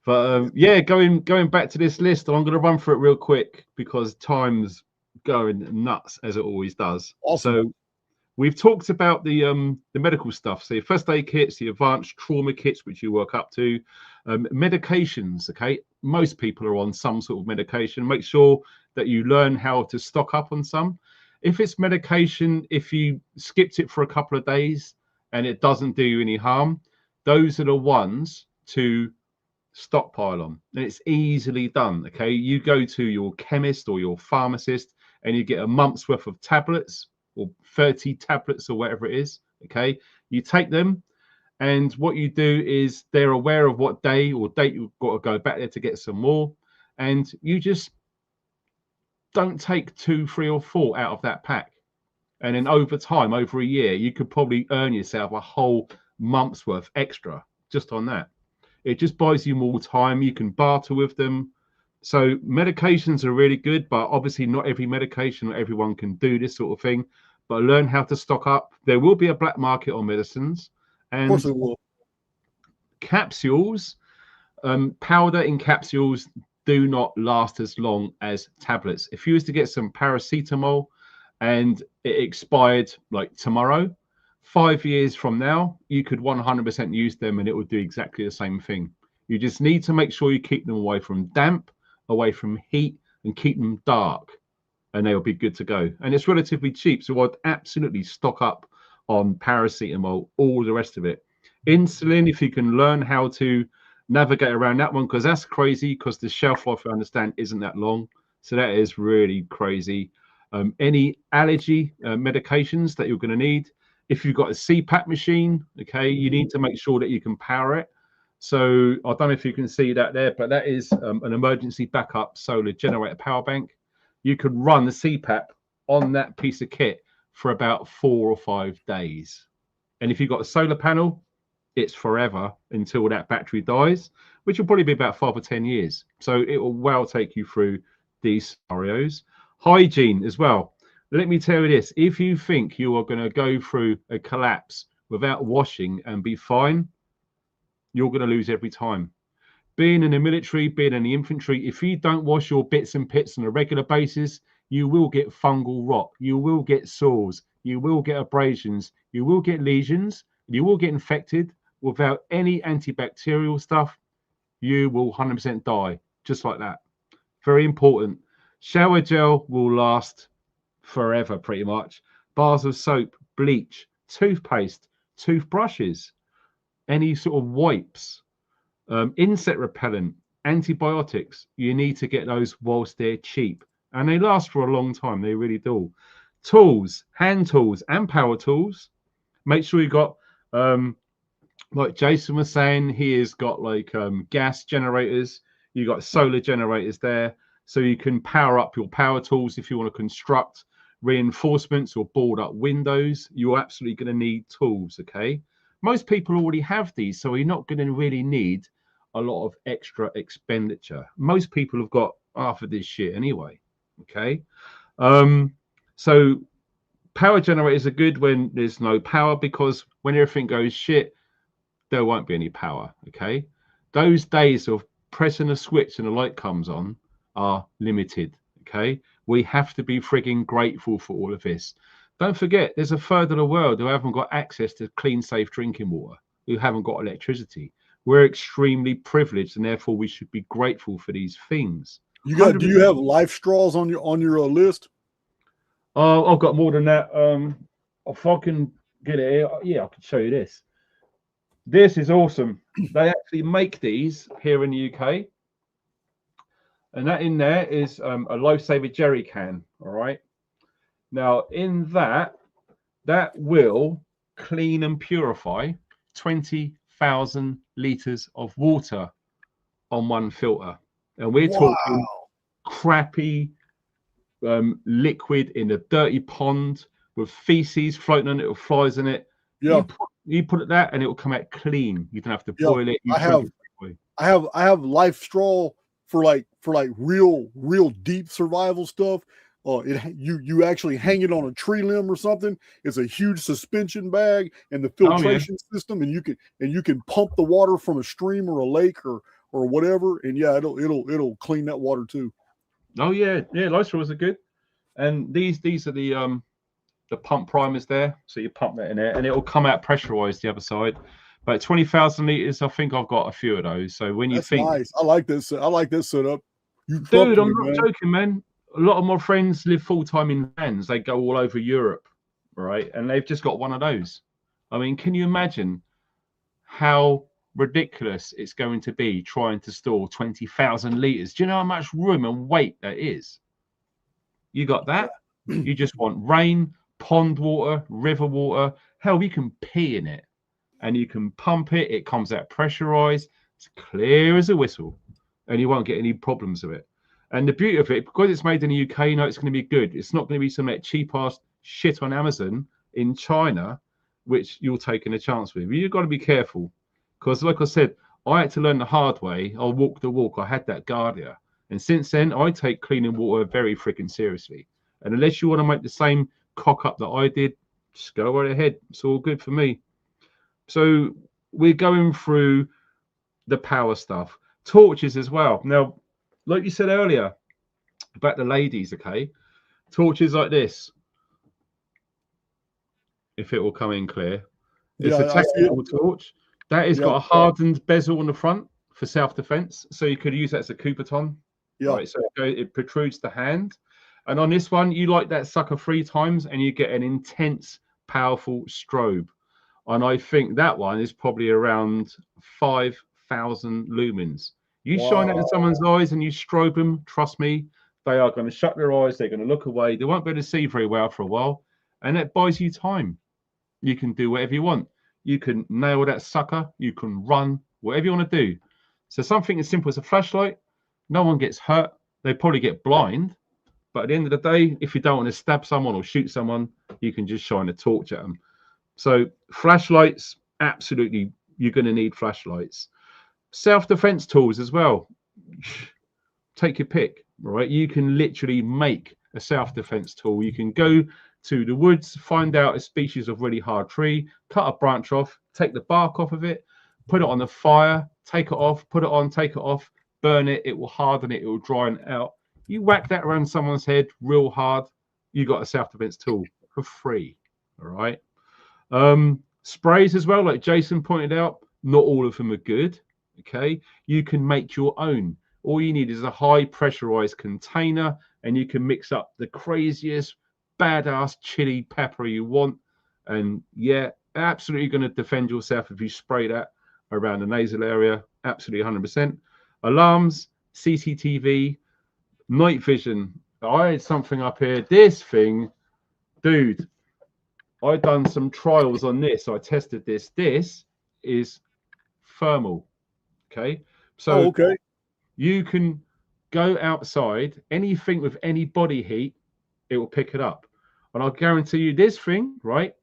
But going back to this list, I'm going to run through it real quick because time's going nuts as it always does. Awesome. So we've talked about the medical stuff. So your first aid kits, the advanced trauma kits, which you work up to, medications. Okay, most people are on some sort of medication. Make sure that you learn how to stock up on some. If it's medication, if you skipped it for a couple of days and it doesn't do you any harm, those are the ones to stockpile on. And it's easily done. Okay, you go to your chemist or your pharmacist and you get a month's worth of tablets or 30 tablets or whatever it is. Okay, you take them, and what you do is they're aware of what day or date you've got to go back there to get some more, and you just don't take 2, 3, or 4 out of that pack. And then over time, over a year, you could probably earn yourself a whole month's worth extra just on that. It just buys you more time. You can barter with them. So medications are really good, but obviously not every medication or everyone can do this sort of thing. But learn how to stock up. There will be a black market on medicines. And of course it will. Capsules, powder in capsules do not last as long as tablets. If you was to get some paracetamol and it expired like tomorrow, 5 years from now, you could 100% use them and it would do exactly the same thing. You just need to make sure you keep them away from damp, away from heat, and keep them dark, and they'll be good to go. And it's relatively cheap, so I'd absolutely stock up on paracetamol, all the rest of it. Insulin, if you can learn how to navigate around that one, because that's crazy, because the shelf life, I understand, isn't that long. So that is really crazy. Any allergy medications that you're going to need. If you've got a CPAP machine, okay, you need to make sure that you can power it. So I don't know if you can see that there, but that is an emergency backup solar generator power bank. You could run the CPAP on that piece of kit for about 4 or 5 days. And if you've got a solar panel, it's forever until that battery dies, which will probably be about 5 or 10 years. So it will well take you through these scenarios. Hygiene as well. Let me tell you this, if you think you are going to go through a collapse without washing and be fine, you're going to lose every time. Being in the military, being in the infantry, if you don't wash your bits and pits on a regular basis, you will get fungal rot, you will get sores, you will get abrasions, you will get lesions, you will get infected. Without any antibacterial stuff, you will 100% die, just like that. Very important. Shower gel will last forever, pretty much. Bars of soap, bleach, toothpaste, toothbrushes, any sort of wipes, insect repellent, antibiotics. You need to get those whilst they're cheap, and they last for a long time. They really do. Tools, hand tools and power tools. Make sure you got like Jason was saying, he has got like gas generators. You got solar generators there, so you can power up your power tools if you want to construct reinforcements or board up windows. You're absolutely going to need tools. Okay, most people already have these, so you're not going to really need a lot of extra expenditure. Most people have got half of this shit anyway. Okay, so power generators are good when there's no power, because when everything goes shit, there won't be any power. Okay, those days of pressing a switch and the light comes on are limited. Okay, we have to be frigging grateful for all of this. Don't forget, there's a third of the world who haven't got access to clean, safe drinking water, who haven't got electricity. We're extremely privileged, and therefore we should be grateful for these things. You got? Do you have life straws on your list? I've got more than that. If I can get it here, yeah, I can show you this. This is awesome. They actually make these here in the UK, and that in there is a lifesaver jerry can. All right. Now in that will clean and purify 20,000 liters of water on one filter, and we're talking crappy liquid in a dirty pond with feces floating on it or flies in it. Yeah, you put it that and it will come out clean. You don't have to boil it. I have life straw for like real deep survival stuff. You actually hang it on a tree limb or something. It's a huge suspension bag and the filtration system, and you can pump the water from a stream or a lake or whatever, and yeah, it'll clean that water too. Oh yeah, life straws are good. And these are the pump primers there. So you pump that in there and it will come out pressurized the other side. But 20,000 liters, I think I've got a few of those. So when you think nice. I like this setup. Dude, I'm not joking, man. A lot of my friends live full-time in vans. They go all over Europe, right? And they've just got one of those. I mean, can you imagine how ridiculous it's going to be trying to store 20,000 liters? Do you know how much room and weight that is? You got that? You just want rain, pond water, river water. Hell, you can pee in it and you can pump it. It comes out pressurized. It's clear as a whistle, and you won't get any problems with it. And the beauty of it, because it's made in the UK, you know it's going to be good. It's not going to be some cheap ass shit on Amazon in China, which you're taking a chance with. You've got to be careful, because like I said, I had to learn the hard way. I'll walk the walk. I had that Guardia. And since then, I take cleaning water very freaking seriously. And unless you want to make the same cock up that I did, just go right ahead. It's all good for me. So we're going through the power stuff. Torches as well. Now, like you said earlier about the ladies, okay, torches like this, if it will come in clear, it's a Yeah, I see it. tactical torch that has Yeah. got a hardened bezel on the front for self-defense, so you could use that as a coupeton. Yeah. Right, so it protrudes the hand, and on this one you light that sucker 3 times and you get an intense powerful strobe, and I think that one is probably around 5,000 lumens. You shine it in someone's eyes and you strobe them, trust me, they are going to shut their eyes, they're going to look away, they won't be able to see very well for a while, and that buys you time. You can do whatever you want. You can nail that sucker, you can run, whatever you want to do. So something as simple as a flashlight, no one gets hurt, they probably get blind, but at the end of the day, if you don't want to stab someone or shoot someone, you can just shine a torch at them. So flashlights, absolutely, you're going to need flashlights. Self-defense tools as well. Take your pick, right? You can literally make a self-defense tool. You can go to the woods, find out a species of really hard tree, cut a branch off, take the bark off of it, put it on the fire, take it off, put it on, take it off, burn it, it will harden it, it will dry it out. You whack that around someone's head real hard, you got a self-defense tool for free. All right. Sprays as well, like Jason pointed out, not all of them are good. Okay, you can make your own. All you need is a high pressurized container, and you can mix up the craziest badass chili pepper you want, and yeah, absolutely going to defend yourself if you spray that around the nasal area. Absolutely 100%. Alarms, CCTV, night vision. I had something up here. This thing, dude, I done some trials on this. I tested this. This is thermal. Okay, so okay. You can go outside, anything with any body heat, it will pick it up. And I'll guarantee you this thing, right?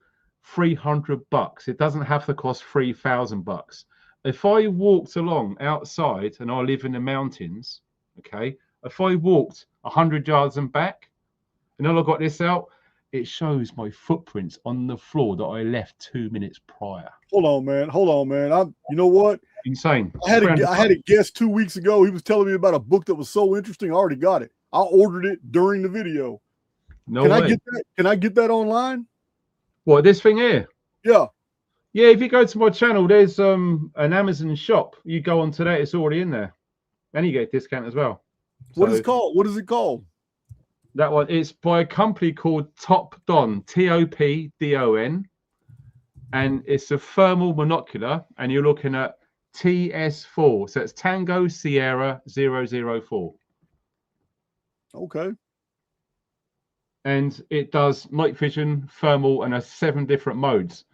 $300. It doesn't have to cost $3,000. If I walked along outside, and I live in the mountains, okay, if I walked 100 yards and back, and then I got this out, it shows my footprints on the floor that I left 2 minutes prior. Hold on, man. Hold on, man. You know what? Insane. I had a guest 2 weeks ago. He was telling me about a book that was so interesting. I already got it. I ordered it during the video. No way. I get that? Can I get that online? What, this thing here? Yeah. Yeah, if you go to my channel, there's an Amazon shop. You go onto that, it's already in there. And you get a discount as well. What is it called? What is it called? That one, it's by a company called Top Don, TOPDON. And it's a thermal monocular, and you're looking at TS4. So it's Tango Sierra 004. Okay. And it does night vision, thermal, and 7 different modes.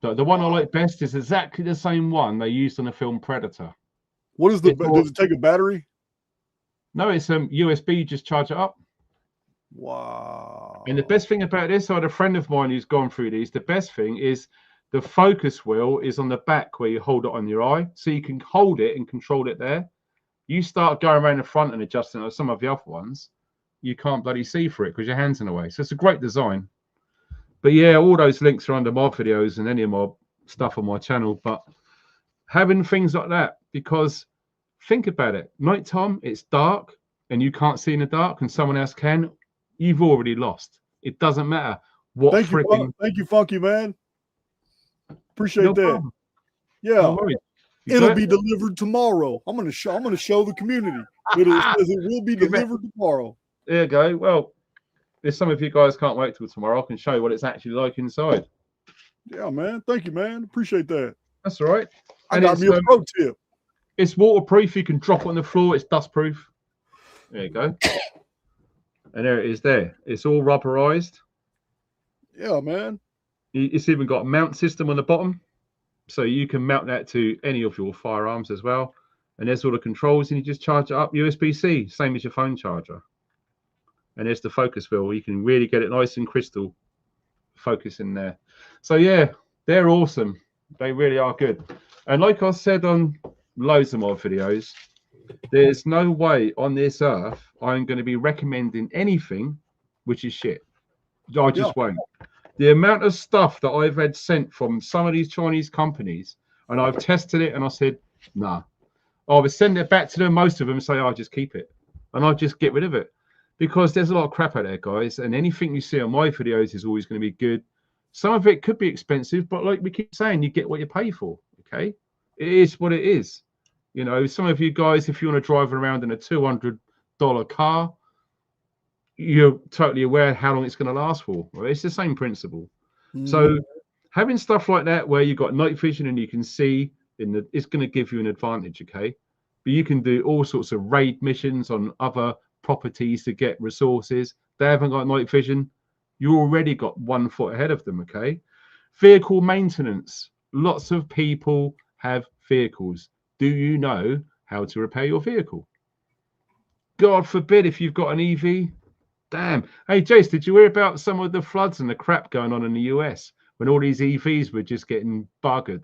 The one I like best is exactly the same one they used on the film Predator. What is does it take a battery? No, it's USB, you just charge it up. Wow. And the best thing about this, I had a friend of mine who's gone through these. The best thing is the focus wheel is on the back where you hold it on your eye. So you can hold it and control it there. You start going around the front and adjusting like some of the other ones, you can't bloody see through it because your hand's in the way. So it's a great design. But yeah, all those links are under my videos and any of my stuff on my channel. But having things like that, because think about it, nighttime, it's dark and you can't see in the dark and someone else can, you've already lost. It doesn't matter what Thank you, Funky Man. Appreciate that. Problem. Yeah. No It'll be delivered tomorrow. I'm gonna show the community. It will be delivered tomorrow. There you go. Well, if some of you guys can't wait till tomorrow, I can show you what it's actually like inside. Yeah, man. Thank you, man. Appreciate that. That's all right. I got me a pro tip. It's waterproof. You can drop it on the floor. It's dustproof. There you go. And there it is there. It's all rubberized. Yeah, man. It's even got a mount system on the bottom. So you can mount that to any of your firearms as well. And there's all the controls, and you just charge it up USB-C, same as your phone charger. And there's the focus wheel. You can really get it nice and crystal focus in there. So yeah, they're awesome. They really are good. And like I said on loads of my videos, there's no way on this earth I'm going to be recommending anything which is shit. I just won't. The amount of stuff that I've had sent from some of these Chinese companies, and I've tested it and I said, nah. I would send it back to them. Most of them say, I'll just keep it. and I just get rid of it, because there's a lot of crap out there, guys, and anything you see on my videos is always going to be good. Some of it could be expensive, but like we keep saying, you get what you pay for. Okay, it is what it is. You know, some of you guys, if you want to drive around in a $200 car, you're totally aware how long it's going to last for. Well, it's the same principle. So having stuff like that where you've got night vision and you can see it's going to give you an advantage. Okay, but you can do all sorts of raid missions on other properties to get resources. They haven't got night vision. You already got 1 foot ahead of them. Okay, vehicle maintenance. Lots of people have vehicles. Do you know how to repair your vehicle? God forbid if you've got an EV. Damn. Hey, Jace, did you hear about some of the floods and the crap going on in the US when all these EVs were just getting buggered?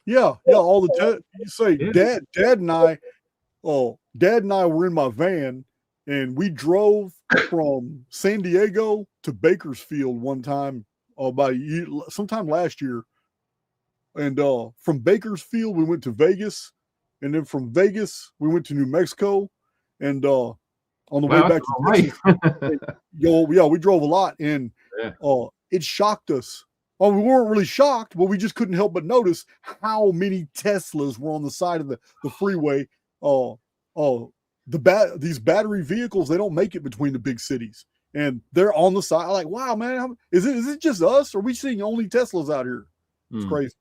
Yeah, all the time. You say, yeah. Dad and I were in my van, and we drove from San Diego to Bakersfield one time sometime last year. And from Bakersfield, we went to Vegas, and then from Vegas, we went to New Mexico, and on the way back to Texas, we drove a lot, and it shocked us. Well, we weren't really shocked, but we just couldn't help but notice how many Teslas were on the side of the freeway. These battery vehicles, they don't make it between the big cities, and they're on the side. Like, wow, man, is it just us? Or are we seeing only Teslas out here? It's crazy.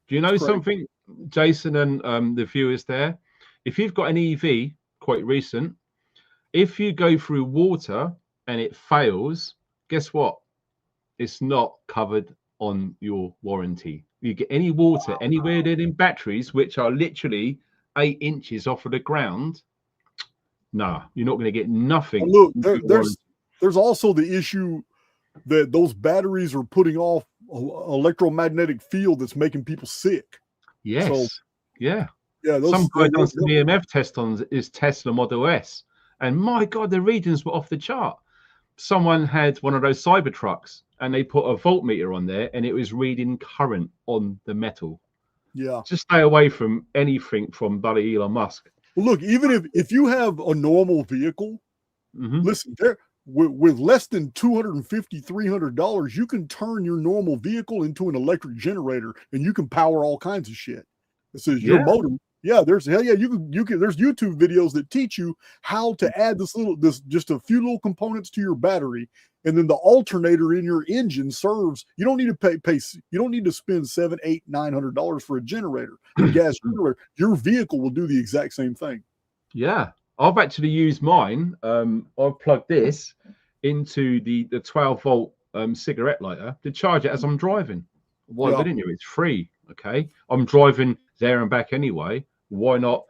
Do you know something, Jason, and the viewers there? If you've got an EV, quite recent, if you go through water and it fails, guess what? It's not covered on your warranty. You get any water anywhere there in batteries, which are literally 8 inches off of the ground, nah, you're not going to get nothing. Look, there's also the issue that those batteries are putting off electromagnetic field that's making people sick. Yes. So, yeah. Some guy done some EMF test on his Tesla Model S, and my God, the readings were off the chart. Someone had one of those Cybertrucks, and they put a voltmeter on there, and it was reading current on the metal. Yeah. Just stay away from anything from buddy Elon Musk. Well, look, even if you have a normal vehicle, listen, there with less than $250, $300, you can turn your normal vehicle into an electric generator, and you can power all kinds of shit. This is your motor. Yeah, there's there's YouTube videos that teach you how to add just a few little components to your battery, and then the alternator in your engine serves. You don't need to pay. You don't need to spend $700, $800, $900 for a generator, a gas generator. Your vehicle will do the exact same thing. Yeah, I've actually used mine. I've plugged this into the 12-volt cigarette lighter to charge it as I'm driving. Why wouldn't you? It's free. Okay, I'm driving there and back anyway. Why not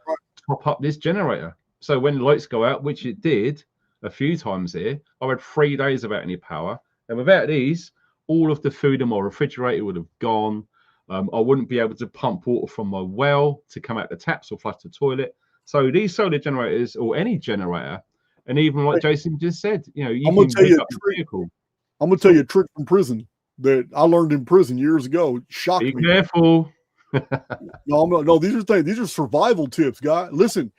top up this generator? So when the lights go out, which it did a few times here, I had 3 days without any power. And without these, all of the food in my refrigerator would have gone. I wouldn't be able to pump water from my well to come out the taps or flush the toilet. So these solar generators, or any generator, and even like Jason just said, you know, I'm going to tell you a trick from prison that I learned in prison years ago. It shocked me. Be careful. No, these are things. These are survival tips, guys. Listen,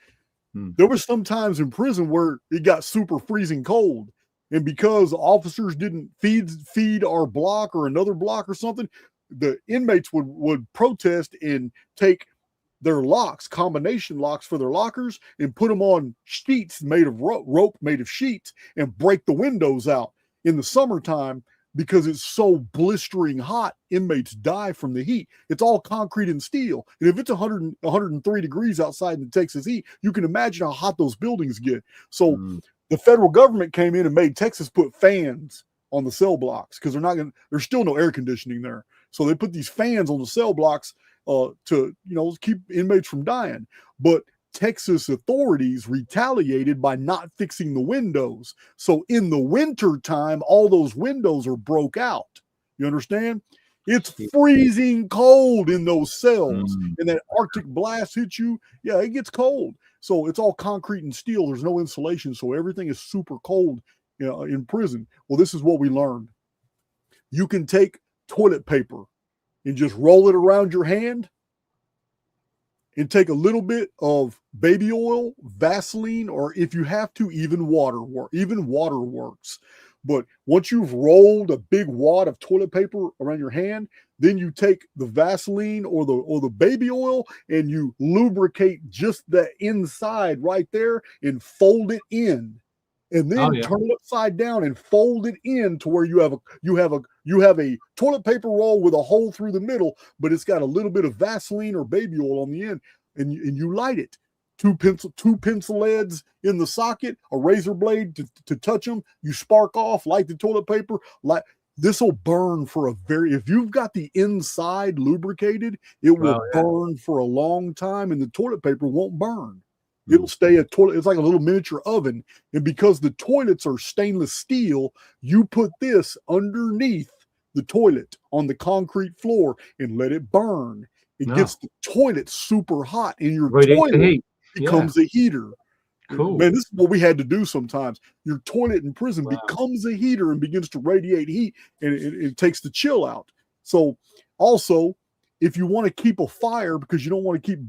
there was some times in prison where it got super freezing cold, and because officers didn't feed our block or another block or something, the inmates would protest and take their locks, combination locks for their lockers, and put them on sheets made of rope made of sheets, and break the windows out in the summertime. Because it's so blistering hot, inmates die from the heat. It's all concrete and steel. And if it's 103 degrees outside in the Texas heat, you can imagine how hot those buildings get. So the federal government came in and made Texas put fans on the cell blocks because there's still no air conditioning there. So they put these fans on the cell blocks to keep inmates from dying. But Texas authorities retaliated by not fixing the windows. So in the winter time, all those windows are broke out. You understand? It's freezing cold in those cells, and that Arctic blast hits you. Yeah, it gets cold. So it's all concrete and steel. There's no insulation. So everything is super cold in prison. Well, this is what we learned. You can take toilet paper and just roll it around your hand, and take a little bit of baby oil, Vaseline, or if you have to, even water works. But once you've rolled a big wad of toilet paper around your hand, then you take the Vaseline or the baby oil and you lubricate just the inside right there and fold it in. And then turn it upside down and fold it in to where you have a toilet paper roll with a hole through the middle, but it's got a little bit of Vaseline or baby oil on the end, and you light it. Two pencil leads in the socket, a razor blade to touch them. You spark off, light the toilet paper. This will burn for if you've got the inside lubricated, it will burn for a long time, and the toilet paper won't burn. It'll stay a toilet. It's like a little miniature oven. And because the toilets are stainless steel, you put this underneath the toilet on the concrete floor and let it burn. It gets the toilet super hot, and your toilet becomes a heater. Cool. Man, this is what we had to do sometimes. Your toilet in prison becomes a heater and begins to radiate heat, and it takes the chill out. So also, if you want to keep a fire because you don't want to keep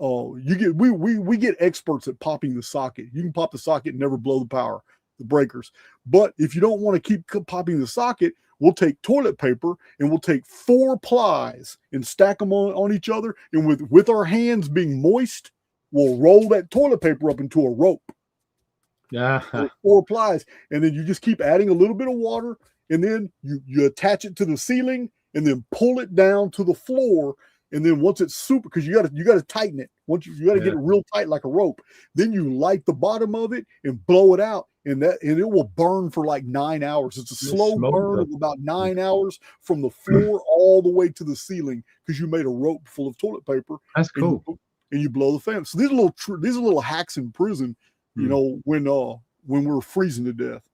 we get experts at popping the socket. You can pop the socket and never blow the breakers. But if you don't want to keep popping the socket, we'll take toilet paper and we'll take 4 plies and stack them on each other. And with our hands being moist, we'll roll that toilet paper up into a rope. Yeah. 4 plies. And then you just keep adding a little bit of water, and then you attach it to the ceiling and then pull it down to the floor. And then once it's super, because you got to tighten it. Once you got to get it real tight like a rope. Then you light the bottom of it and blow it out, and it will burn for like 9 hours. It's a slow burn of about 9 hours from the floor all the way to the ceiling because you made a rope full of toilet paper. That's cool. And you blow the fan. So these are little hacks in prison. You know, when we're freezing to death.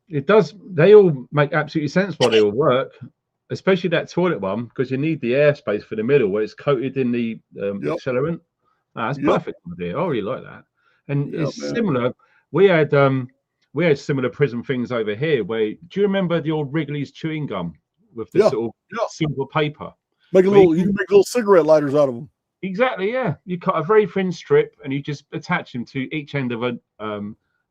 It does. They all make absolutely sense why they all work. Especially that toilet one, because you need the airspace for the middle where it's coated in the accelerant. That's perfect idea. I really like that. And it's similar. We had similar prison things over here. Do you remember the old Wrigley's chewing gum with the sort of silver paper? You can make little cigarette lighters out of them. Exactly. Yeah. You cut a very thin strip and you just attach them to each end of a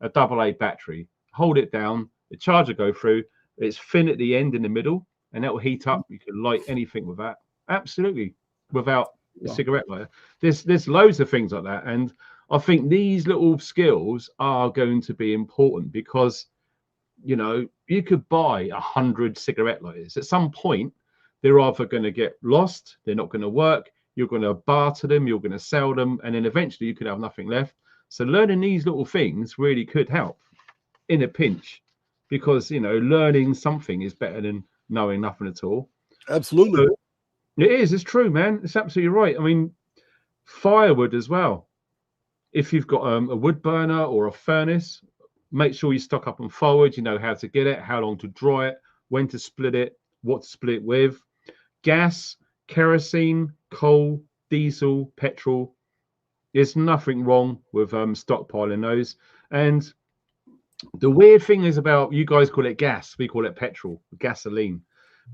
AA battery. Hold it down. The charger go through. It's thin at the end in the middle. And that will heat up. You can light anything with that. Absolutely. Without a cigarette lighter. There's loads of things like that. And I think these little skills are going to be important because, you know, you could buy 100 cigarette lighters. At some point, they're either going to get lost, they're not going to work, you're going to barter them, you're going to sell them, and then eventually you could have nothing left. So learning these little things really could help in a pinch because, you know, learning something is better than knowing nothing at all. Absolutely. So it's true, man. It's absolutely right. I mean, firewood as well. If you've got a wood burner or a furnace, make sure you stock up on firewood. You know how to get it, how long to dry it, when to split it, what to split it with. Gas, kerosene, coal, diesel, petrol. There's nothing wrong with stockpiling those. And the weird thing is about, you guys call it gas, we call it petrol, gasoline.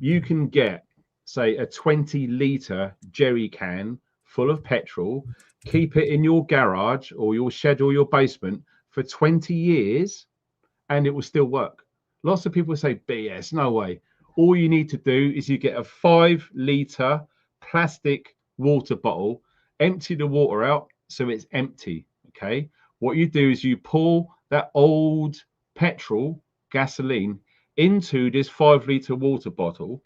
You can get, say, a 20-litre jerry can full of petrol, keep it in your garage or your shed or your basement for 20 years, and it will still work. Lots of people say, BS, no way. All you need to do is you get a 5-litre plastic water bottle, empty the water out so it's empty, okay? What you do is you pour that old petrol, gasoline, into this 5-litre water bottle,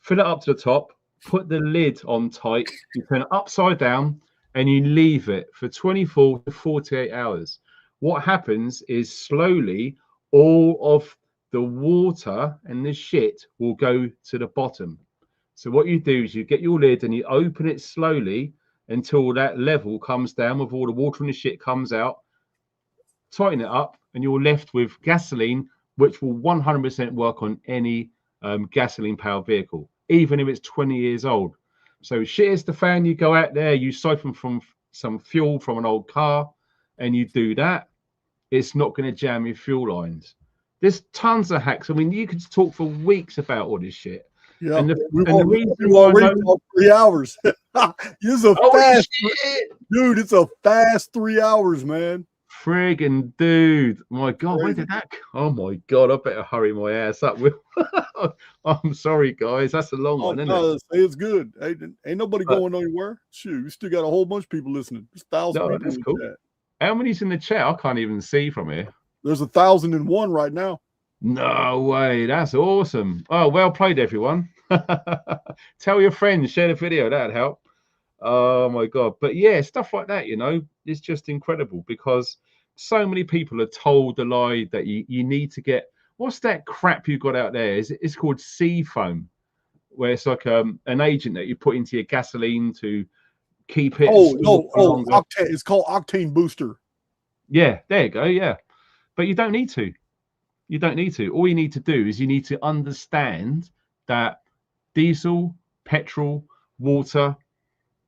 fill it up to the top, put the lid on tight, you turn it upside down, and you leave it for 24 to 48 hours. What happens is slowly all of the water and the shit will go to the bottom. So what you do is you get your lid and you open it slowly until that level comes down with all the water and the shit comes out, tighten it up, and you're left with gasoline, which will 100% work on any gasoline-powered vehicle, even if it's 20 years old. So shit is the fan. You go out there, you siphon from some fuel from an old car, and you do that. It's not going to jam your fuel lines. There's tons of hacks. I mean, you could talk for weeks about all this shit. Yeah, and we won't read all 3 hours. It's a Holy fast, shit! dude. It's a fast 3 hours, man. Friggin' dude. My God, when Crazy. did that? Oh my God, I better hurry my ass up. I'm sorry, guys. That's a long Oh one, isn't it? no, it's good. Ain't nobody But going anywhere. Shoot, you still got a whole bunch of people listening. There's 1,000 no, people that's in cool. the chat. How many's in the chat? I can't even see from here. There's 1,001 right now. No way. That's awesome. Oh, well played, everyone. Tell your friends, share the video. That'd help. Oh my God. But yeah, stuff like that, it's just incredible because so many people are told the lie that you need to get. What's that crap you got out there? It's called sea foam, where it's like an agent that you put into your gasoline to keep it Oh stored no, for longer. octane. It's called octane booster. Yeah, there you go. Yeah. But you don't need to. You don't need to. All you need to do is you need to understand that diesel, petrol, water,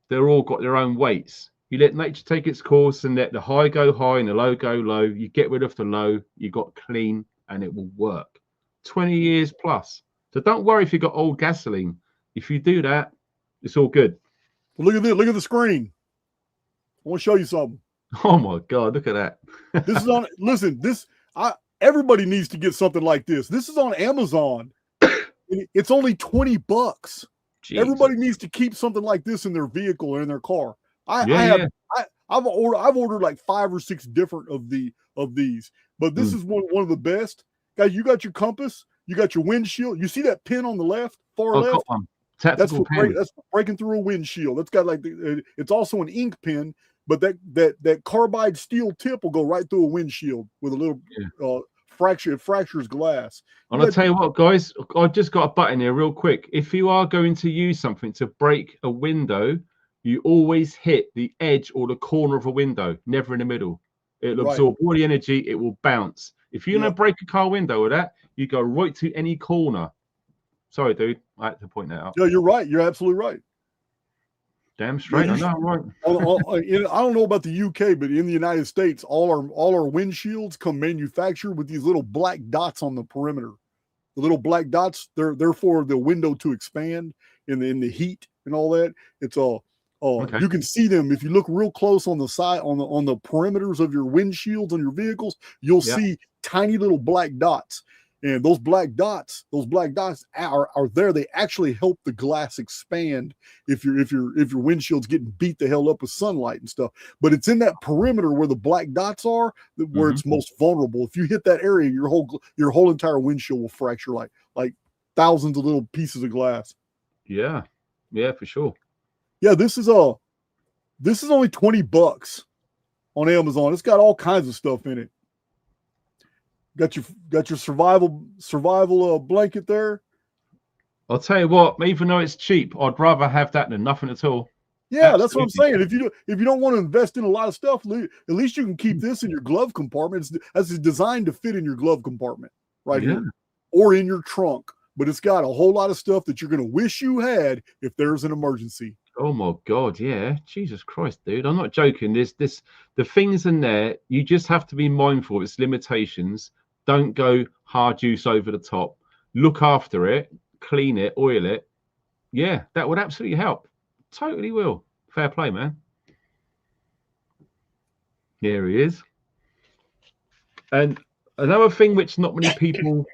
they're all got their own weights. You let nature take its course and let the high go high and the low go low. You get rid of the low, you got clean, and it will work. 20 years plus. So don't worry if you got old gasoline. If you do that, it's all good. Well, look at this. Look at the screen. I want to show you something. Oh my God, look at that. This is on. Listen, everybody needs to get something like this. This is on Amazon. It's only $20. Jeez. Everybody needs to keep something like this in their vehicle or in their car. Yeah. I've ordered like 5 or 6 different of these, but this is one of the best. Guys, you got your compass, you got your windshield. You see that pin on the left, far I've left? got one. Tactical pen. That's for breaking through a windshield. That's got like it's also an ink pen, but that carbide steel tip will go right through a windshield with a little fracture. It fractures glass. And I'll tell you what, guys, I've just got a button here real quick. If you are going to use something to break a window, you always hit the edge or the corner of a window, never in the middle. It'll absorb all the energy. It will bounce. If you're going to break a car window with that, you go right to any corner. Sorry, dude. I had to point that out. Yeah, you're right. You're absolutely right. Damn straight. Yeah, I know, I'm right. I don't know about the UK, but in the United States, all our windshields come manufactured with these little black dots on the perimeter. The little black dots, they're for the window to expand in the heat and all that. It's all you can see them if you look real close on the side on the perimeters of your windshields on your vehicles. You'll see tiny little black dots. And those black dots are there. They actually help the glass expand if your windshield's getting beat the hell up with sunlight and stuff. But it's in that perimeter where the black dots are where it's most vulnerable. If you hit that area, your whole entire windshield will fracture like thousands of little pieces of glass. Yeah, for sure. Yeah, this is only $20 on Amazon. It's got all kinds of stuff in it. Got your survival blanket there. I'll tell you what, even though it's cheap, I'd rather have that than nothing at all. Yeah, absolutely. That's what I'm saying. If you don't want to invest in a lot of stuff, at least you can keep this in your glove compartment. It's designed to fit in your glove compartment here, or in your trunk. But it's got a whole lot of stuff that you're going to wish you had if there's an emergency. Oh my God, yeah. Jesus Christ, dude. I'm not joking. The things in there, you just have to be mindful of its limitations. Don't go hard juice over the top. Look after it, clean it, oil it. Yeah, that would absolutely help. Totally will. Fair play, man. Here he is. And another thing which not many people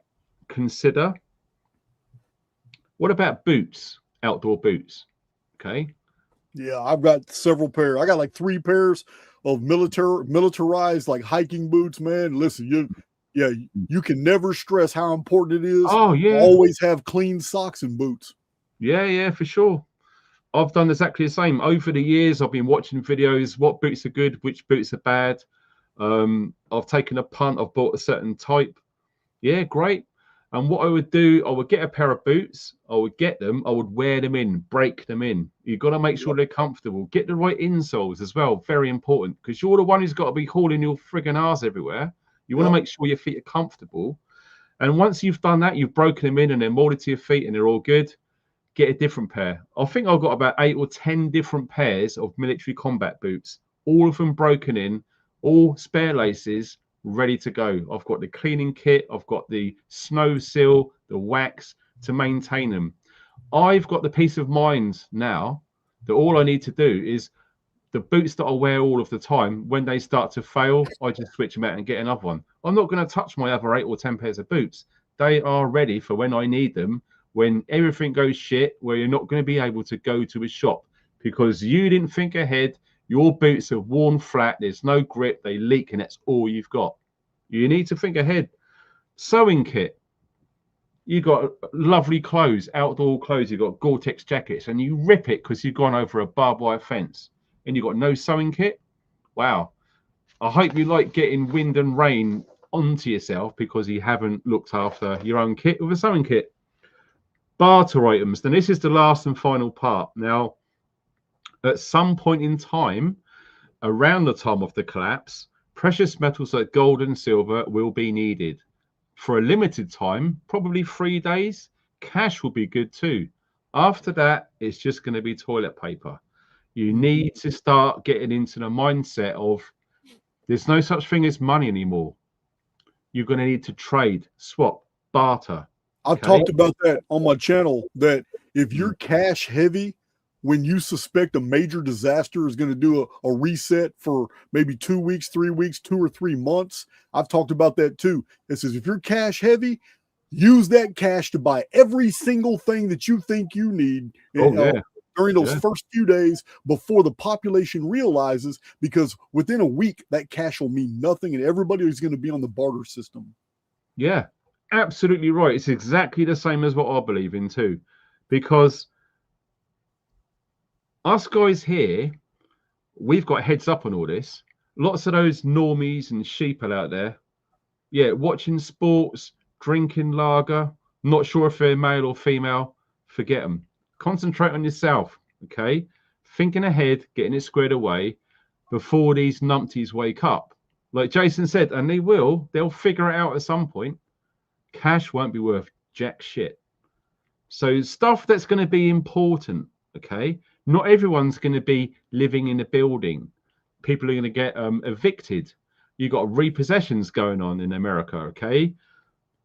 consider, what about boots, outdoor boots? Okay. Yeah, I've got several pairs. I got like 3 pairs of militarized like hiking boots, man. Listen, you can never stress how important it is. Oh, yeah. Always have clean socks and boots. Yeah, for sure. I've done exactly the same. Over the years, I've been watching videos, what boots are good, which boots are bad. I've taken a punt. I've bought a certain type. Yeah, great. And what I would do, I would get a pair of boots. I would get them. I would wear them in, break them in. You've got to make sure they're comfortable. Get the right insoles as well. Very important, because you're the one who's got to be hauling your friggin' arse everywhere. You want to make sure your feet are comfortable. And once you've done that, you've broken them in and they're molded to your feet and they're all good, get a different pair. I think I've got about 8 or 10 different pairs of military combat boots, all of them broken in, all spare laces, ready to go. I've got the cleaning kit. I've got the snow seal, the wax to maintain them. I've got the peace of mind now that all I need to do is the boots that I wear all of the time, when they start to fail, I just switch them out and get another one. I'm not going to touch my other 8 or 10 pairs of boots. They are ready for when I need them, when everything goes shit, where you're not going to be able to go to a shop because you didn't think ahead. Your boots are worn flat, there's no grip, they leak, and that's all you've got. You need to think ahead. Sewing kit. You got lovely clothes, outdoor clothes, you've got Gore-Tex jackets, and you rip it because you've gone over a barbed wire fence and you've got no sewing kit. Wow. I hope you like getting wind and rain onto yourself because you haven't looked after your own kit with a sewing kit. Barter items. Then this is the last and final part. Now, at some point in time, around the time of the collapse, precious metals like gold and silver will be needed. For a limited time, probably 3 days, cash will be good too. After that, it's just going to be toilet paper. You need to start getting into the mindset of there's no such thing as money anymore. You're going to need to trade, swap, barter. I've talked about that on my channel, that if you're cash heavy, when you suspect a major disaster is going to do a reset for maybe 2 weeks, 3 weeks, 2 or 3 months, I've talked about that too. It says if you're cash heavy, use that cash to buy every single thing that you think you need during those first few days before the population realizes, because within a week, that cash will mean nothing and everybody is going to be on the barter system. Yeah, absolutely right. It's exactly the same as what I believe in too, because us guys here, we've got heads up on all this. Lots of those normies and sheeple out there, watching sports, drinking lager, not sure if they're male or female, forget them. Concentrate on yourself, okay? Thinking ahead, getting it squared away before these numpties wake up. Like Jason said, and they'll figure it out at some point. Cash won't be worth jack shit. So stuff that's going to be important, okay? Not everyone's going to be living in a building. People are going to get evicted. You've got repossessions going on in America, okay?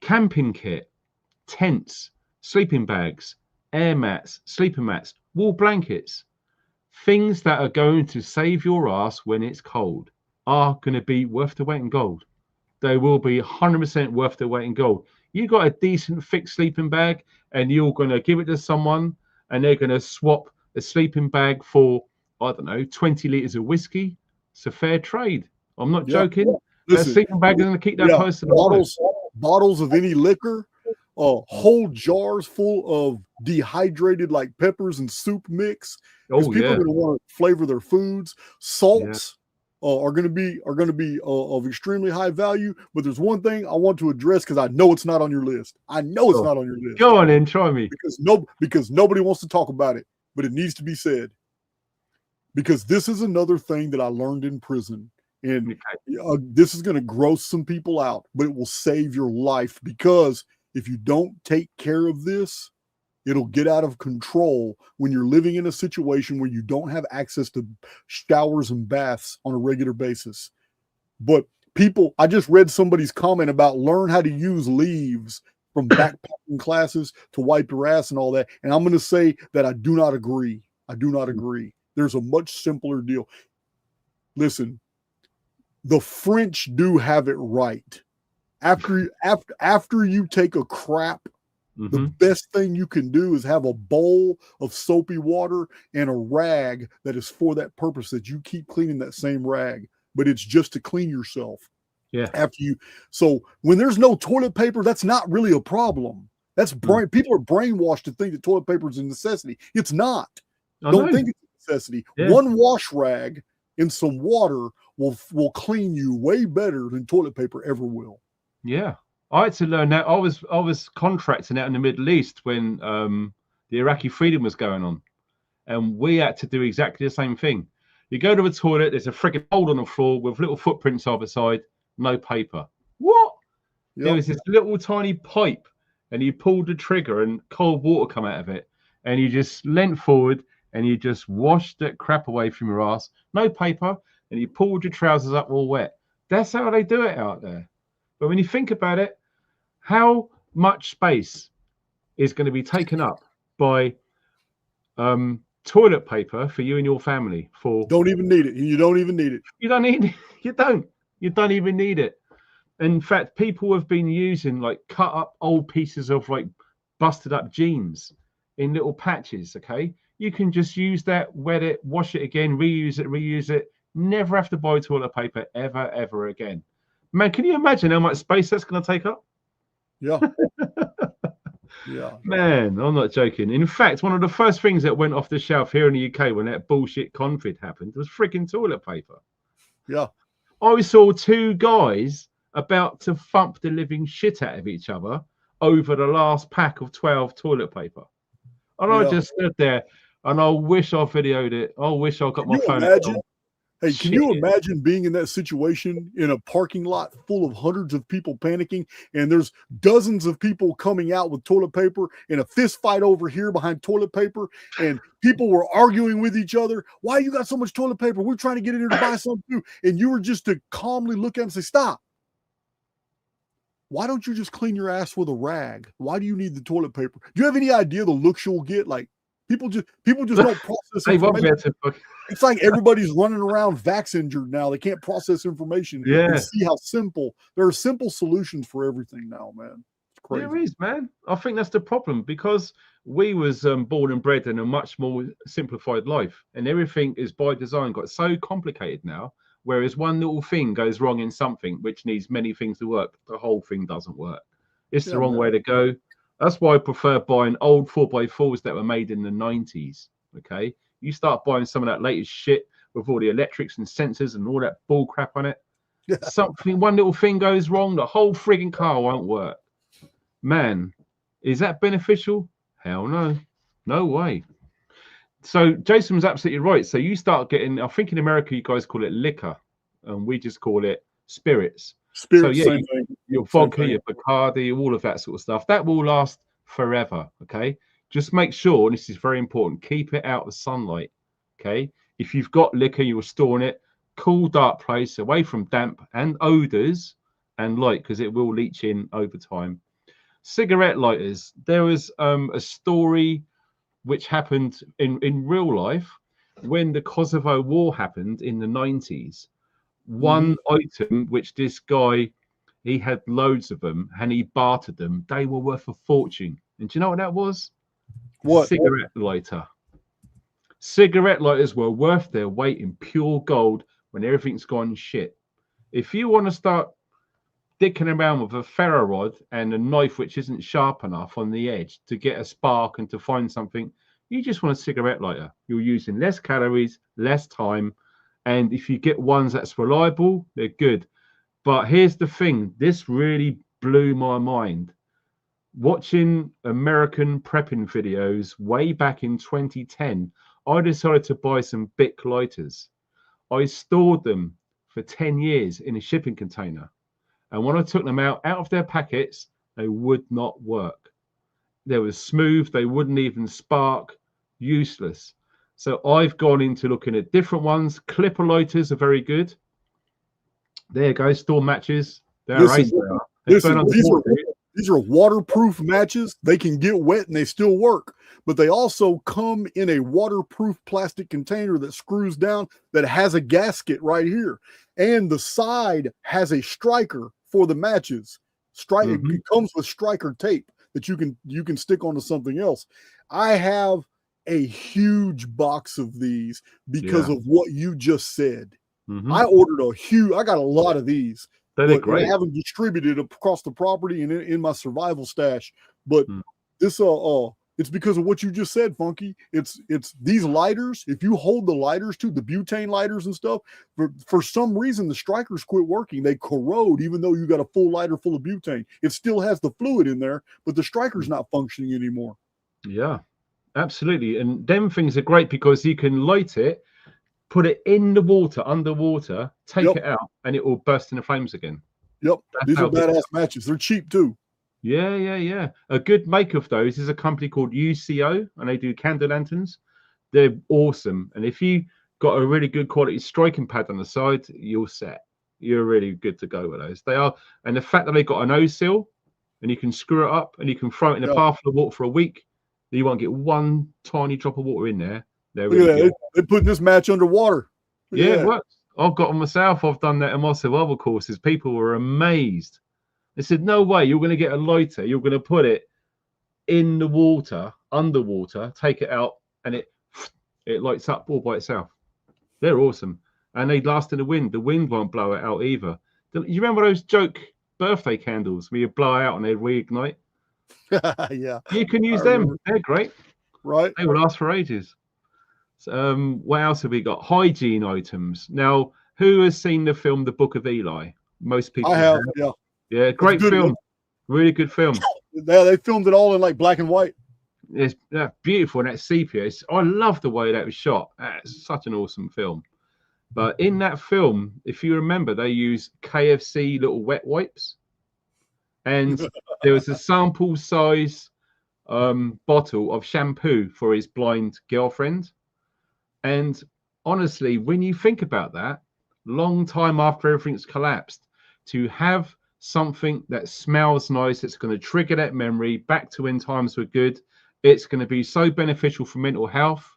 Camping kit, tents, sleeping bags, air mats, sleeping mats, wool blankets. Things that are going to save your ass when it's cold are going to be worth the weight in gold. They will be 100% worth their weight in gold. You got a decent thick sleeping bag and you're going to give it to someone and they're going to swap a sleeping bag for, I don't know, 20 litres of whiskey. It's a fair trade. I'm not joking. Listen, that sleeping bag is going to keep that person alive. Bottles of any liquor, whole jars full of dehydrated like peppers and soup mix. Because people are going to want to flavor their foods. Salts are going to be of extremely high value. But there's one thing I want to address because I know it's not on your list. I know it's not on your list. Go on in, try me. Because nobody wants to talk about it, but it needs to be said. Because this is another thing that I learned in prison. And this is going to gross some people out, but it will save your life, because if you don't take care of this, it'll get out of control when you're living in a situation where you don't have access to showers and baths on a regular basis. But people, I just read somebody's comment about learn how to use leaves from backpacking classes to wipe your ass and all that. And I'm going to say that I do not agree. I do not agree. There's a much simpler deal. Listen, the French do have it right. After you take a crap, the best thing you can do is have a bowl of soapy water and a rag that is for that purpose, that you keep cleaning that same rag, but it's just to clean yourself. Yeah. So when there's no toilet paper, that's not really a problem. That's people are brainwashed to think that toilet paper is a necessity. It's not. Don't think it's a necessity. Yeah. One wash rag in some water will clean you way better than toilet paper ever will. Yeah. I had to learn that. I was contracting out in the Middle East when the Iraqi freedom was going on, and we had to do exactly the same thing. You go to a toilet, there's a freaking hole on the floor with little footprints either side, no paper. What? Yep. There was this little tiny pipe, and you pulled the trigger, and cold water come out of it, and you just leant forward, and you just washed that crap away from your ass. No paper, and you pulled your trousers up all wet. That's how they do it out there. But when you think about it, how much space is going to be taken up by 2 toilet paper for you and your family. Don't even need it. You don't even need it. You don't need it. You don't even need it. In fact, people have been using like cut up old pieces of like busted up jeans in little patches. Okay, you can just use that, wet it, wash it again, reuse it. Never have to buy toilet paper ever again. Man, can you imagine how much space that's going to take up? Yeah. Yeah. Man, I'm not joking. In fact, one of the first things that went off the shelf here in the UK when that bullshit conflict happened was freaking toilet paper. Yeah. I saw two guys about to thump the living shit out of each other over the last pack of 12 toilet paper. And I just stood there and I wish I videoed it. I wish I got my phone. Imagine? Hey, can you imagine being in that situation in a parking lot full of hundreds of people panicking, and there's dozens of people coming out with toilet paper and a fist fight over here behind toilet paper, and people were arguing with each other? Why you got so much toilet paper? We're trying to get in here to buy some too. And you were just to calmly look at them and say, stop. Why don't you just clean your ass with a rag? Why do you need the toilet paper? Do you have any idea the looks you'll get? Like people just don't process information. It's like everybody's running around vax injured now. They can't process information. And see how simple. There are simple solutions for everything now, man. It's crazy. There is, man. I think that's the problem, because we was born and bred in a much more simplified life, and everything is by design got so complicated now. Whereas one little thing goes wrong in something which needs many things to work, the whole thing doesn't work. It's the wrong way to go. That's why I prefer buying old 4x4s that were made in the 90s. Okay, you start buying some of that latest shit with all the electrics and sensors and all that bull crap on it. One little thing goes wrong, the whole frigging car won't work. Man, is that beneficial? Hell no. No way. So Jason was absolutely right. So you start getting, I think in America you guys call it liquor, and we just call it spirits. So yeah, your vodka, your Bacardi, all of that sort of stuff, that will last forever. Okay, just make sure, and this is very important, keep it out of the sunlight. Okay, if you've got liquor, you're storing it, cool, dark place, away from damp and odors and light, because it will leach in over time. Cigarette lighters. There was a story which happened in real life when the Kosovo War happened in the 90s. One item which this guy, he had loads of them and he bartered them. They were worth a fortune. And do you know what that was? What? Cigarette lighter. Cigarette lighters were worth their weight in pure gold when everything's gone shit. If you want to start dicking around with a ferro rod and a knife which isn't sharp enough on the edge to get a spark and to find something, you just want a cigarette lighter. You're using less calories, less time, and if you get ones that's reliable, they're good. But here's the thing, this really blew my mind. Watching American prepping videos way back in 2010, I decided to buy some Bic lighters. I stored them for 10 years in a shipping container. And when I took them out of their packets, they would not work. They were smooth. They wouldn't even spark. Useless. So I've gone into looking at different ones. Clipper lighters are very good. There you go. Store matches. These are waterproof matches. They can get wet and they still work. But they also come in a waterproof plastic container that screws down, that has a gasket right here. And the side has a striker for the matches. It comes with striker tape that you can stick onto something else. I have a huge box of these because of what you just said. I ordered I got a lot of these. They're great. I haven't distributed across the property and in my survival stash. But this it's because of what you just said, Funky. It's these lighters. If you hold the lighters to the butane lighters and stuff, for some reason the strikers quit working. They corrode even though you got a full lighter full of butane. It still has the fluid in there, but the striker's not functioning anymore. Yeah, absolutely. And them things are great because you can light it, put it in the water, underwater, take it out, and it will burst into flames again. Yep. These are badass matches. They're cheap too. Yeah. A good make of those is a company called UCO, and they do candle lanterns. They're awesome. And if you got a really good quality striking pad on the side, you're set. You're really good to go with those. They are. And the fact that they've got an O-seal and you can screw it up and you can throw it in the path of the water for a week, you won't get one tiny drop of water in there. They're Look at really that. good. They put this match underwater. Look at Yeah, it that. works. I've got them myself. I've done that in my survival courses. People were amazed. They said, no way, you're going to get a lighter. You're going to put it in the water, underwater, take it out, and it lights up all by itself. They're awesome. And they last in the wind. The wind won't blow it out either. You remember those joke birthday candles where you blow out and they reignite? Yeah. You can use I them. remember. They're great. Right. They will last for ages. So, what else have we got? Hygiene items. Now, who has seen the film The Book of Eli? Most people I have. Yeah. Yeah, great good. film. Really good film. They filmed it all in like black and white. It's beautiful, and that sepia. I love the way that was shot. It's such an awesome film. But in that film, if you remember, they use KFC little wet wipes, and there was a sample size bottle of shampoo for his blind girlfriend. And honestly, when you think about that, long time after everything's collapsed, to have something that smells nice, it's going to trigger that memory back to when times were good. It's going to be so beneficial for mental health.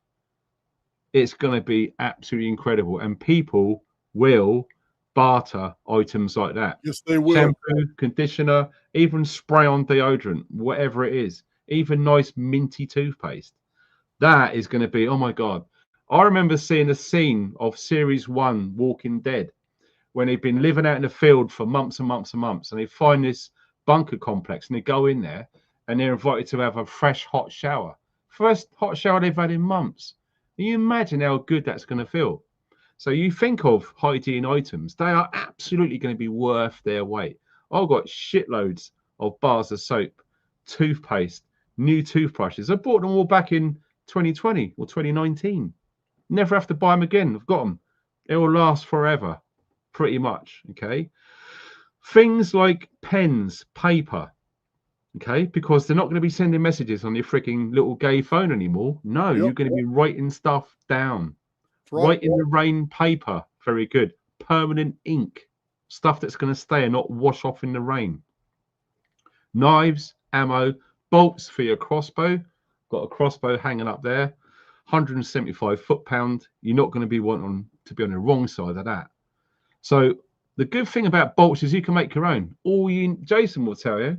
It's going to be absolutely incredible. And people will barter items like that. Yes, they will. Shampoo, conditioner, even spray on deodorant, whatever it is, even nice minty toothpaste. That is going to be, oh my God. I remember seeing a scene of series 1 Walking Dead when they've been living out in the field for months and months and months, and they find this bunker complex and they go in there and they're invited to have a fresh hot shower. First hot shower they've had in months. Can you imagine how good that's going to feel? So you think of hygiene items, they are absolutely going to be worth their weight. I've got shitloads of bars of soap, toothpaste, new toothbrushes. I bought them all back in 2020 or 2019. Never have to buy them again. I've got them. It will last forever, pretty much. Okay. Things like pens, paper. Okay, because they're not going to be sending messages on your freaking little gay phone anymore. No, you're going to be writing stuff down. Write in the rain paper. Very good. Permanent ink. Stuff that's going to stay and not wash off in the rain. Knives, ammo, bolts for your crossbow. Got a crossbow hanging up there. 175 foot-pound. You're not going to be wanting to be on the wrong side of that. So the good thing about bolts is you can make your own. Jason will tell you,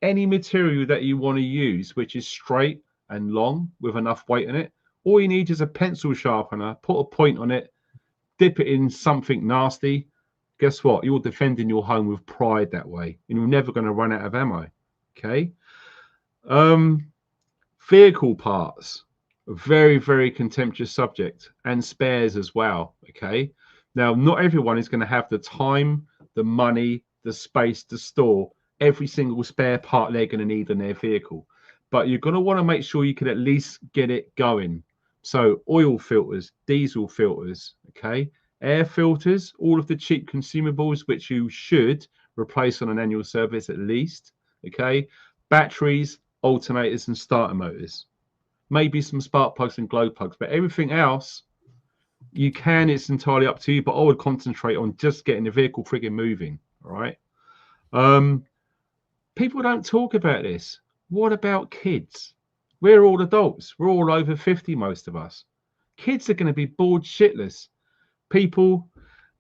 any material that you want to use, which is straight and long with enough weight in it, all you need is a pencil sharpener, put a point on it, dip it in something nasty. Guess what? You're defending your home with pride that way, and you're never going to run out of ammo. Okay. Vehicle parts, a very, very contemptuous subject, and spares as well. Okay. Now, not everyone is going to have the time, the money, the space to store every single spare part they're going to need in their vehicle, but you're going to want to make sure you can at least get it going. So oil filters, diesel filters, okay, air filters, all of the cheap consumables which you should replace on an annual service at least, okay, batteries, alternators and starter motors, maybe some spark plugs and glow plugs, but everything else you can, it's entirely up to you, but I would concentrate on just getting the vehicle frigging moving. All right. People don't talk about this. What about kids? We're all adults. We're all over 50, most of us. Kids are going to be bored shitless. People,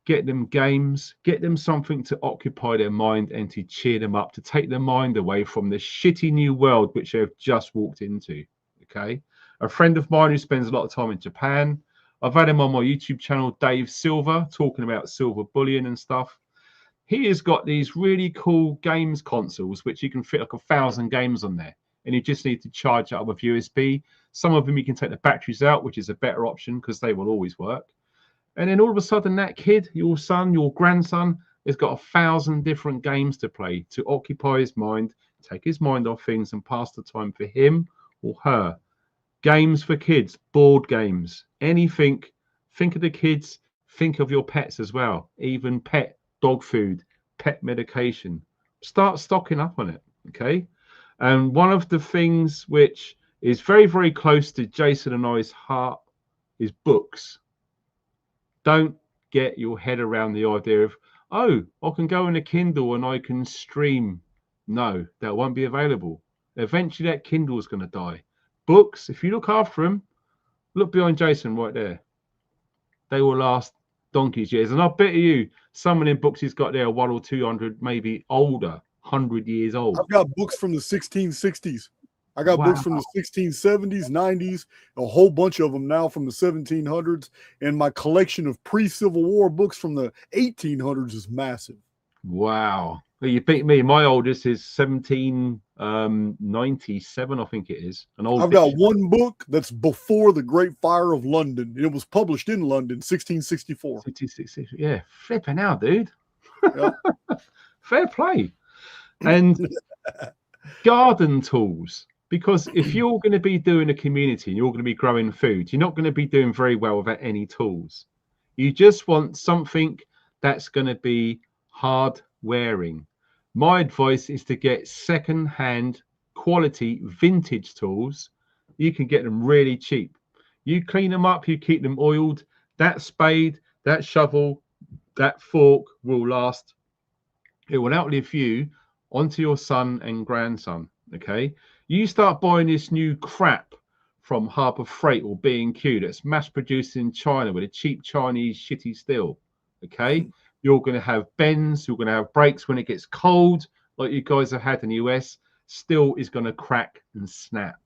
get them games, get them something to occupy their mind and to cheer them up, to take their mind away from the shitty new world which they've just walked into. Okay. A friend of mine who spends a lot of time in Japan, I've had him on my YouTube channel, Dave Silver, talking about silver bullion and stuff. He has got these really cool games consoles, which you can fit like 1,000 games on there. And you just need to charge it up with USB. Some of them you can take the batteries out, which is a better option because they will always work. And then all of a sudden that kid, your son, your grandson, has got 1,000 different games to play to occupy his mind, take his mind off things and pass the time for him or her. Games for kids, board games, anything. Think of the kids, think of your pets as well, even pet dog food, pet medication. Start stocking up on it, okay? And one of the things which is very, very close to Jason and I's heart is books. Don't get your head around the idea of, oh, I can go in a Kindle and I can stream. No, that won't be available. Eventually that Kindle is going to die. Books, if you look after them, Look behind Jason right there. They will last donkey's years. And I bet you some of them books he's got there are 100 or 200, maybe older, 100 years old. I've got books from the 1660s. I got Wow. books from the 1670s, 90s, a whole bunch of them now from the 1700s. And my collection of pre-Civil War books from the 1800s is massive. Wow. Well, you beat me. My oldest is 1797, I think it is. An old I've got one book that's before the Great Fire of London. It was published in London, 1664. 1666. Yeah, flipping out, dude. Yeah. Fair play. And garden tools. Because if you're going to be doing a community and you're going to be growing food, you're not going to be doing very well without any tools. You just want something that's going to be hard wearing. My advice is to get second-hand quality vintage tools. You can get them really cheap. You clean them up, you keep them oiled. That spade, that shovel, that fork will last. It will outlive you onto your son and grandson. Okay. You start buying this new crap from Harbor Freight or B&Q that's mass produced in China with a cheap Chinese shitty steel. Okay. You're going to have bends, you're going to have breaks when it gets cold, like you guys have had in the US. Steel is going to crack and snap.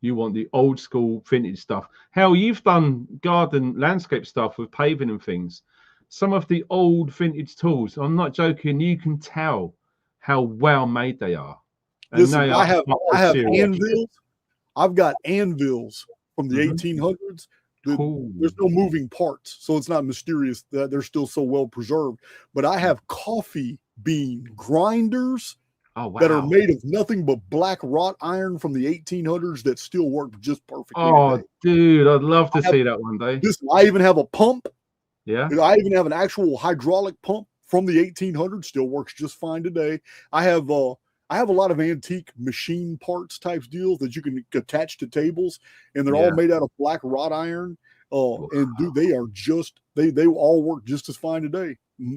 You want the old school vintage stuff. Hell, you've done garden landscape stuff with paving and things. Some of the old vintage tools, I'm not joking, you can tell how well made they are. And Listen, they I have serious. anvils. I've got anvils from the 1800s. Cool. There's no moving parts, so it's not mysterious that they're still so well preserved. But I have coffee bean grinders that are made of nothing but black wrought iron from the 1800s that still work just perfectly. Oh, dude, I'd love to see that one day. Listen, I even have a pump. Yeah. I even have an actual hydraulic pump from the 1800s. Still works just fine today. I have a lot of antique machine parts types deals that you can attach to tables, and they're all made out of black wrought iron. And dude, they are just they all work just as fine today.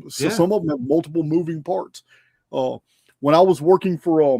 So some of them have multiple moving parts. When I was working for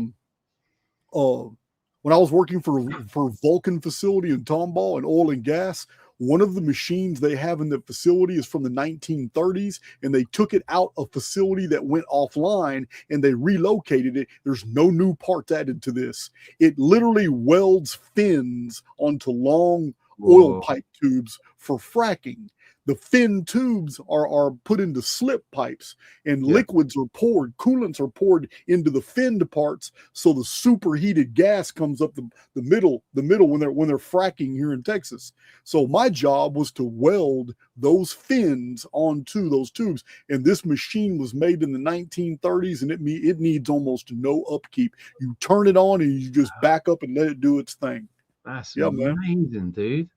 Vulcan facility in Tomball and oil and gas, one of the machines they have in the facility is from the 1930s, and they took it out of facility that went offline and they relocated it. There's no new parts added to this. It literally welds fins onto long oil pipe tubes for fracking. The fin tubes are put into slip pipes, and liquids are poured, coolants are poured into the finned parts, so the superheated gas comes up the middle when they're fracking here in Texas. So my job was to weld those fins onto those tubes, and this machine was made in the 1930s, and it needs almost no upkeep. You turn it on and you just back up and let it do its thing. That's amazing, dude.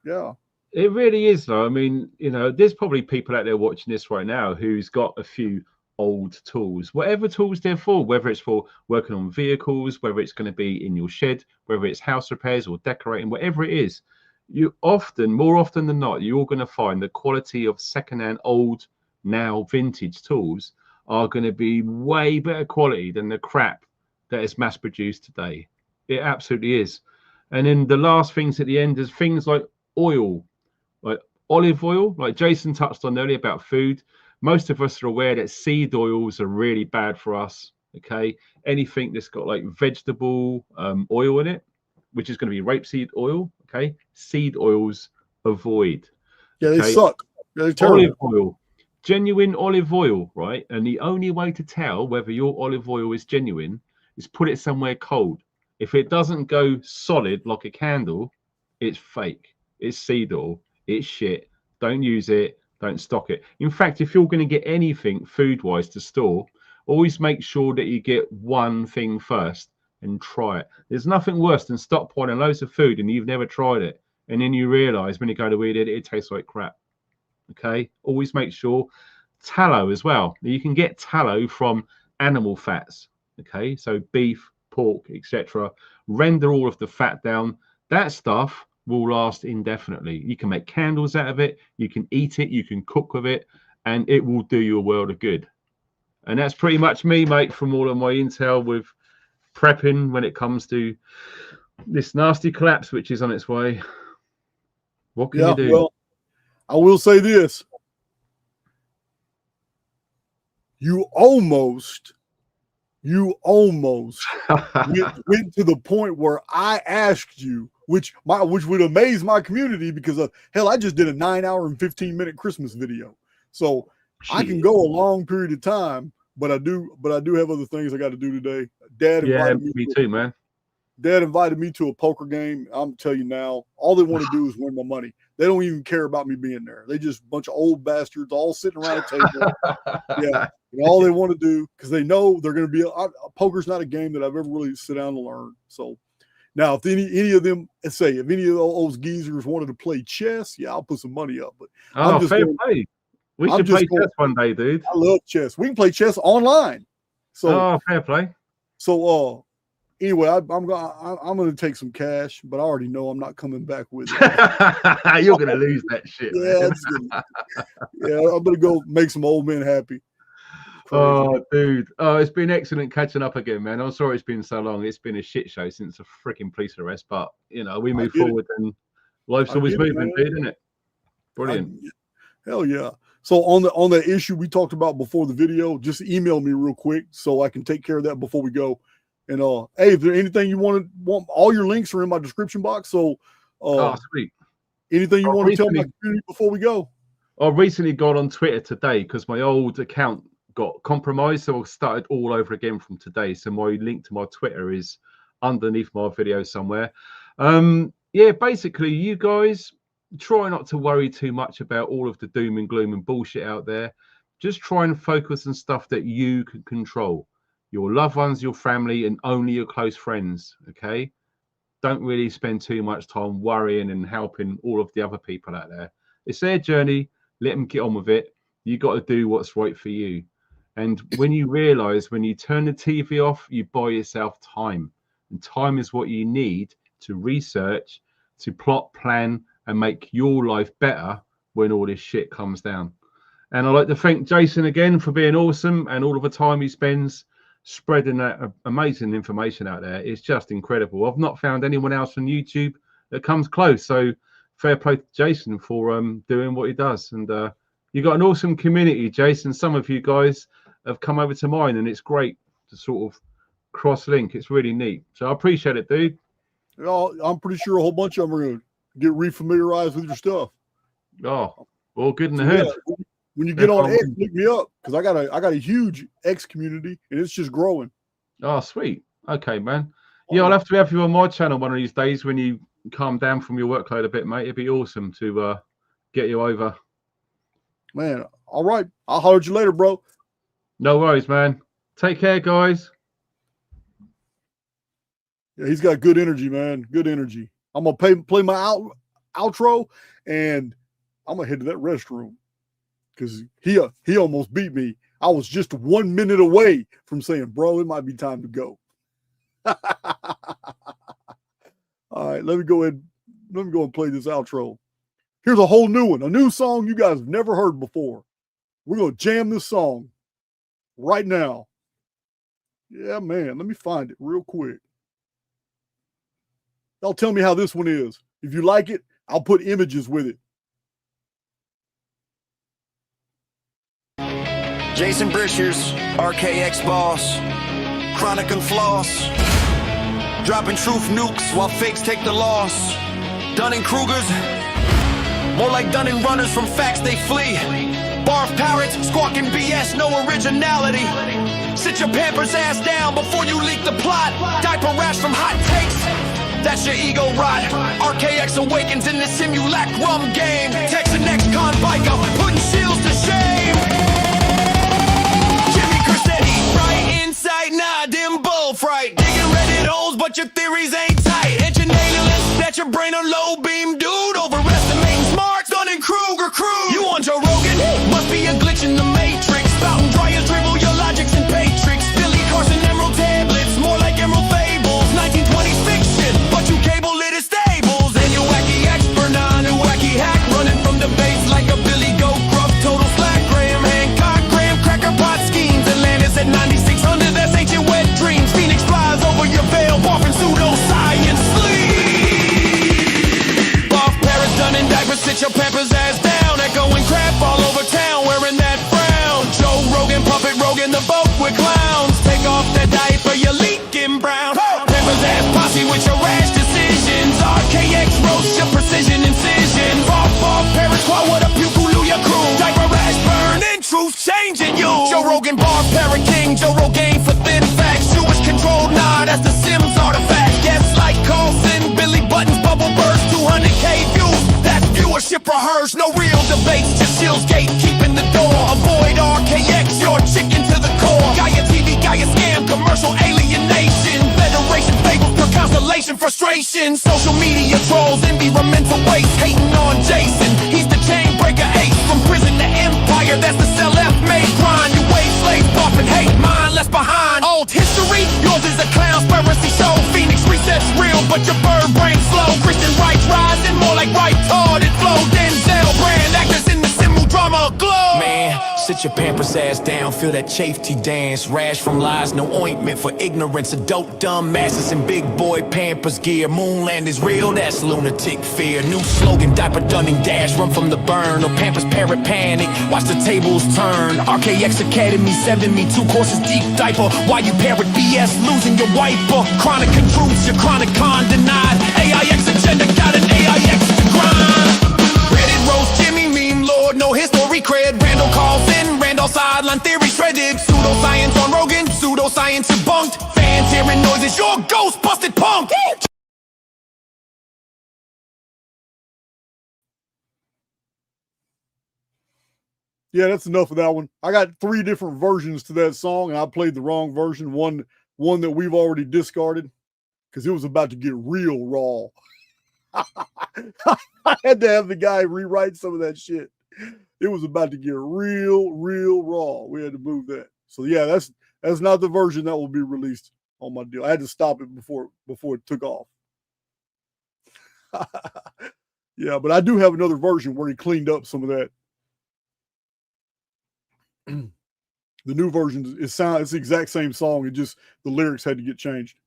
Yeah. It really is, though. I mean, you know, there's probably people out there watching this right now who's got a few old tools, whatever tools they're for, whether it's for working on vehicles, whether it's going to be in your shed, whether it's house repairs or decorating, whatever it is. You often, more often than not, you're going to find the quality of secondhand, old, now vintage tools are going to be way better quality than the crap that is mass produced today. It absolutely is. And then the last things at the end is things like oil. Like olive oil, like Jason touched on earlier about food. Most of us are aware that seed oils are really bad for us. Okay, anything that's got like vegetable oil in it, which is going to be rapeseed oil. Okay, seed oils avoid. Yeah, they suck. They're terrible. Olive oil, genuine olive oil, right? And the only way to tell whether your olive oil is genuine is put it somewhere cold. If it doesn't go solid like a candle, it's fake. It's seed oil. It's shit. Don't use it. Don't stock it. In fact, if you're going to get anything food-wise to store, always make sure that you get one thing first and try it. There's nothing worse than stockpiling loads of food and you've never tried it. And then you realize when you go to eat it, it tastes like crap. Okay? Always make sure. Tallow as well. You can get tallow from animal fats. Okay? So beef, pork, etc. Render all of the fat down. That stuff will last indefinitely. You can make candles out of it, you can eat it, you can cook with it, and it will do you a world of good. And that's pretty much me, mate, from all of my intel with prepping when it comes to this nasty collapse which is on its way. What can you do? Well, I will say this. You almost went to the point where I asked you, which would amaze my community because hell, I just did a 9 hour and 15-minute Christmas video. So I can go a long period of time, but I do have other things I got to do today. Dad invited me too, man. Dad invited me to a poker game. I'm telling you now, all they want to do is win my money. They don't even care about me being there. They just a bunch of old bastards all sitting around a table. Yeah. And all they want to do, because they know they're going to be poker's not a game that I've ever really sit down to learn. So now, if any of them, if any of those geezers wanted to play chess, yeah, I'll put some money up. But fair play. We should play chess one day, dude. I love chess. We can play chess online. So fair play. So anyway, I'm gonna take some cash, but I already know I'm not coming back with it. You're gonna lose that shit. I'm gonna go make some old men happy. Crazy. Oh, dude. Oh, it's been excellent catching up again, man. I'm sorry it's been so long. It's been a shit show since a freaking police arrest, but we move forward and life's always moving, dude, isn't it? Brilliant. Hell yeah. So on the issue we talked about before the video, just email me real quick so I can take care of that before we go. And hey, if there's anything you want, all your links are in my description box. So sweet. Anything you want to tell my community before we go? I recently got on Twitter today because my old account got compromised, so I started all over again from today. So my link to my Twitter is underneath my video somewhere. Basically, you guys try not to worry too much about all of the doom and gloom and bullshit out there. Just try and focus on stuff that you can control. Your loved ones, your family, and only your close friends, okay? Don't really spend too much time worrying and helping all of the other people out there. It's their journey. Let them get on with it. You got to do what's right for you. And when you realize when you turn the TV off, you buy yourself time. And time is what you need to research, to plot, plan, and make your life better when all this shit comes down. And I'd like to thank Jason again for being awesome and all of the time he spends spreading that amazing information out there. It's just incredible. I've not found anyone else on YouTube that comes close. So fair play to Jason for doing what he does. And you got an awesome community, Jason. Some of you guys have come over to mine, and it's great to sort of cross-link. It's really neat. So I appreciate it, dude. I'm pretty sure a whole bunch of them are going to get refamiliarized with your stuff. Oh, all good in the hood. Yeah, when you get on X, look me up because I got a huge X community and it's just growing. Oh, sweet. Okay, man. Yeah, I'll have to have you on my channel one of these days when you calm down from your workload a bit, mate. It'd be awesome to get you over. Man, all right. I'll holler at you later, bro. No worries, man. Take care, guys. Yeah, he's got good energy, man. Good energy. I'm gonna play my outro, and I'm gonna head to that restroom because he almost beat me. I was just 1 minute away from saying, "Bro, it might be time to go." All right, let me go and play this outro. Here's a whole new one, a new song you guys have never heard before. We're gonna jam this song right now. Yeah, man. Let me find it real quick. Y'all tell me how this one is. If you like it, I'll put images with it. Jason Brisher's Archaix boss, Chronic and Floss, dropping truth nukes while fakes take the loss. Dunning-Krugers, more like Dunning-runners from facts they flee. Barf parrots, squawking BS, no originality. Sit your Pampers ass down before you leak the plot. Diaper rash from hot takes, that's your ego rot. Archaix awakens in the simulacrum game. Texan ex-con biker, putting shields to shame. Jimmy Crissetti, right inside, nah, dim bull fright. Digging Reddit holes, but your theories ain't tight. And your nailers, that your brain a low beam dude. Overestimating smarts, Dunning-Kruger crew. You on Joe Rogan? Must be a glitch in the matrix. Spouting dry as dribble your logics and patrix. Billy Carson emerald tablets, more like emerald fables. 1920s fiction, but you cable lit as stables. And you wacky expert, new wacky hack, running from debates like a Billy Goat Gruff. Total slack, Graham Hancock, Graham Cracker Pot schemes. Atlantis at 9600, that's ancient wet dreams. Phoenix flies over your veil, barfing pseudoscience sleep. Barf changing you. Joe Rogan, Bar Parrot King, Joe Rogan for thin facts. Jewish control, nah, that's the Sims artifact. Yes, like Carlson, Billy Buttons, bubble burst, 200K views. That's viewership rehearsed, no real debates, just Shill's gate, keeping the door. Avoid Archaix, your chicken to the core. Gaia TV, Gaia scam, commercial alienation. Federation fables per constellation, frustration. Social media trolls, environmental waste. Hating on Jason, he's the chain breaker ace. From prison to empire, that's the self-made grind. You wave slaves, popping hate, mine left behind. Old history, yours is a clown conspiracy show. Phoenix resets real, but your bird brain slow. Christian rights rising, more like right tarded flow. Denzel brand actors in the symbol drama glow. Man, sit your pampered ass down, feel that chafety dance. Rash from lies, no ointment for ignorance. Adult dumb masses in big boy Pampers gear. Moonland is real, that's lunatic fear. New slogan, diaper dunning dash, run from the burn. Or Pampers parrot panic, watch the tables turn. Archaix Academy, 7 me, 2 courses deep diaper. Why you parrot BS, losing your wiper. Chronic truths, your chronic con denied. AIX agenda, got an AIX to grind. Reddit roast Jimmy, meme lord, no history cred. Randall Carlson, Randall sideline theory shredded. Pseudoscience on Rogan, pseudoscience debunked. Fans hearing noises, your ghost busted punk. Yeah, that's enough of that one. I got 3 different versions to that song, and I played the wrong version. One that we've already discarded because it was about to get real raw. I had to have the guy rewrite some of that shit. It was about to get real raw. We had to move that. So yeah, that's not the version that will be released on my deal. I had to stop it before it took off. Yeah, but I do have another version where he cleaned up some of that. The new version it's the exact same song. It just the lyrics had to get changed.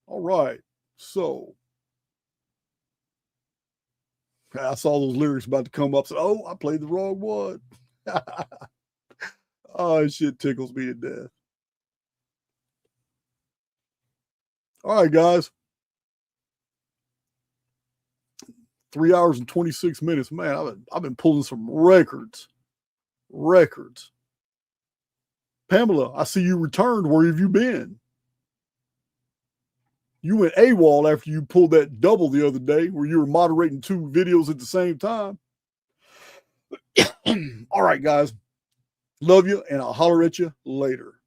All right, so I saw those lyrics about to come up. So, oh, I played the wrong one. Oh, shit tickles me to death. All right, guys. 3 hours and 26 minutes. Man, I've been pulling some records. Pamela, I see you returned. Where have you been? You went AWOL after you pulled that double the other day where you were moderating 2 videos at the same time. All right, guys. Love you, and I'll holler at you later.